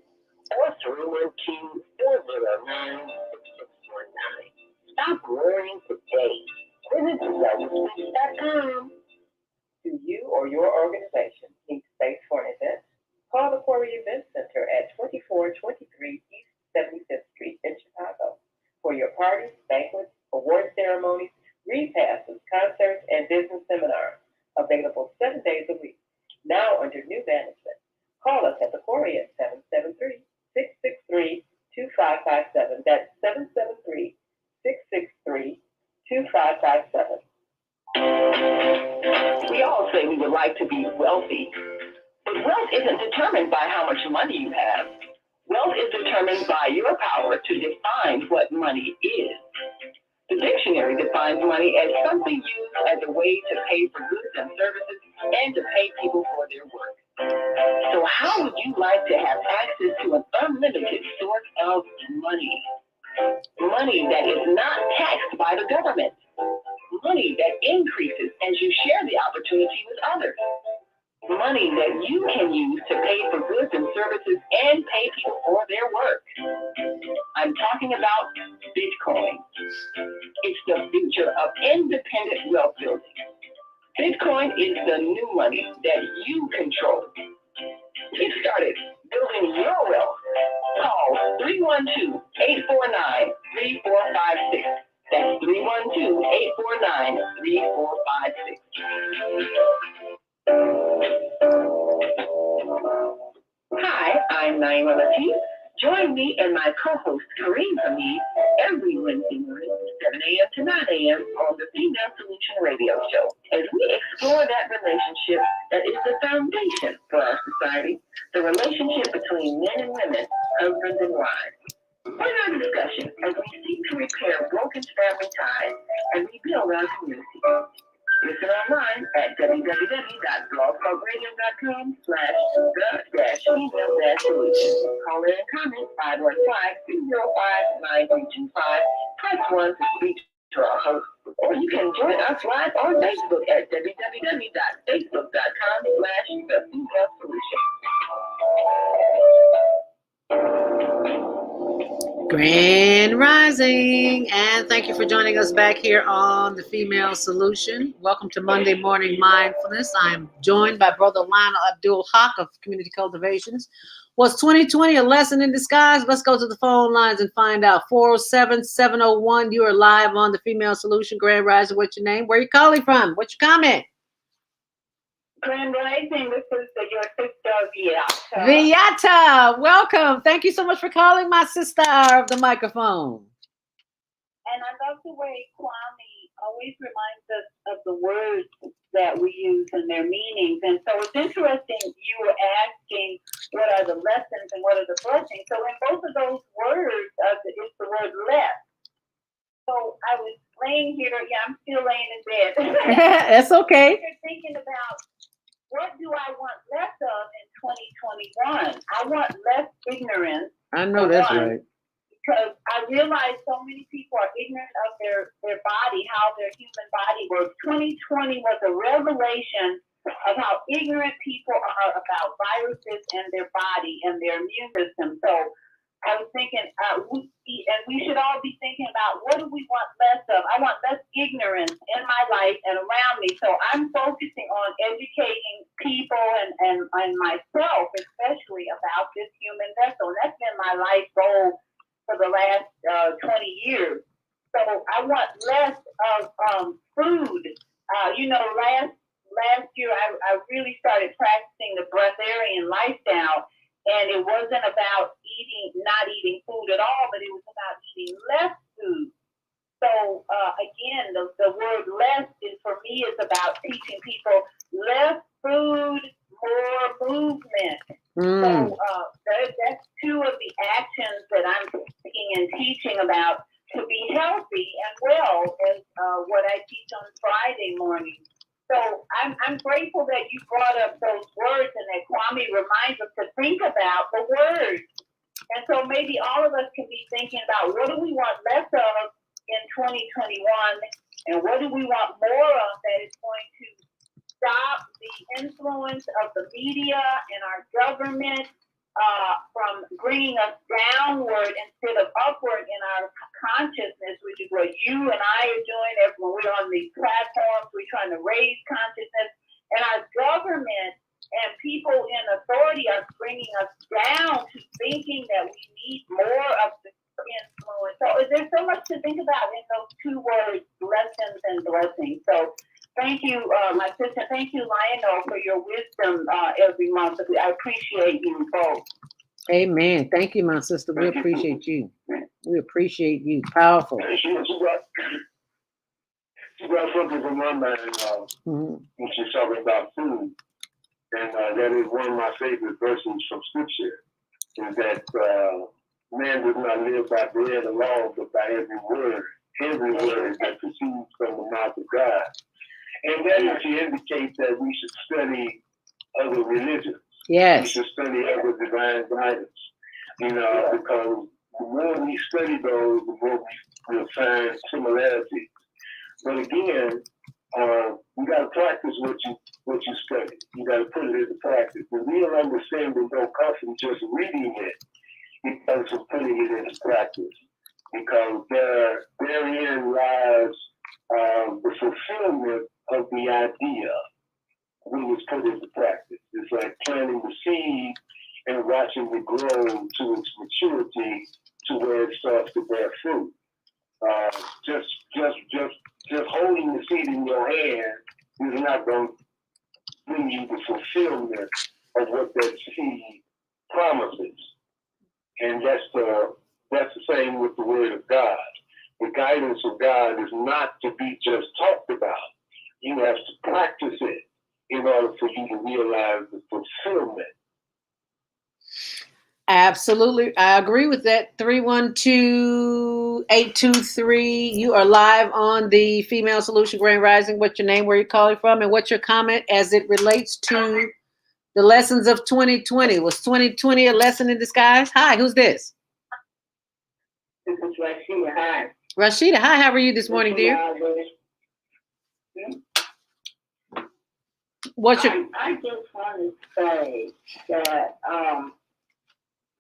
or 312-409-6619. Stop worrying today. Visit wellnesspeaks.com. Do you or your organization need space for an event? Call the Quarry Event Center at 2423 East 75th Street in Chicago for your parties, banquets, award ceremonies, repasses, concerts, and business seminars. Available 7 days a week. Now under new management. Call us at the Quarry at 773-663-2557. That's 773-663-2557. We all say we would like to be wealthy, but wealth isn't determined by how much money you have. Wealth is determined by your power to define what money is. The dictionary defines money as something used as a way to pay for goods and services and to pay people for their work. So how would you like to have access to an unlimited source of money? Money that is not taxed by the government. Money that increases as you share the opportunity with others. Money that you can use to pay for goods and services and pay people for their work. I'm talking about Bitcoin. It's the future of independent wealth building. Bitcoin is the new money that you control. Get started building your wealth. Call 312-849-3456. That's 312-849-3456. Hi, I'm Naima Latif. Join me and my co-host Kareem Hamid every Wednesday morning, 7 a.m. to 9 a.m. on the Female Solution Radio Show as we explore that relationship that is the foundation for our society, the relationship between men and women, husbands and wives. Join our discussion as we seek to repair broken family ties and rebuild our community. Listen online at www.blogtalkradio.com/the-female-solution. Call in and comment 515-205-9325. Press 1 to speak to our host. Or you can join us live on Facebook at www.facebook.com/the-female-solution. Grand Rising, and thank you for joining us back here on the Female Solution. Welcome to Monday Morning Mindfulness. I'm joined by Brother Lionel Abdul Haq of Community Cultivations. Was 2020 a lesson in disguise? Let's go to the phone lines and find out. 407-701. You are live on the Female Solution. Grand Rising, what's your name? Where are you calling from? What's your comment? Grand Rising, this is your sister Viata. Viata, welcome. Thank you so much for calling my sister of the microphone. And I love the way Kwame always reminds us of the words that we use and their meanings. And so it's interesting you were asking what are the lessons and what are the blessings. So in both of those words, it's the word less. So I was laying here, I'm still laying in bed. That's okay. You're thinking about, what do I want less of in 2021? I want less ignorance. I know that's right. Because I realize so many people are ignorant of their body, how their human body works. 2020 was a revelation of how ignorant people are about viruses and their body and their immune system. So I was thinking, we should all be thinking about, what do we want less of? I want less ignorance in my life and around me. So I'm focusing on educating people and myself, especially about this human vessel. And that's been my life goal for the last 20 years. So I want less of food. Last year I really started practicing the breatharian lifestyle. And it wasn't about not eating food at all, but it was about eating less food. So again, the word less for me is about teaching people less food, more movement. So that's two of the actions that I'm speaking and teaching about to be healthy and well, as what I teach on Friday mornings. So I'm grateful that you brought up those words and that Kwame reminds us to think about about the word. And so maybe all of us can be thinking about what do we want less of in 2021 and what do we want more of that is going to stop the influence of the media and our government from bringing us downward instead of upward in our consciousness, which is what you and I are doing. When we're on these platforms, we're trying to raise consciousness. And our government and people in authority are bringing us down to thinking that we need more of the influence. So there's so much to think about in those two words, lessons and blessings. So thank you, my sister. Thank you, Lionel, for your wisdom every month. I appreciate you both. Amen. Thank you, my sister. We appreciate you. We appreciate you. Powerful. She brought something to my mind when she's talking about food. And that is one of my favorite verses from Scripture, is that man does not live by bread alone, but by every word that proceeds from the mouth of God. And that is to indicate that we should study other religions. Yes. We should study other divine guidance, because the more we study those, the more we will find similarities. But again, you got to practice what you study. You got to put it into practice. The real understanding don't come from just reading it. It comes from putting it into practice. Because therein lies the fulfillment of the idea when it's put into practice. It's like planting the seed and watching it grow to its maturity to where it starts to bear fruit. Just holding the seed in your hand is not going to bring you the fulfillment of what that seed promises. And that's the same with the Word of God. The guidance of God is not to be just talked about. You have to practice it in order for you to realize the fulfillment. Absolutely. I agree with that. 312-823. You are live on the Female Solution Grand Rising. What's your name? Where you're calling from? And what's your comment as it relates to the lessons of 2020? Was 2020 a lesson in disguise? Hi, who's this? This is Rashida. Hi. Rashida, hi. How are you this morning, dear? What's your... I just want to say that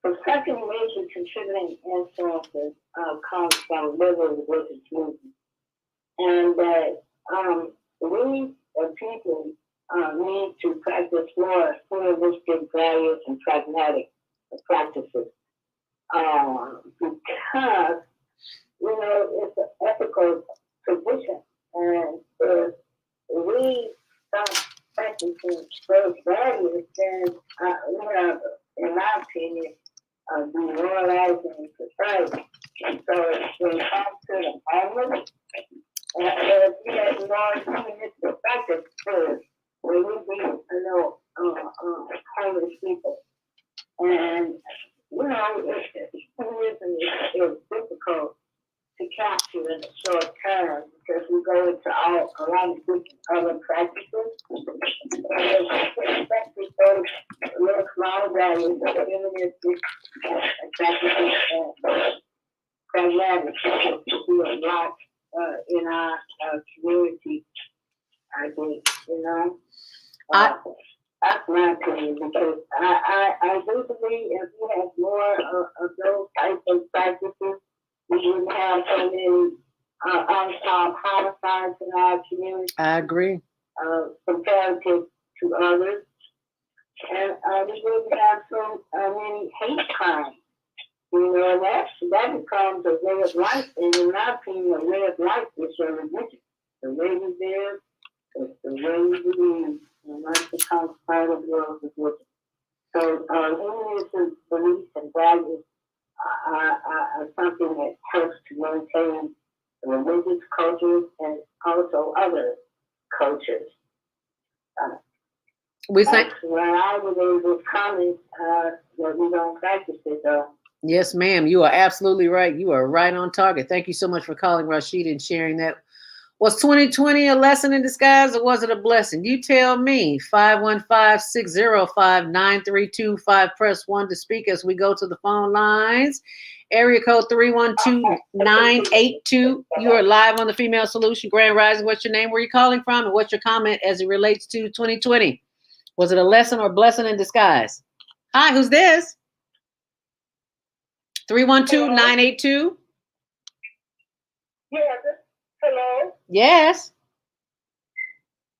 the second major contributing influences comes from liberal religious movement, and that we as people need to practice more pluralistic values and pragmatic practices, because it's an ethical position, and if we stop practicing those values, then in my opinion, demoralizing society. So when it comes to the homeless, we have more humanistic practice first, when we be, homeless people. And, humanism is difficult to capture in the short term because we go into a lot of different other practices. Especially those little small values of humanistic practices and pragmatic to do a lot in our community, I think, That's my opinion, because I do believe if we have more of those types of practices, we wouldn't have so many unsolved homicides in our community. I agree. Comparative to others. And we wouldn't have so many hate crimes. And that becomes a way of life. And in my opinion, a way of life is your religion. The way you live is the way you believe. And that becomes part of your religion. So humanism, beliefs, and values are something that helps to maintain religious cultures and also other cultures. We think where I was able to comment that we don't practice it though. Yes, ma'am. You are absolutely right. You are right on target. Thank you so much for calling, Rashida, and sharing that Was 2020 a lesson in disguise or was it a blessing? You tell me. 515-605-9325. Press 1 to speak as we go to the phone lines. Area code 312-982. You are live on the Female Solution. Grand Rising. What's your name? Where are you calling from? And what's your comment as it relates to 2020? Was it a lesson or blessing in disguise? Hi, who's this? 312-982. Yeah, hello? Yes.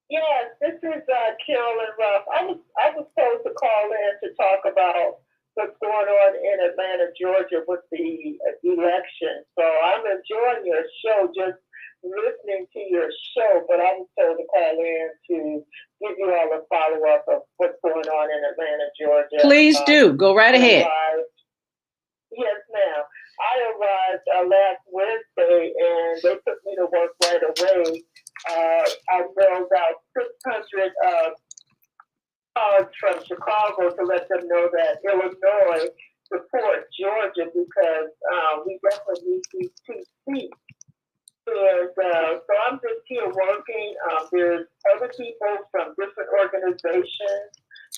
Yes, this is Carolyn Ruff. I was supposed to call in to talk about what's going on in Atlanta, Georgia with the election. So I'm enjoying your show, just listening to your show, but I was told to call in to give you all a follow-up of what's going on in Atlanta, Georgia. Please do. Go right ahead. Yes, ma'am. I arrived last Wednesday, and they put me to work right away. I mailed out 600 cards from Chicago to let them know that Illinois supports Georgia because we definitely need these 2 seats. And so I'm just here working. There's other people from different organizations.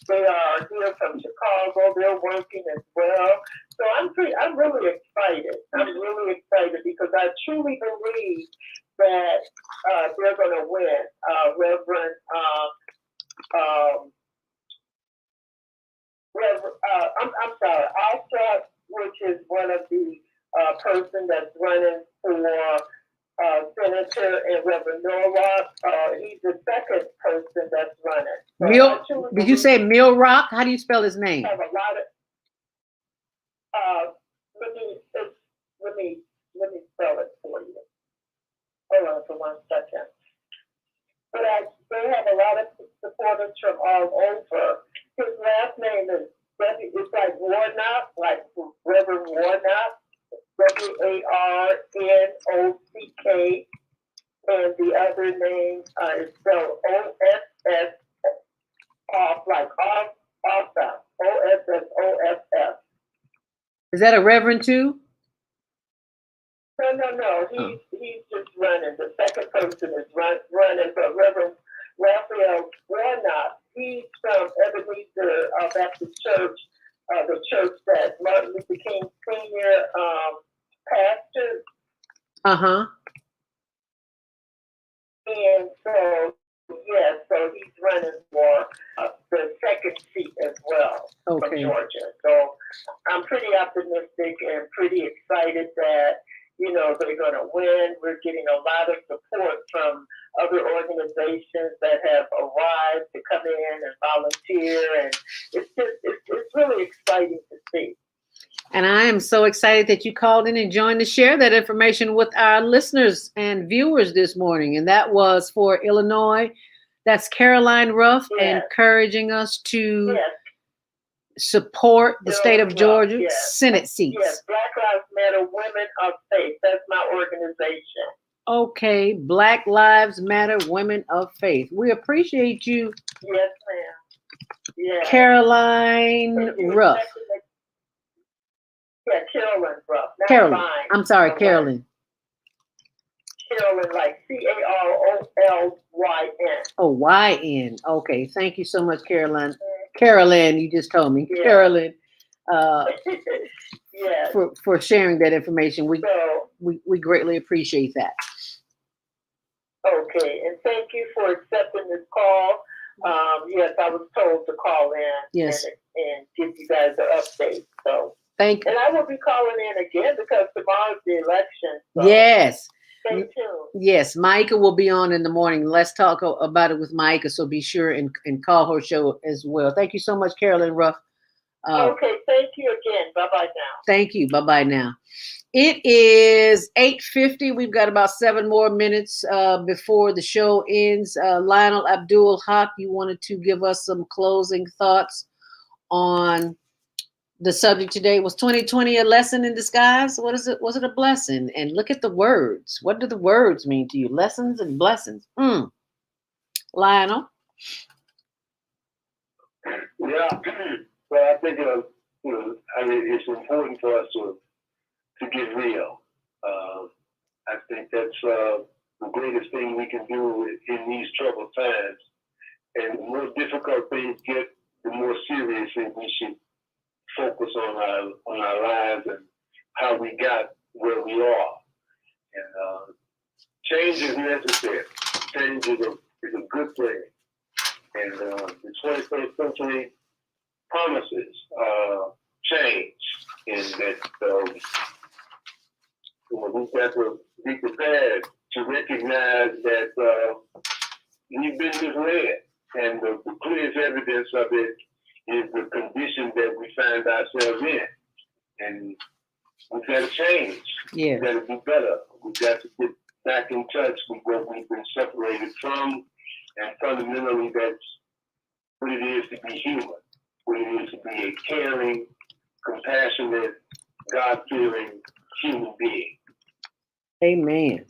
They are here from Chicago. They're working as well. So I'm really excited. I'm really excited because I truly believe that they're going to win. Reverend I'm sorry, Alstra, which is one of the person that's running for Senator, and Reverend Norwalk, he's the second person that's running. So did you say Milrock? How do you spell his name? Have a lot of, let me spell it for you. Hold on for 1 second. But they have a lot of supporters from all over. His last name is it's like Warnock, like Reverend Warnock, WARNOCK, and the other name is spelled OSS, off like off, OSSOFF. Is that a reverend too? No. He's just running. The second person is running for Reverend Raphael Warnock. He's from Ebenezer Baptist Church, the church that Martin Luther King Sr. pastored. And so he's running for the second seat as well from Georgia. So I'm pretty optimistic and pretty excited that, they're going to win. We're getting a lot of support from other organizations that have arrived to come in and volunteer. And it's really exciting to see. And I am so excited that you called in and joined to share that information with our listeners and viewers this morning. And that was for Illinois. That's Caroline Ruff, encouraging us to support the state of Georgia Senate seats. Yes, Black Lives Matter Women of Faith. That's my organization. Okay, Black Lives Matter Women of Faith. We appreciate you. Yes, ma'am. Yes. Caroline Ruff. Yeah, Carolyn Ruff. Carolyn. I'm sorry, Carolyn. Carolyn, like CAROLYN. Oh, YN. Okay, thank you so much, Caroline. Carolyn, you just told me. Yeah. Carolyn, for sharing that information. We greatly appreciate that. Okay, and thank you for accepting this call. Yes, I was told to call in and give you guys an update. So thank you. And I will be calling in again because tomorrow's the election. So yes. Stay tuned. Yes, Micah will be on in the morning. Let's talk about it with Micah. So be sure and call her show as well. Thank you so much, Carolyn Ruff. Okay, thank you again. Bye-bye now. Thank you. Bye-bye now. It is 8:50. We've got about 7 more minutes before the show ends. Lionel Abdul Haq, you wanted to give us some closing thoughts on the subject today. Was 2020 a lesson in disguise? What is it? Was it a blessing? And look at the words. What do the words mean to you? Lessons and blessings. Lionel? Yeah. Well, I think it's important for us to get real. I think that's the the greatest thing we can do in these troubled times. And the more difficult things get, the more seriously we should focus on our lives and how we got where we are. And change is necessary. Change is a good thing. And the 21st century promises change, in that we've got to be prepared to recognize that we've been misled. And the clearest evidence of it is the condition that we find ourselves in. And we've got to change. Yeah. We've got to be better. We've got to get back in touch with what we've been separated from. And fundamentally, that's what it is to be human, what it is to be a caring, compassionate, God-fearing human being. Amen.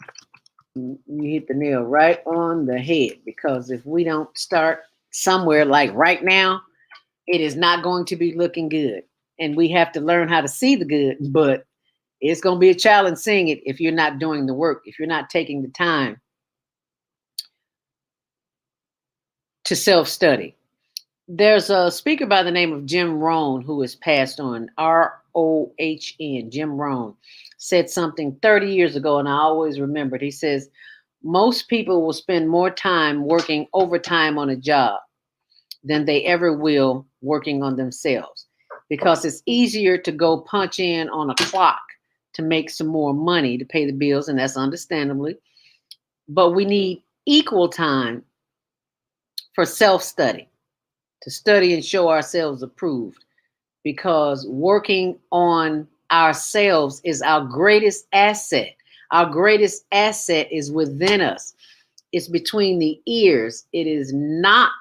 You hit the nail right on the head, because if we don't start somewhere, like right now, it is not going to be looking good. And we have to learn how to see the good, but it's going to be a challenge seeing it if you're not doing the work, if you're not taking the time to self-study. There's a speaker by the name of Jim Rohn who has passed on, R-O-H-N. Jim Rohn said something 30 years ago, and I always remembered. He says, most people will spend more time working overtime on a job than they ever will working on themselves, because it's easier to go punch in on a clock to make some more money to pay the bills, and that's understandably. But we need equal time for self-study, to study and show ourselves approved, because working on ourselves is our greatest asset. Our greatest asset is within us. It's between the ears. It is not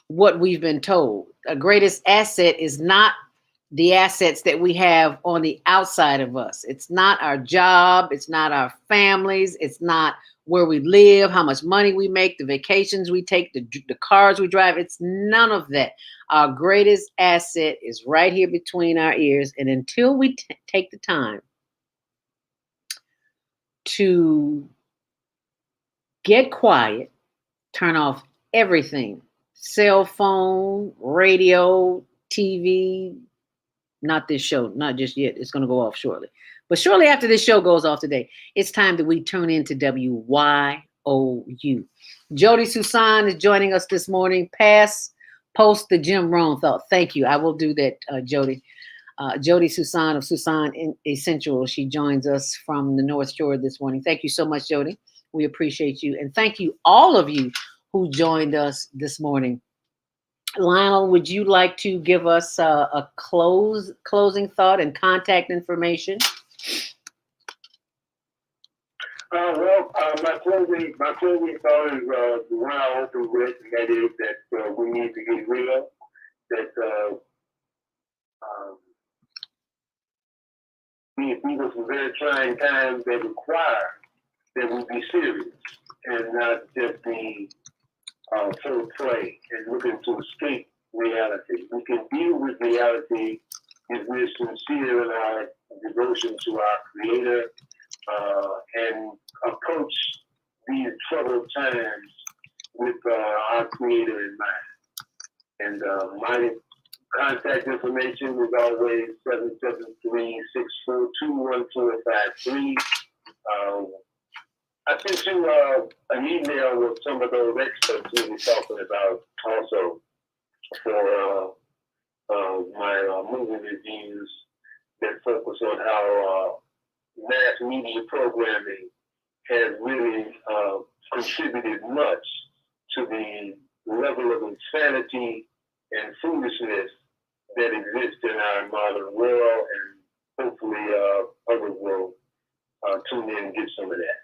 what we've been told. Our greatest asset is not the assets that we have on the outside of us. It's not our job. It's not our families. It's not where we live, how much money we make, the vacations we take, the cars we drive. It's none of that. Our greatest asset is right here between our ears. And until we take the time to get quiet, turn off everything, cell phone, radio, TV, not this show, not just yet. It's going to go off shortly. But shortly after this show goes off today, it's time that we tune into WYOU. Jody Susan is joining us this morning. Post the Jim Rohn thought. Thank you. I will do that, Jody. Jody Susan of Susan Essential. She joins us from the North Shore this morning. Thank you so much, Jody. We appreciate you. And thank you, all of you who joined us this morning. Lionel, would you like to give us a closing thought and contact information? My closing thought is the one I opened with, and that is that we need to get real. That we are some very trying times that require that we be serious and not just be full play and looking to escape reality. We can deal with reality if we're sincere in our devotion to our Creator and approach these troubled times with our Creator in mind. And my contact information is always 773-642-1453. I sent you an email with some of those experts we were talking about also for my movie reviews that focus on how mass media programming has really contributed much to the level of insanity and foolishness that exists in our modern world, and hopefully others will tune in and get some of that.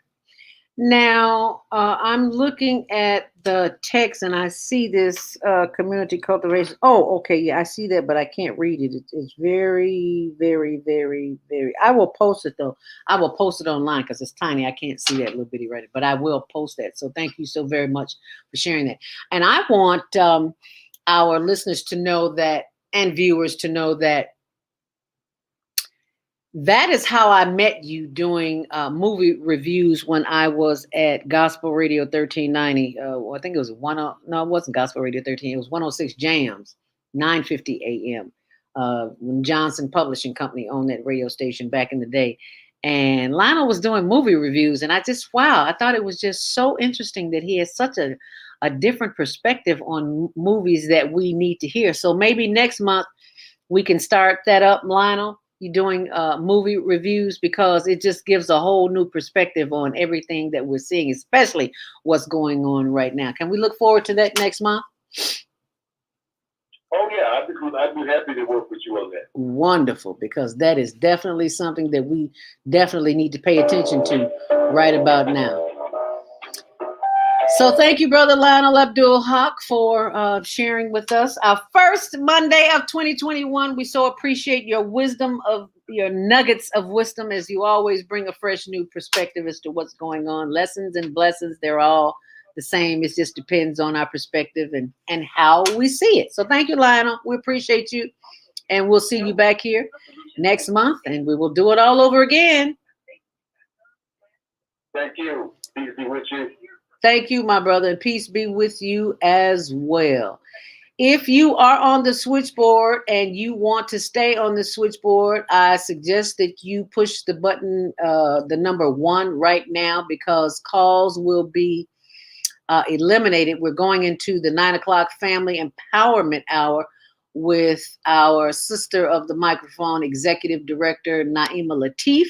Now, I'm looking at the text and I see this community cultivation. Oh, okay. Yeah, I see that, but I can't read it. It's very, very, very, very. I will post it, though. I will post it online because it's tiny. I can't see that little bitty right, but I will post that. So thank you so very much for sharing that. And I want our listeners to know that, and viewers to know that, That is how I met you doing movie reviews when I was at Gospel Radio 1390. Well, I think it was no, it wasn't Gospel Radio 13. It was 106 Jams, 9:50 a.m. When Johnson Publishing Company owned that radio station back in the day. And Lionel was doing movie reviews, and wow, I thought it was just so interesting that he has such a different perspective on movies that we need to hear. So maybe next month we can start that up, Lionel. You doing movie reviews, because it just gives a whole new perspective on everything that we're seeing, especially what's going on right now. Can we look forward to that next month? Oh yeah, I'd be happy to work with you on that. Wonderful, because that is definitely something that we definitely need to pay attention to right about now. So thank you, Brother Lionel Abdul Haq, for sharing with us our first Monday of 2021. We so appreciate your wisdom, of your nuggets of wisdom, as you always bring a fresh new perspective as to what's going on. Lessons and blessings, they're all the same. It just depends on our perspective and how we see it. So thank you, Lionel. We appreciate you. And we'll see you back here next month, and we will do it all over again. Thank you. Peace be with you. Thank you, my brother, and peace be with you as well. If you are on the switchboard and you want to stay on the switchboard, I suggest that you push the button, the number 1 right now, because calls will be eliminated. We're going into the 9 o'clock Family Empowerment Hour with our sister of the microphone, Executive Director Naima Latif.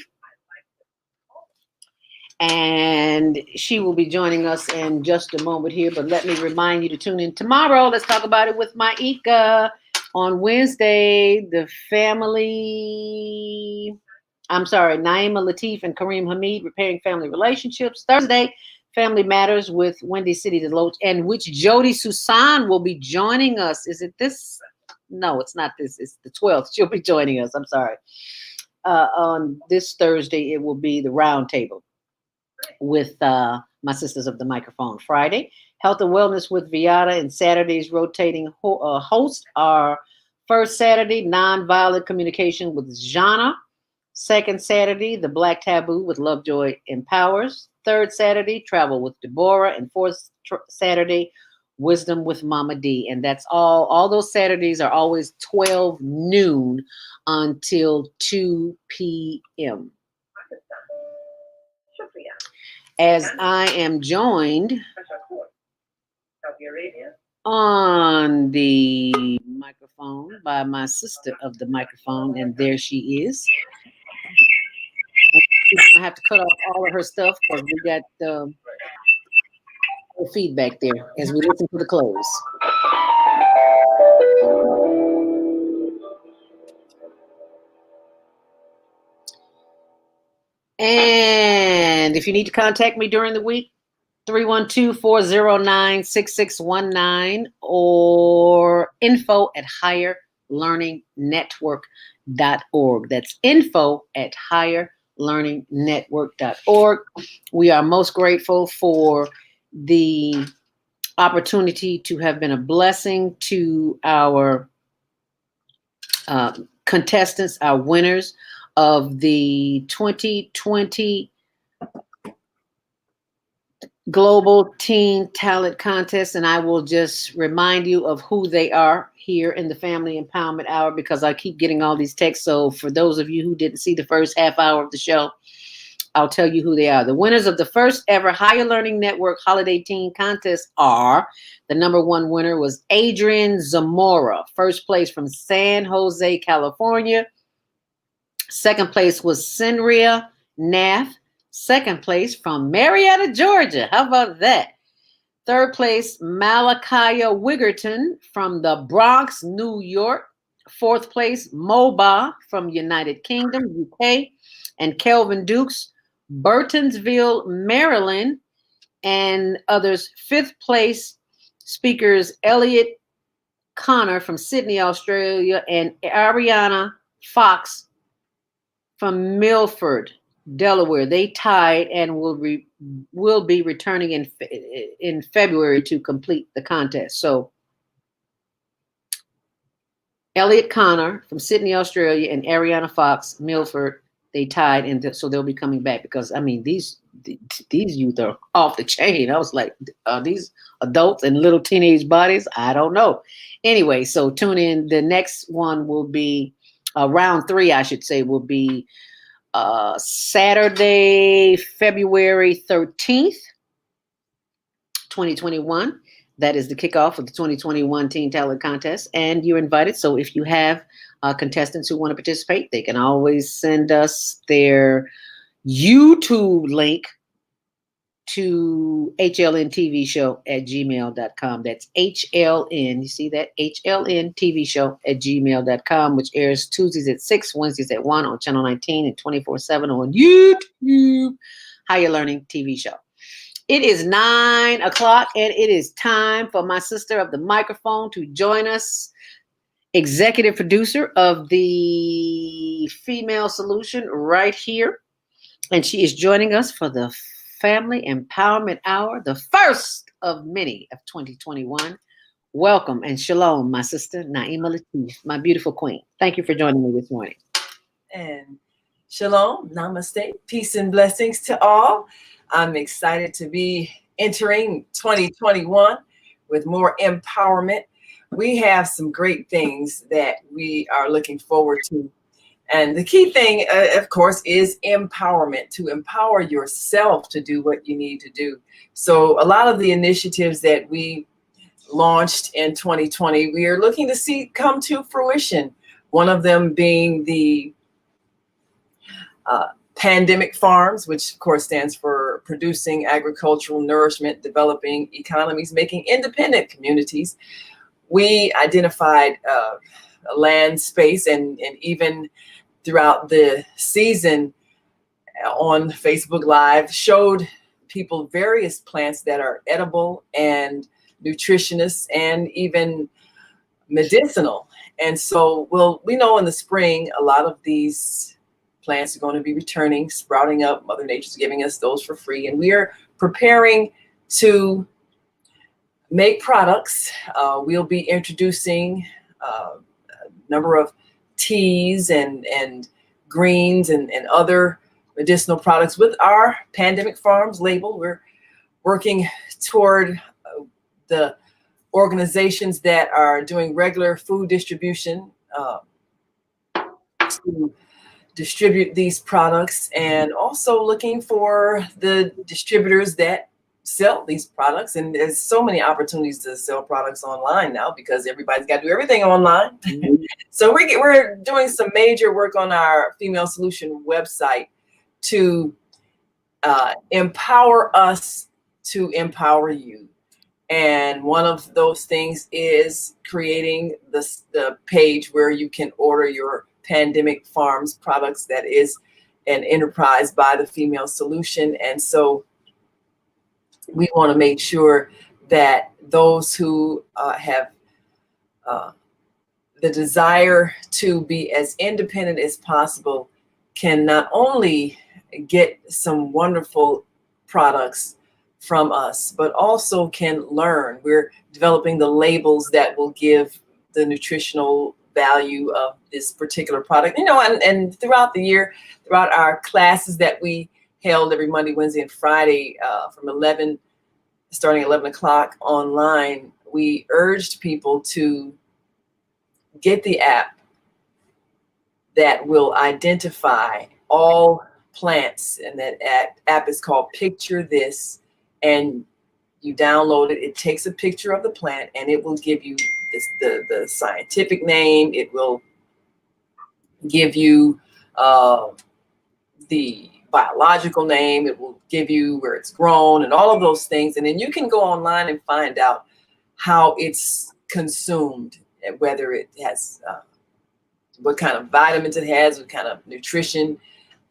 And she will be joining us in just a moment here. But let me remind you to tune in tomorrow. Let's talk about it with Maika. On Wednesday, Naima Latif and Kareem Hamid, Repairing Family Relationships. Thursday, Family Matters with Wendy City DeLoach, and which Jody Susan will be joining us. Is it this? No, it's not this. It's the 12th. She'll be joining us. I'm sorry. On this Thursday, it will be the roundtable with my sisters of the microphone. Friday, Health and Wellness with Viata, and Saturday's rotating hosts are first Saturday, Nonviolent Communication with Jana. Second Saturday, The Black Taboo with Lovejoy Empowers. Third Saturday, Travel with Deborah. And fourth Saturday, Wisdom with Mama D. And that's all. All those Saturdays are always 12 noon until 2 p.m. As I am joined on the microphone by my sister of the microphone, and there she is. And she's gonna have to cut off all of her stuff because we got feedback there as we listen to the close. And if you need to contact me during the week, 312-409-6619 or info@higherlearningnetwork.org. That's info@higherlearningnetwork.org. We are most grateful for the opportunity to have been a blessing to our contestants, our winners of the 2020 Global Teen Talent Contest. And I will just remind you of who they are here in the Family Empowerment Hour, because I keep getting all these texts. So for those of you who didn't see the first half hour of the show, I'll tell you who they are. The winners of the first ever Higher Learning Network Holiday Teen Contest are, the number 1 winner was Adrian Zamora, first place from San Jose, California. Second place was Senria Nath. Second place from Marietta, Georgia. How about that? Third place, Malachiah Wiggerton from the Bronx, New York. Fourth place, Moba from United Kingdom, UK. And Kelvin Dukes, Burtonsville, Maryland. And others. Fifth place, speakers Elliot Connor from Sydney, Australia. And Ariana Fox from Milford, Delaware. They tied and will be returning in February to complete the contest. So Elliot Connor from Sydney, Australia, and Ariana Fox, Milford, they tied, and so they'll be coming back because I mean these youth are off the chain. I was like, are these adults and little teenage bodies? I don't know. Anyway, so tune in. The next one will be round three, I should say, will be Saturday, February 13th, 2021. That is the kickoff of the 2021 Teen Talent Contest, and you're invited. So if you have contestants who want to participate, they can always send us their YouTube link to hlntvshow@gmail.com. That's HLN. You see that? HLNTVshow@gmail.com, which airs Tuesdays at 6, Wednesdays at 1 on Channel 19 and 24/7 on YouTube. Higher Learning TV show. It is 9 o'clock, and it is time for my sister of the microphone to join us, executive producer of the Female Solution right here. And she is joining us for the Family Empowerment Hour, the first of many of 2021. Welcome and shalom, my sister, Naima Latif, my beautiful queen. Thank you for joining me this morning. And shalom, namaste, peace and blessings to all. I'm excited to be entering 2021 with more empowerment. We have some great things that we are looking forward to. And the key thing, of course, is empowerment, to empower yourself to do what you need to do. So a lot of the initiatives that we launched in 2020, we are looking to see come to fruition. One of them being the Pandemic Farms, which of course stands for Producing Agricultural Nourishment, Developing Economies, Making Independent Communities. We identified a land space and even throughout the season on Facebook Live showed people various plants that are edible and nutritious and even medicinal. And so, well, we know in the spring, a lot of these plants are going to be returning, sprouting up. Mother Nature's giving us those for free. And we are preparing to make products. We'll be introducing a number of teas and greens and other medicinal products with our Pandemic Farms label. We're working toward the organizations that are doing regular food distribution to distribute these products, and also looking for the distributors that sell these products. And there's so many opportunities to sell products online now because everybody's got to do everything online. Mm-hmm. So we're doing some major work on our Female Solution website to empower us to empower you. And one of those things is creating the page where you can order your Pandemic Farms products. That is an enterprise by the Female Solution. And so we want to make sure that those who have the desire to be as independent as possible can not only get some wonderful products from us, but also can learn. We're developing the labels that will give the nutritional value of this particular product, and throughout the year, throughout our classes that we held every Monday, Wednesday, and Friday starting 11 o'clock online, we urged people to get the app that will identify all plants, and that app is called Picture This, and you download it. It takes a picture of the plant, and it will give you the scientific name. It will give you the biological name. It will give you where it's grown and all of those things. And then you can go online and find out how it's consumed, and whether it has, what kind of vitamins it has, what kind of nutrition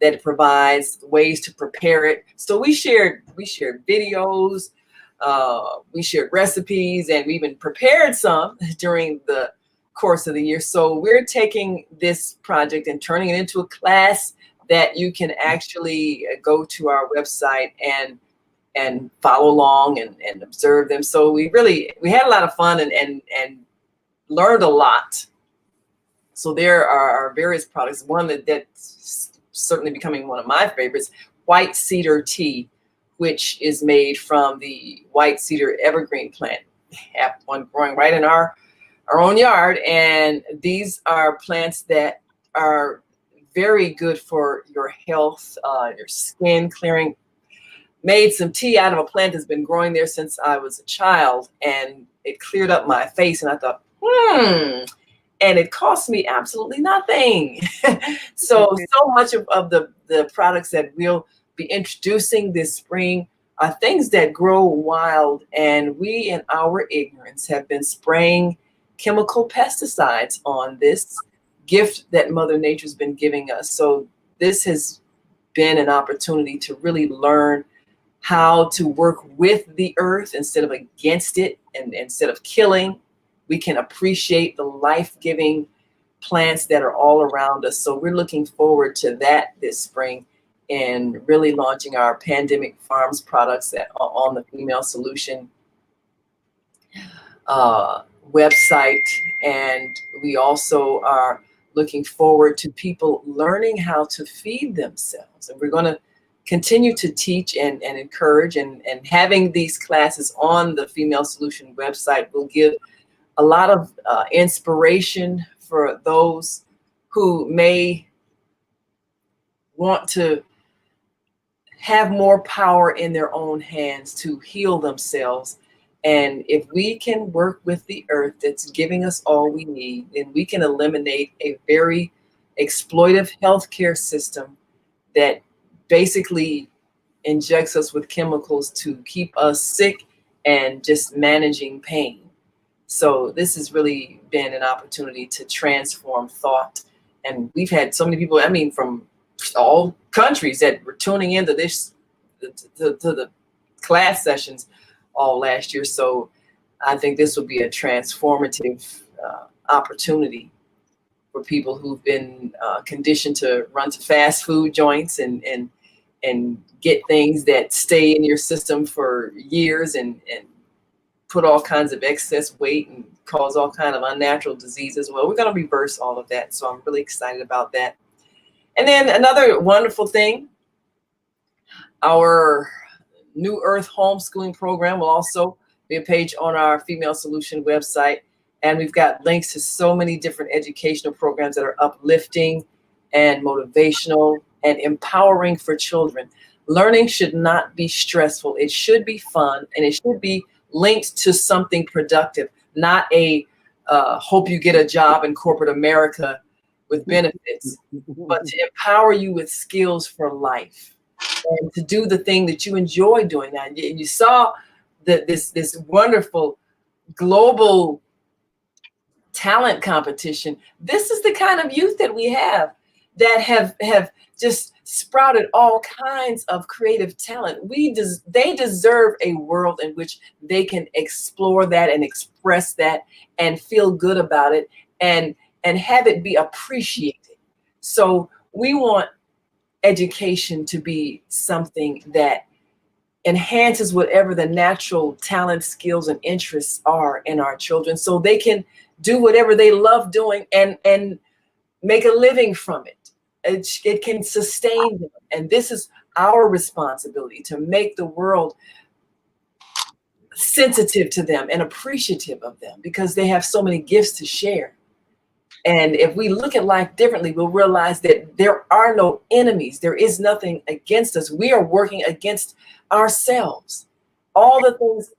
that it provides, ways to prepare it. So we shared videos, we shared recipes, and we even prepared some during the course of the year. So we're taking this project and turning it into a class that you can actually go to our website and follow along and observe them. So we had a lot of fun and learned a lot. So there are various products. One that certainly becoming one of my favorites, white cedar tea, which is made from the white cedar evergreen plant. Have one growing right in our own yard. And these are plants that are very good for your health, your skin clearing. Made some tea out of a plant that's been growing there since I was a child, and it cleared up my face. And I thought, and it cost me absolutely nothing. So much of the products that we'll be introducing this spring are things that grow wild, and we in our ignorance have been spraying chemical pesticides on this gift that Mother Nature's been giving us. So this has been an opportunity to really learn how to work with the earth instead of against it, and instead of killing. We can appreciate the life-giving plants that are all around us. So we're looking forward to that this spring, and really launching our Pandemic Farms products on the Female Solution website. And we also are looking forward to people learning how to feed themselves. And we're going to continue to teach and encourage, and having these classes on the Female Solution website will give a lot of inspiration for those who may want to have more power in their own hands to heal themselves. And if we can work with the earth that's giving us all we need, then we can eliminate a very exploitive healthcare system that basically injects us with chemicals to keep us sick and just managing pain. So this has really been an opportunity to transform thought. And we've had so many people, I mean, from all countries that were tuning into this, to the class sessions all last year. So I think this will be a transformative opportunity for people who've been conditioned to run to fast food joints and get things that stay in your system for years, and put all kinds of excess weight and cause all kind of unnatural diseases. Well, we're going to reverse all of that. So I'm really excited about that. And then another wonderful thing, our New Earth homeschooling program will also be a page on our Female Solution website. And we've got links to so many different educational programs that are uplifting and motivational and empowering for children. Learning should not be stressful. It should be fun, and it should be linked to something productive, not a hope you get a job in corporate America with benefits, but to empower you with skills for life and to do the thing that you enjoy doing. Now, you saw this wonderful global talent competition. This is the kind of youth that we have that have just sprouted all kinds of creative talent. They deserve a world in which they can explore that and express that and feel good about it and have it be appreciated. So we want education to be something that enhances whatever the natural talent, skills, and interests are in our children, so they can do whatever they love doing and make a living from it. It can sustain them. And this is our responsibility, to make the world sensitive to them and appreciative of them, because they have so many gifts to share. And if we look at life differently, we'll realize that there are no enemies. There is nothing against us. We are working against ourselves. All the things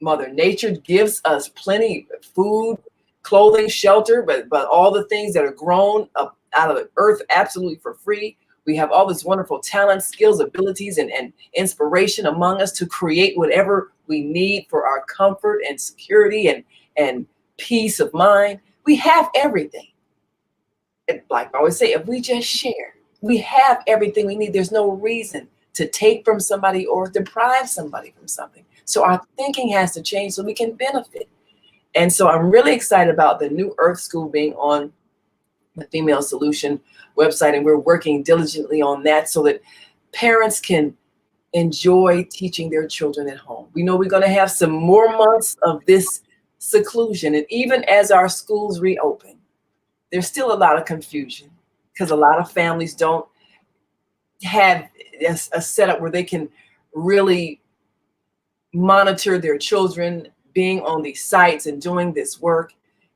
Mother Nature gives us, plenty of food, clothing, shelter, but all the things that are grown up out of the earth absolutely for free. We have all this wonderful talent, skills, abilities, and inspiration among us to create whatever we need for our comfort and security and peace of mind. We have everything. And like I always say, if we just share, we have everything we need. There's no reason to take from somebody or deprive somebody from something. So our thinking has to change so we can benefit. And so I'm really excited about the New Earth School being on the Female Solution website, and we're working diligently on that so that parents can enjoy teaching their children at home. We know we're going to have some more months of this seclusion, and even as our schools reopen, there's still a lot of confusion because a lot of families don't have a setup where they can really monitor their children being on these sites and doing this work.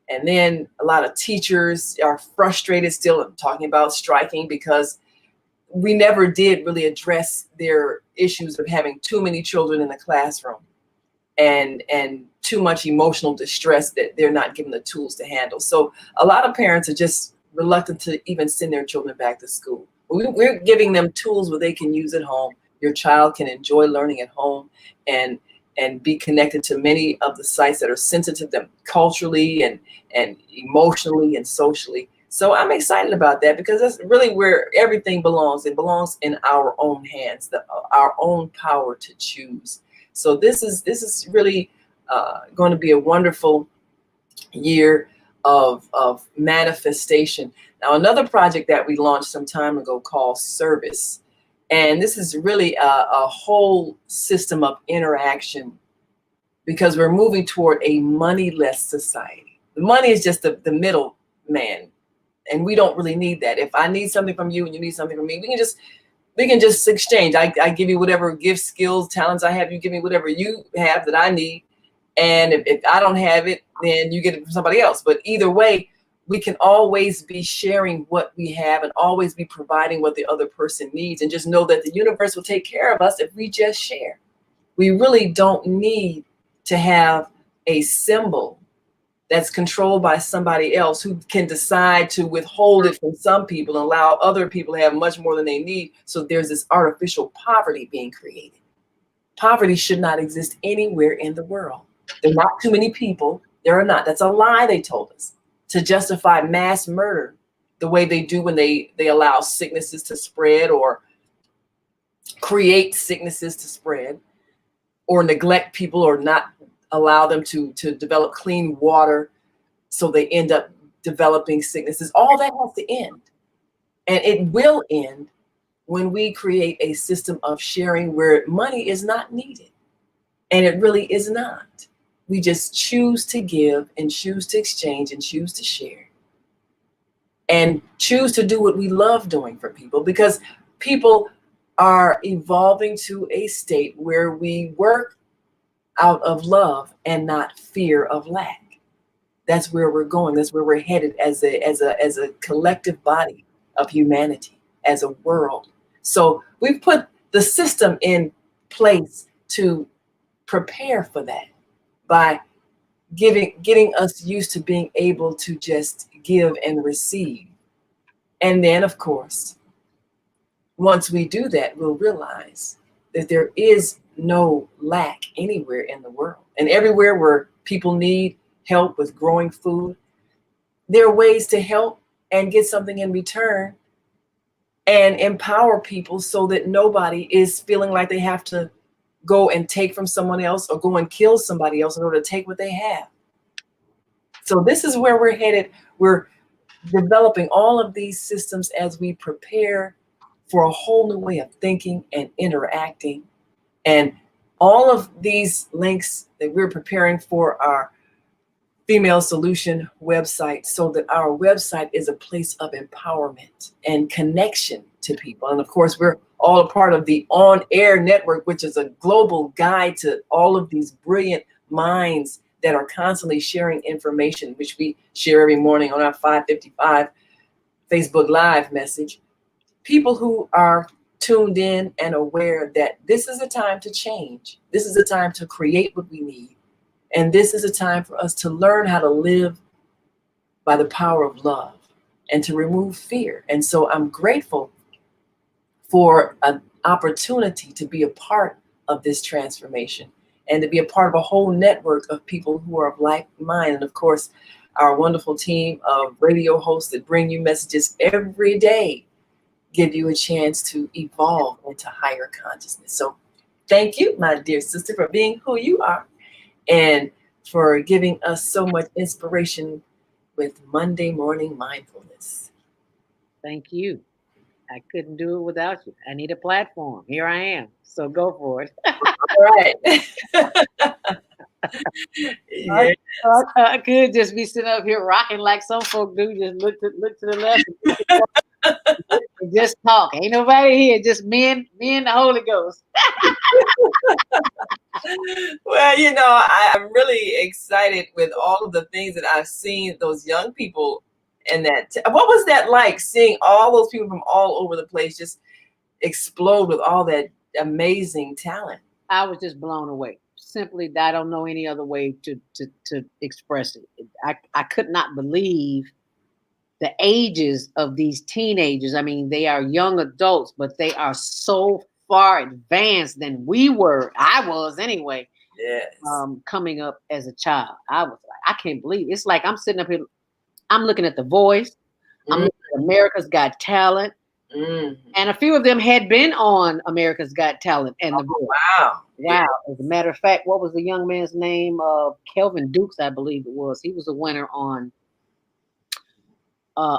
And then a lot of teachers are frustrated still talking about striking because we never did really address their issues of having too many children in the classroom and too much emotional distress that they're not given the tools to handle. So a lot of parents are just reluctant to even send their children back to school. We're giving them tools where they can use at home. Your child can enjoy learning at home and be connected to many of the sites that are sensitive to them culturally and emotionally and socially. So I'm excited about that because that's really where everything belongs. It belongs in our own hands, our own power to choose. So this is really going to be a wonderful year of manifestation. Now, another project that we launched some time ago called Service. And this is really a whole system of interaction because we're moving toward a moneyless society. The money is just the middle man. And we don't really need that. If I need something from you and you need something from me, we can just exchange. I give you whatever gifts, skills, talents I have. You give me whatever you have that I need. And if I don't have it, then you get it from somebody else. But either way, we can always be sharing what we have and always be providing what the other person needs. And just know that the universe will take care of us if we just share. We really don't need to have a symbol that's controlled by somebody else who can decide to withhold it from some people and allow other people to have much more than they need. So there's this artificial poverty being created. Poverty should not exist anywhere in the world. There are not too many people. There are not. That's a lie they told us to justify mass murder the way they do when they allow sicknesses to spread or create sicknesses to spread or neglect people or not allow them to develop clean water, so they end up developing sicknesses. All that has to end. And it will end when we create a system of sharing where money is not needed. And it really is not. We just choose to give and choose to exchange and choose to share. And choose to do what we love doing for people, because people are evolving to a state where we work out of love and not fear of lack. That's where we're going. That's where we're headed as a collective body of humanity, as a world. So we've put the system in place to prepare for that by getting us used to being able to just give and receive. And then, of course, once we do that, we'll realize that there is no lack anywhere in the world. And everywhere where people need help with growing food, there are ways to help and get something in return and empower people so that nobody is feeling like they have to go and take from someone else or go and kill somebody else in order to take what they have. So this is where we're headed. We're developing all of these systems as we prepare for a whole new way of thinking and interacting. And all of these links that we're preparing for our Female Solution website, so that our website is a place of empowerment and connection to people. And of course, we're all a part of the On Air Network, which is a global guide to all of these brilliant minds that are constantly sharing information, which we share every morning on our 5:55 Facebook Live message. People who are tuned in and aware that this is a time to change. This is a time to create what we need. And this is a time for us to learn how to live by the power of love and to remove fear. And so I'm grateful for an opportunity to be a part of this transformation and to be a part of a whole network of people who are of like mind. And of course, our wonderful team of radio hosts that bring you messages every day, give you a chance to evolve into higher consciousness. So thank you, my dear sister, for being who you are and for giving us so much inspiration with Monday Morning Mindfulness. Thank you. I couldn't do it without you. I need a platform. Here I am. So go for it. All right. Yeah. I could just be sitting up here rocking like some folk do, just look to the left and Just talk. Ain't nobody here. Just me and the Holy Ghost. Well, I'm really excited with all of the things that I've seen those young people and what was that like, seeing all those people from all over the place just explode with all that amazing talent? I was just blown away. Simply, I don't know any other way to express it. I could not believe the ages of these teenagers. I mean, they are young adults, but they are so far advanced than we were. I was anyway. Yes. Coming up as a child, I was like, I can't believe it's like I'm sitting up here. I'm looking at The Voice. I'm looking at America's Got Talent, and a few of them had been on America's Got Talent and The Voice. Wow. Wow. As a matter of fact, what was the young man's name? Kelvin Dukes, I believe it was. He was a winner on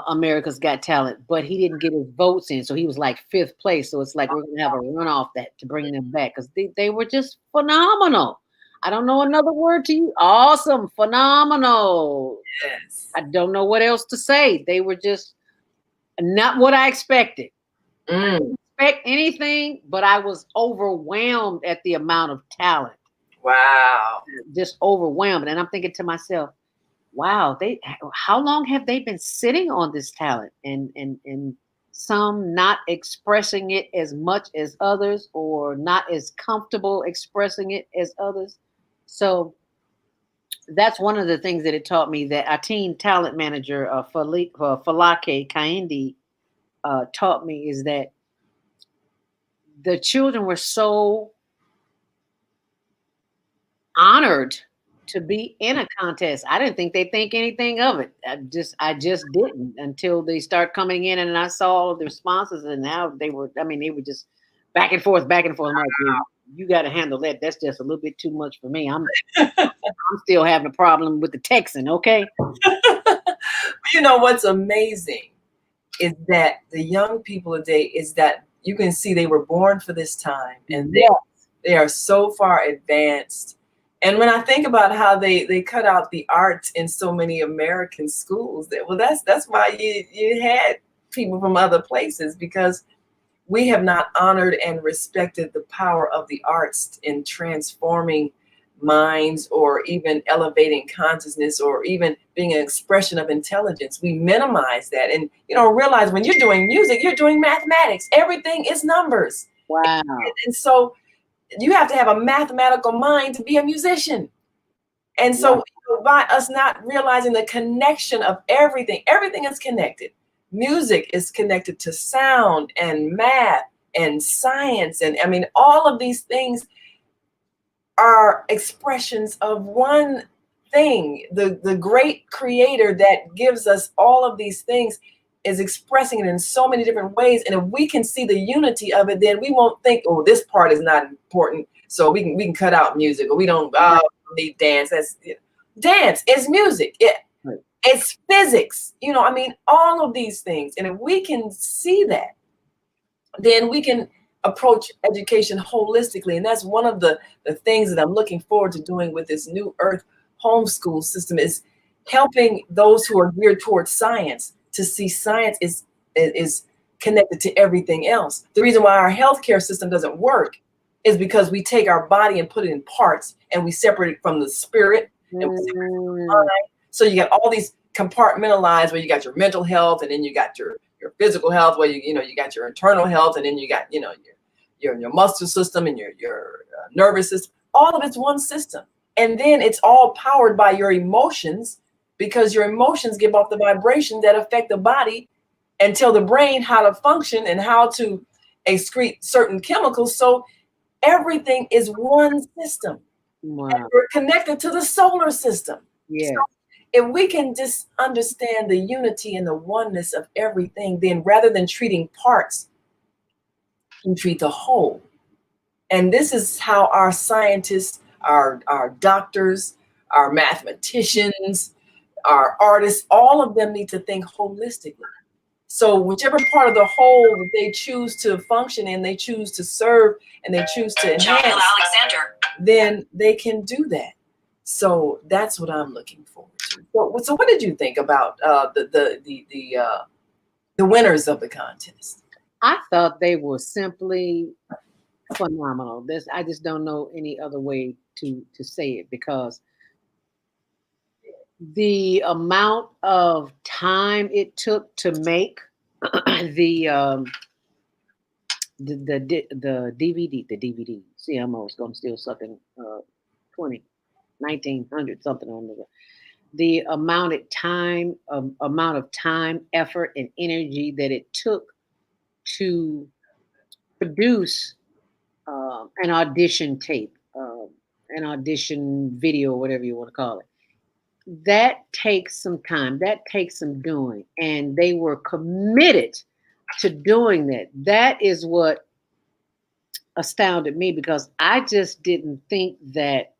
America's Got Talent, but he didn't get his votes in, so he was like 5th place. So it's like we're gonna have a runoff that to bring them back because they were just phenomenal. I don't know another word to you. Awesome, phenomenal. Yes. I don't know what else to say. They were just not what I expected. I didn't expect anything, but I was overwhelmed at the amount of talent. Wow. Just overwhelmed. And I'm thinking to myself, wow, how long have they been sitting on this talent? And some not expressing it as much as others, or not as comfortable expressing it as others. So that's one of the things that it taught me, that our teen talent manager, Falake Kaindi, taught me, is that the children were so honored to be in a contest. I didn't think they'd think anything of it. I just didn't, until they start coming in and I saw all of the responses, and now they were just back and forth, back and forth. I'm like, you got to handle that. That's just a little bit too much for me. I'm still having a problem with the texting. Okay. You know what's amazing is that the young people today, is that you can see they were born for this time, and they are so far advanced. And when I think about how they cut out the arts in so many American schools, that's why you had people from other places, because we have not honored and respected the power of the arts in transforming minds, or even elevating consciousness, or even being an expression of intelligence. We minimize that, and realize when you're doing music, you're doing mathematics. Everything is numbers. Wow. And so you have to have a mathematical mind to be a musician. And so by us not realizing the connection of everything is connected. Music is connected to sound and math and science. And I mean, all of these things are expressions of one thing. The great creator that gives us all of these things is expressing it in so many different ways. And if we can see the unity of it, then we won't think, oh, this part is not important, so we can cut out music, or we don't need dance. Dance is music. It's physics. I mean, all of these things. And if we can see that, then we can approach education holistically. And that's one of the things that I'm looking forward to doing with this New Earth homeschool system, is helping those who are geared towards science to see science is connected to everything else. The reason why our healthcare system doesn't work is because we take our body and put it in parts, and we separate it from the spirit, and we separate it from the mind. So you got all these compartmentalized, where you got your mental health, and then you got your physical health, where you got your internal health, and then you got your muscle system and your nervous system. All of it's one system, and then it's all powered by your emotions, because your emotions give off the vibration that affect the body and tell the brain how to function and how to excrete certain chemicals. So everything is one system. Wow. And we're connected to the solar system. Yeah. So if we can just understand the unity and the oneness of everything, then rather than treating parts, you treat the whole. And this is how our scientists, our doctors, our mathematicians, our artists, all of them need to think holistically. So whichever part of the whole that they choose to function in, they choose to serve, and they choose to enhance, then they can do that. So that's what I'm looking forward to. So what did you think about the winners of the contest? I thought they were simply phenomenal. This I just don't know any other way to say it because the amount of time it took to make the the DVD. See, I'm always going to still sucking 20 1900 something on the amount of time, effort, and energy that it took to produce an audition tape, an audition video, whatever you want to call it. That takes some time. That takes some doing, and they were committed to doing that. That is what astounded me because I just didn't think that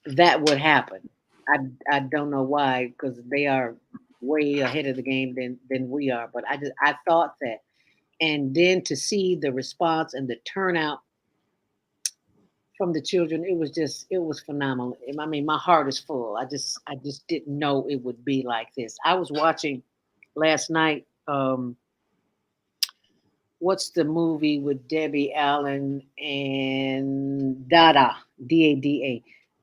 that would happen. I don't know why because they are way ahead of the game than we are. But I thought that, and then to see the response and the turnout from the children, it was phenomenal. I mean, my heart is full. I just didn't know it would be like this. I was watching last night. What's the movie with Debbie Allen and Dada Dada?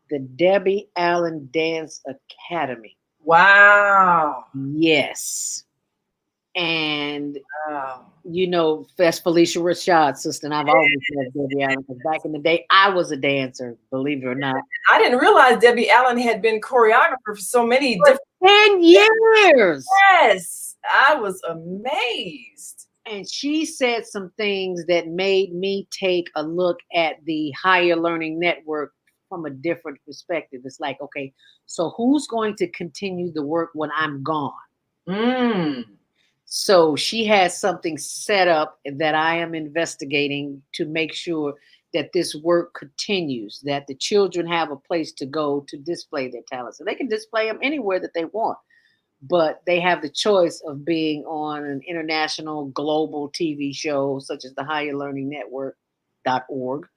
The Debbie Allen Dance Academy. Wow. Yes, and Wow. you know that's Felicia Rashad's sister, and I've always loved Debbie Allen because back in the day I was a dancer, believe it or not. I didn't realize Debbie Allen had been choreographer for so many For different. 10 years. Yes, I was amazed. And she said some things that made me take a look at the higher learning network from a different perspective. It's like, okay, so who's going to continue the work when I'm gone? Mm. So she has something set up that I am investigating to make sure that this work continues, that the children have a place to go to display their talents. So they can display them anywhere that they want, but they have the choice of being on an international global TV show such as the Higher Learning Network.org.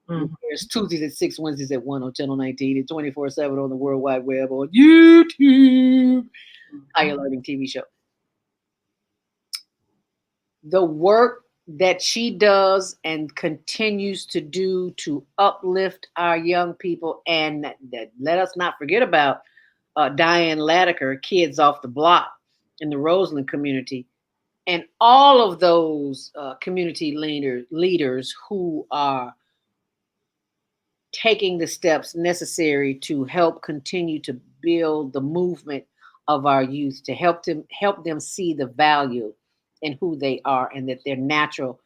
Mhm. There's Tuesdays at 6, Wednesdays at 1 on Channel 19, and 24/7 on the World Wide Web on YouTube. Higher Learning TV show. The work that she does and continues to do to uplift our young people, and that let us not forget about Diane Latiker, Kids Off the Block in the Roseland community, and all of those community leaders who are taking the steps necessary to help continue to build the movement of our youth, to help them see the value in who they are and that their natural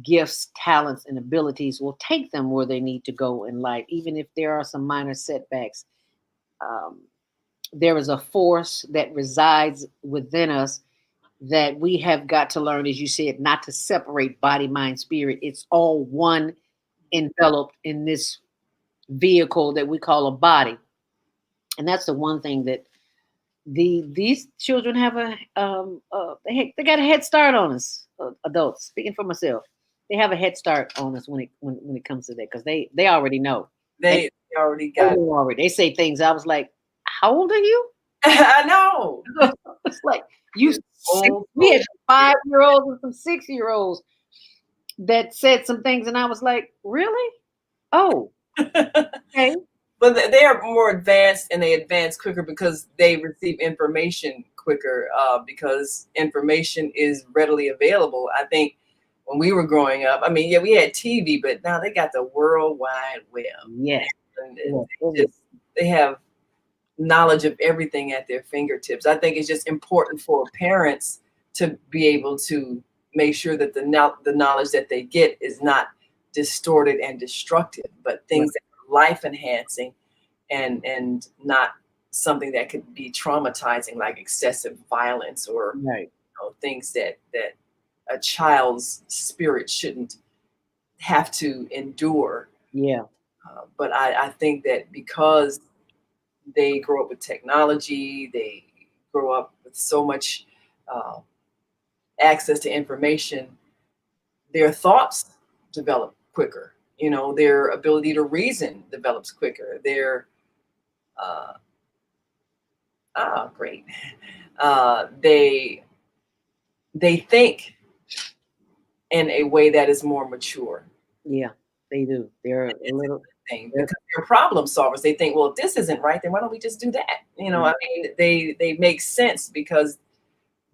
gifts, talents, and abilities will take them where they need to go in life, even if there are some minor setbacks. Um, there is a force that resides within us that we have got to learn, as you said, not to separate body, mind, spirit. It's all one enveloped in this vehicle that we call a body. And that's the one thing that these children have they got a head start on us, adults. Speaking for myself, they have a head start on us when it comes to that because they already know. They already They got. know already. They say things. I was like, "How old are you?" I know. It's like you. Old We had folks. 5-year-olds and some 6-year-olds that said some things, and I was like, "Really? Oh, okay." But they are more advanced and they advance quicker because they receive information quicker because information is readily available. I think when we were growing up, I mean, yeah, we had TV, but now they got the World Wide Web. Yes. And Yes. they have knowledge of everything at their fingertips. I think it's just important for parents to be able to make sure that the knowledge that they get is not distorted and destructive, but things that are life enhancing and not something that could be traumatizing like excessive violence or Right. things that a child's spirit shouldn't have to endure. Yeah. But I think that because they grow up with technology, they grow up with so much uh, access to information, their thoughts develop quicker. Their ability to reason develops quicker. Their great. They think in a way that is more mature. Yeah, they do. They're a little Thing, because they're problem solvers. They think, well, if this isn't right, then why don't we just do that? I mean, they make sense because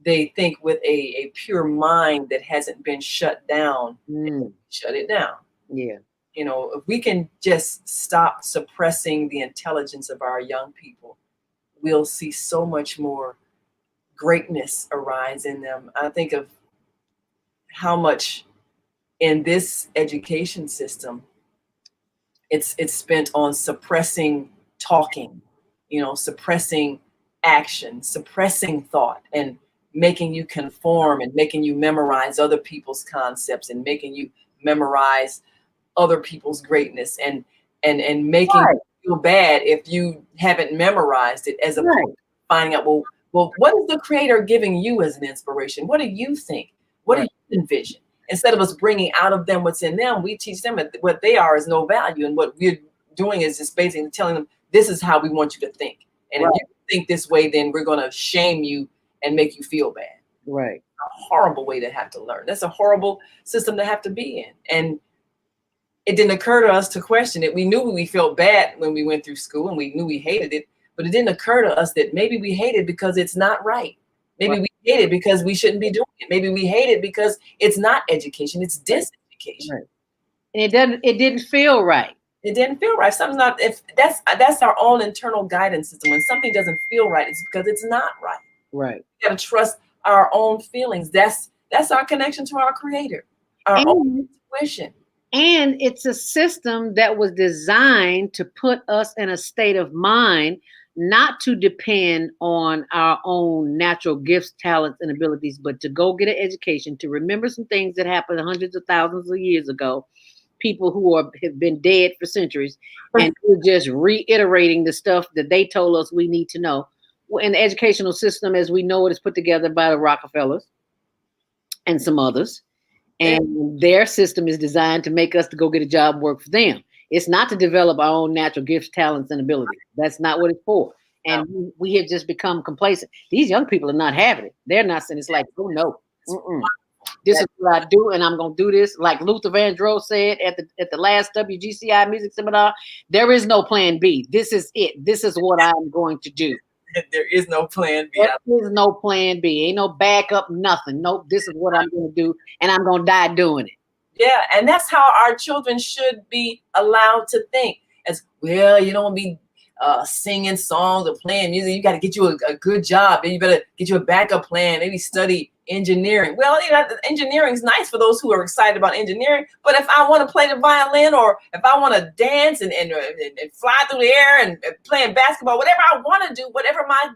they think with a pure mind that hasn't been shut down. Shut it down. Yeah. If we can just stop suppressing the intelligence of our young people, we'll see so much more greatness arise in them. I think of how much in this education system it's spent on suppressing talking, suppressing action, suppressing thought, and making you conform and making you memorize other people's concepts and making you memorize other people's greatness and making you feel bad if you haven't memorized it, as opposed to finding out, well, what is the creator giving you as an inspiration? What do you think? What do you envision? Instead of us bringing out of them what's in them, we teach them that what they are is no value. And what we're doing is just basically telling them, this is how we want you to think. And if you think this way, then we're going to shame you and make you feel bad. Right. A horrible way to have to learn. That's a horrible system to have to be in. And it didn't occur to us to question it. We knew we felt bad when we went through school and we knew we hated it, but it didn't occur to us that maybe we hate it because it's not right. Maybe we hate it because we shouldn't be doing it. Maybe we hate it because it's not education, it's diseducation. Right. And it didn't feel right. It didn't feel right. Something's not, if that's our own internal guidance system. When something doesn't feel right, it's because it's not right. Right. We gotta trust our own feelings. That's our connection to our creator, our own intuition. And it's a system that was designed to put us in a state of mind not to depend on our own natural gifts, talents, and abilities, but to go get an education, to remember some things that happened hundreds of thousands of years ago, people who have been dead for centuries, and we're just reiterating the stuff that they told us we need to know. And the educational system, as we know it, is put together by the Rockefellers and some others. And their system is designed to make us to go get a job, work for them. It's not to develop our own natural gifts, talents, and abilities. That's not what it's for. And we have just become complacent. These young people are not having it. They're not saying, it's like, oh no, this is what I do, and I'm gonna do this. Like Luther Vandross said at the last WGCI music seminar, there is no plan B. This is it. This is what I'm going to do. There is no plan B. There is no plan B. Ain't no backup, nothing. Nope. This is what I'm going to do, and I'm going to die doing it. Yeah, and that's how our children should be allowed to think. As well, you don't be singing songs or playing music. You got to get you a good job. Then you better get you a backup plan. Maybe study engineering. Well, engineering is nice for those who are excited about engineering. But if I want to play the violin, or if I want to dance and fly through the air and playing basketball, whatever I want to do, whatever my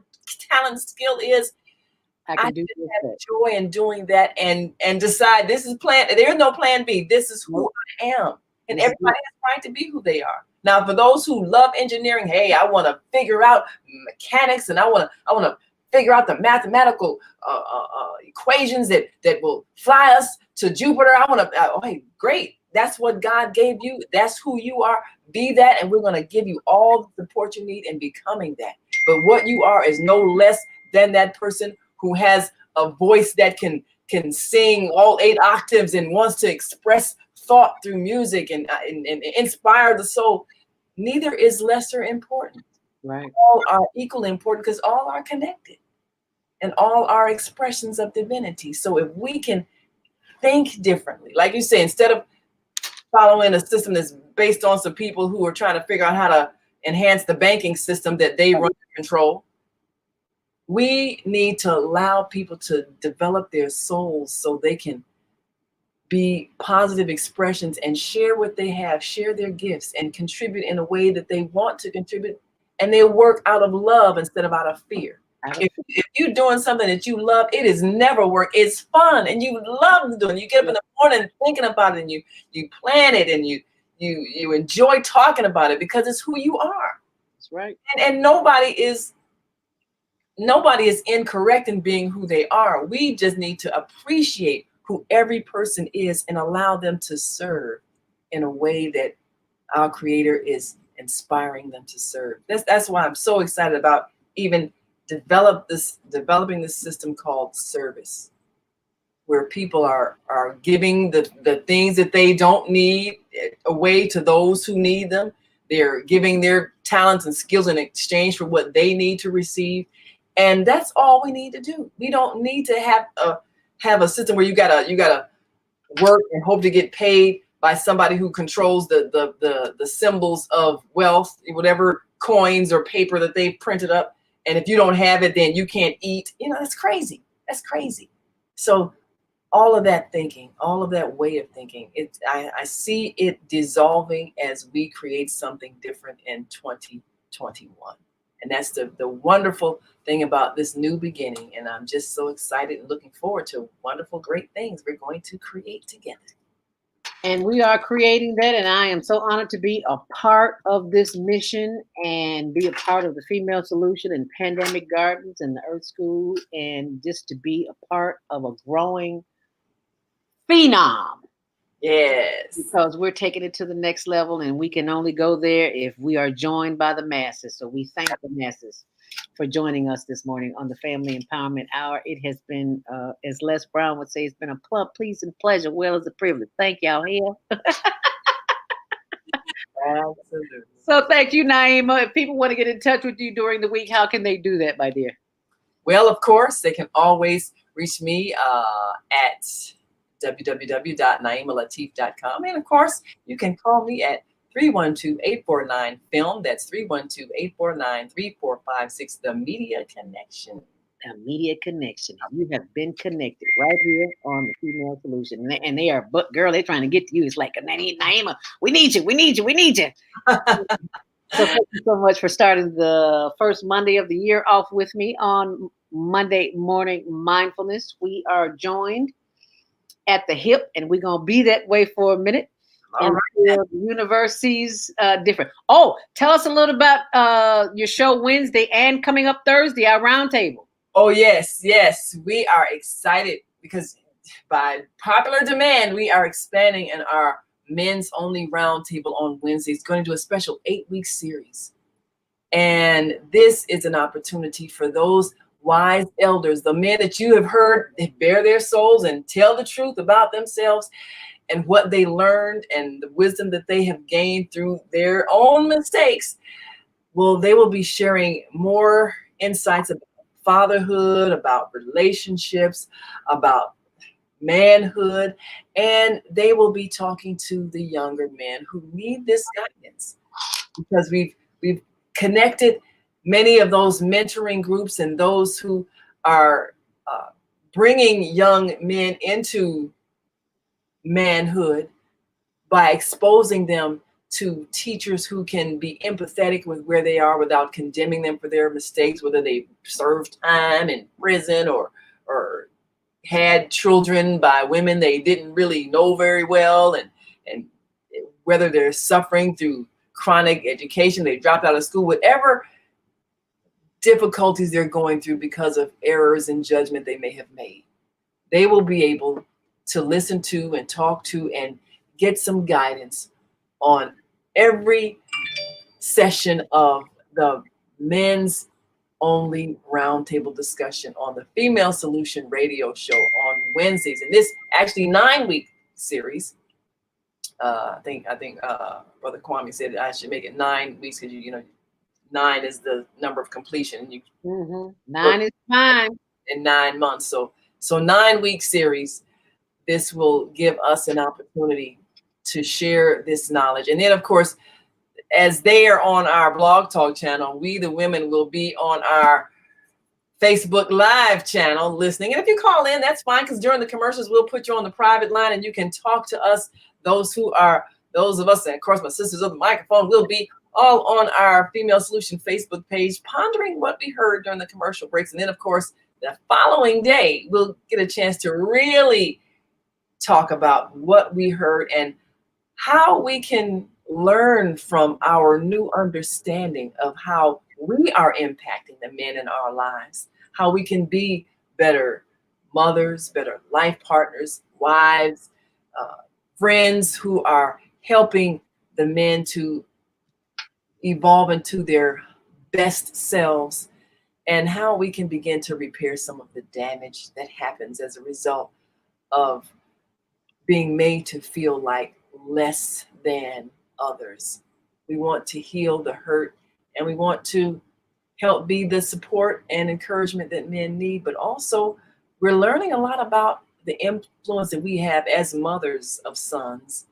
talent skill is, I have joy in doing that and decide this is plan. There is no plan B. This is who I am. And everybody has a right to be who they are. Now, for those who love engineering, hey, I want to figure out mechanics, and I want to figure out the mathematical equations that will fly us to Jupiter. I want to, hey, great. That's what God gave you. That's who you are. Be that, and we're going to give you all the support you need in becoming that. But what you are is no less than that person who has a voice that can sing all 8 octaves and wants to express thought through music and inspire the soul. Neither is lesser important. Right. All are equally important because all are connected and all are expressions of divinity. So if we can think differently, like you say, instead of following a system that's based on some people who are trying to figure out how to enhance the banking system that they run and control, we need to allow people to develop their souls so they can be positive expressions and share what they have, share their gifts, and contribute in a way that they want to contribute. And they work out of love instead of out of fear. If you're doing something that you love, it is never work. It's fun, and you love doing it. You get up in the morning thinking about it, and you plan it, and you enjoy talking about it because it's who you are. That's right. And nobody is incorrect in being who they are. We just need to appreciate who every person is and allow them to serve in a way that our Creator is inspiring them to serve. That's why I'm so excited about even developing this system called service, where people are giving the things that they don't need away to those who need them. They're giving their talents and skills in exchange for what they need to receive. And that's all we need to do. We don't need to have a system where you gotta work and hope to get paid by somebody who controls the symbols of wealth, whatever coins or paper that they've printed up. And if you don't have it, then you can't eat. That's crazy. That's crazy. So all of that thinking, all of that way of thinking, I see it dissolving as we create something different in 2021. And that's the wonderful thing about this new beginning. And I'm just so excited and looking forward to wonderful, great things we're going to create together. And we are creating that, and I am so honored to be a part of this mission and be a part of the Female Solution and Pandemic Gardens and the Earth School, and just to be a part of a growing phenom. Yes. Because we're taking it to the next level, and we can only go there if we are joined by the masses. So we thank the masses for joining us this morning on the Family Empowerment Hour. It has been, as Les Brown would say, it's been a pleasing pleasure, well as a privilege. Thank y'all here. Absolutely. So thank you, Naima. If people want to get in touch with you during the week, how can they do that, my dear? Well, of course, they can always reach me at www.naimalatif.com. And of course, you can call me at 312-849-FILM. That's 312-849-3456, the Media Connection. The Media Connection. You have been connected right here on the Female Solution. And they are, but girl, they're trying to get to you. It's like, Naima, we need you. So thank you so much for starting the first Monday of the year off with me on Monday Morning Mindfulness. We are joined at the hip, and we're going to be that way for a minute. All right. The universe sees different. Oh, tell us a little about your show Wednesday and coming up Thursday, our roundtable. Oh, yes. We are excited because by popular demand, we are expanding in our men's only roundtable on Wednesday. It's going to do a special 8-week series. And this is an opportunity for those wise elders, the men that you have heard bare their souls and tell the truth about themselves and what they learned and the wisdom that they have gained through their own mistakes. Well, they will be sharing more insights about fatherhood, about relationships, about manhood, and they will be talking to the younger men who need this guidance, because we've connected many of those mentoring groups and those who are bringing young men into manhood by exposing them to teachers who can be empathetic with where they are without condemning them for their mistakes, whether they served time in prison or had children by women they didn't really know very well, and whether they're suffering through chronic education, they dropped out of school, whatever difficulties they're going through because of errors in judgment they may have made. They will be able to listen to and talk to and get some guidance on every session of the men's only roundtable discussion on the Female Solution radio show on Wednesdays. And this actually 9-week series. I think Brother Kwame said I should make it 9 weeks because you know 9 is the number of completion. You 9 is fine. In 9 months. So 9-week series. This will give us an opportunity to share this knowledge. And then of course, as they are on our Blog Talk channel, we the women will be on our Facebook Live channel listening. And if you call in, that's fine, because during the commercials, we'll put you on the private line and you can talk to us. Those of us, and of course, my sisters of the microphone, will be all on our Female Solution Facebook page, pondering what we heard during the commercial breaks. And then, of course, the following day, we'll get a chance to really talk about what we heard and how we can learn from our new understanding of how we are impacting the men in our lives, how we can be better mothers, better life partners, wives, friends who are helping the men to evolve into their best selves, and how we can begin to repair some of the damage that happens as a result of being made to feel like less than others. We want to heal the hurt, and we want to help be the support and encouragement that men need. But also, we're learning a lot about the influence that we have as mothers of sons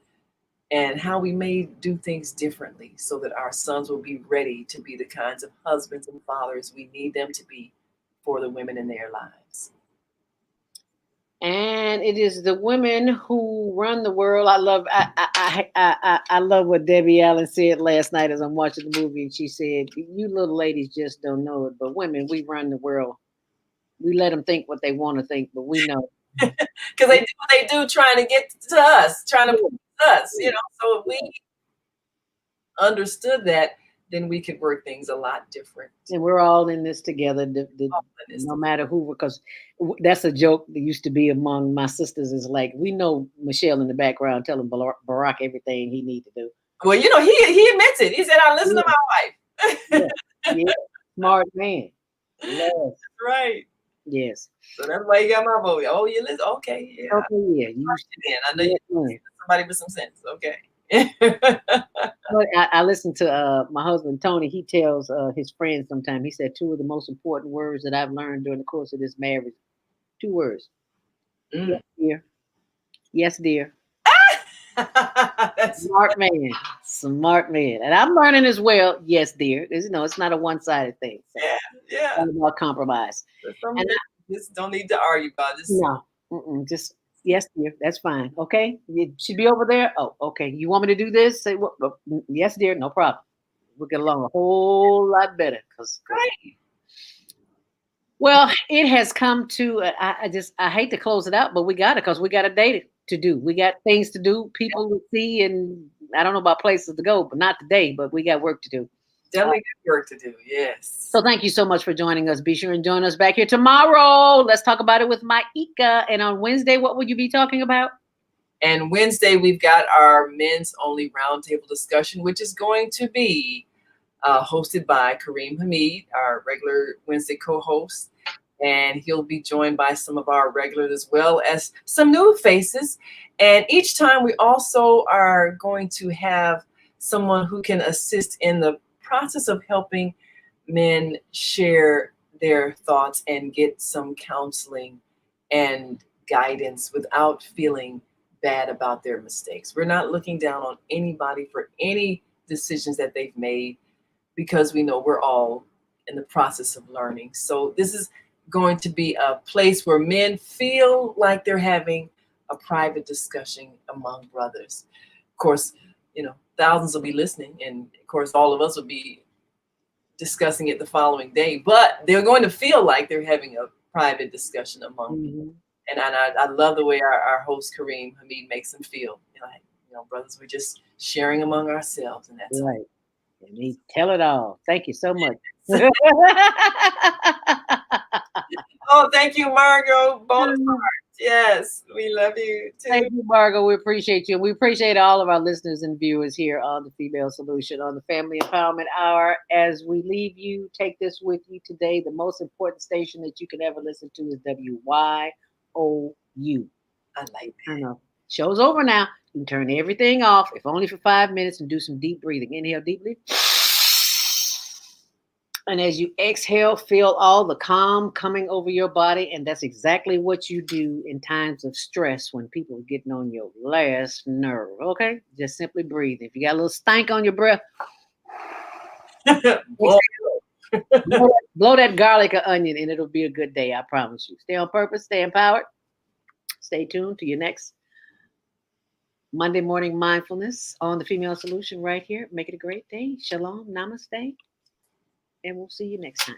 and how we may do things differently so that our sons will be ready to be the kinds of husbands and fathers we need them to be for the women in their lives. And it is the women who run the world. I love what Debbie Allen said last night as I'm watching the movie, and she said, "You little ladies just don't know it, but women, we run the world. We let them think what they want to think, but we know." Because they do what they do trying to get to us, trying to please us, So if we understood that, then we could work things a lot different. And we're all in this together, no matter who, because that's a joke that used to be among my sisters, is like, we know Michelle in the background telling Barack everything he needs to do. Well, he admits it. He said, I listen to my wife. Yeah. Smart man. Yes. That's right. Yes. So that's why you got my vote. Oh, you listen? Okay, yeah. Okay, yeah. I know you're somebody with some sense. Okay. I listen to my husband Tony. He tells his friends sometimes. He said 2 of the most important words that I've learned during the course of this marriage. 2 words. Yes, dear. Yes, dear. Smart man. Smart man. And I'm learning as well. Yes, dear. It's not a one-sided thing. So yeah. It's about compromise. And just don't need to argue about this. No. Just yes, dear. That's fine. Okay. You should be over there. Oh, okay. You want me to do this? Say what? Yes, dear. No problem. We'll get along a whole lot better. Right. Well, it has come to. I hate to close it out, but we got it because we got a day to do. We got things to do, people to see, and I don't know about places to go, but not today. But we got work to do. Definitely got work to do. Yes. So thank you so much for joining us. Be sure and join us back here tomorrow. Let's talk about it with Maika. And on Wednesday, what will you be talking about? And Wednesday, we've got our men's only roundtable discussion, which is going to be hosted by Kareem Hamid, our regular Wednesday co-host. And he'll be joined by some of our regulars as well as some new faces. And each time we also are going to have someone who can assist in the process of helping men share their thoughts and get some counseling and guidance without feeling bad about their mistakes. We're not looking down on anybody for any decisions that they've made, because we know we're all in the process of learning. So this is going to be a place where men feel like they're having a private discussion among brothers. Of course, thousands will be listening, and of course all of us will be discussing it the following day, but they're going to feel like they're having a private discussion among people. And I love the way our host Kareem Hamid makes them feel. Brothers, we're just sharing among ourselves, and that's right. And he tell it all. Thank you so much. Oh, thank you, Margot. Yes, we love you too. Thank you, Margot. We appreciate you. We appreciate all of our listeners and viewers here on the Female Solution on the Family Empowerment Hour. As we leave you, take this with you today. The most important station that you can ever listen to is WYOU. I like that. I know. Show's over now. You can turn everything off, if only for 5 minutes, and do some deep breathing. Inhale deeply. And as you exhale, feel all the calm coming over your body. And that's exactly what you do in times of stress when people are getting on your last nerve. Okay? Just simply breathe. If you got a little stank on your breath, blow that garlic or onion, and it'll be a good day. I promise you. Stay on purpose. Stay empowered. Stay tuned to your next Monday morning mindfulness on the Female Solution right here. Make it a great day. Shalom. Namaste. And we'll see you next time.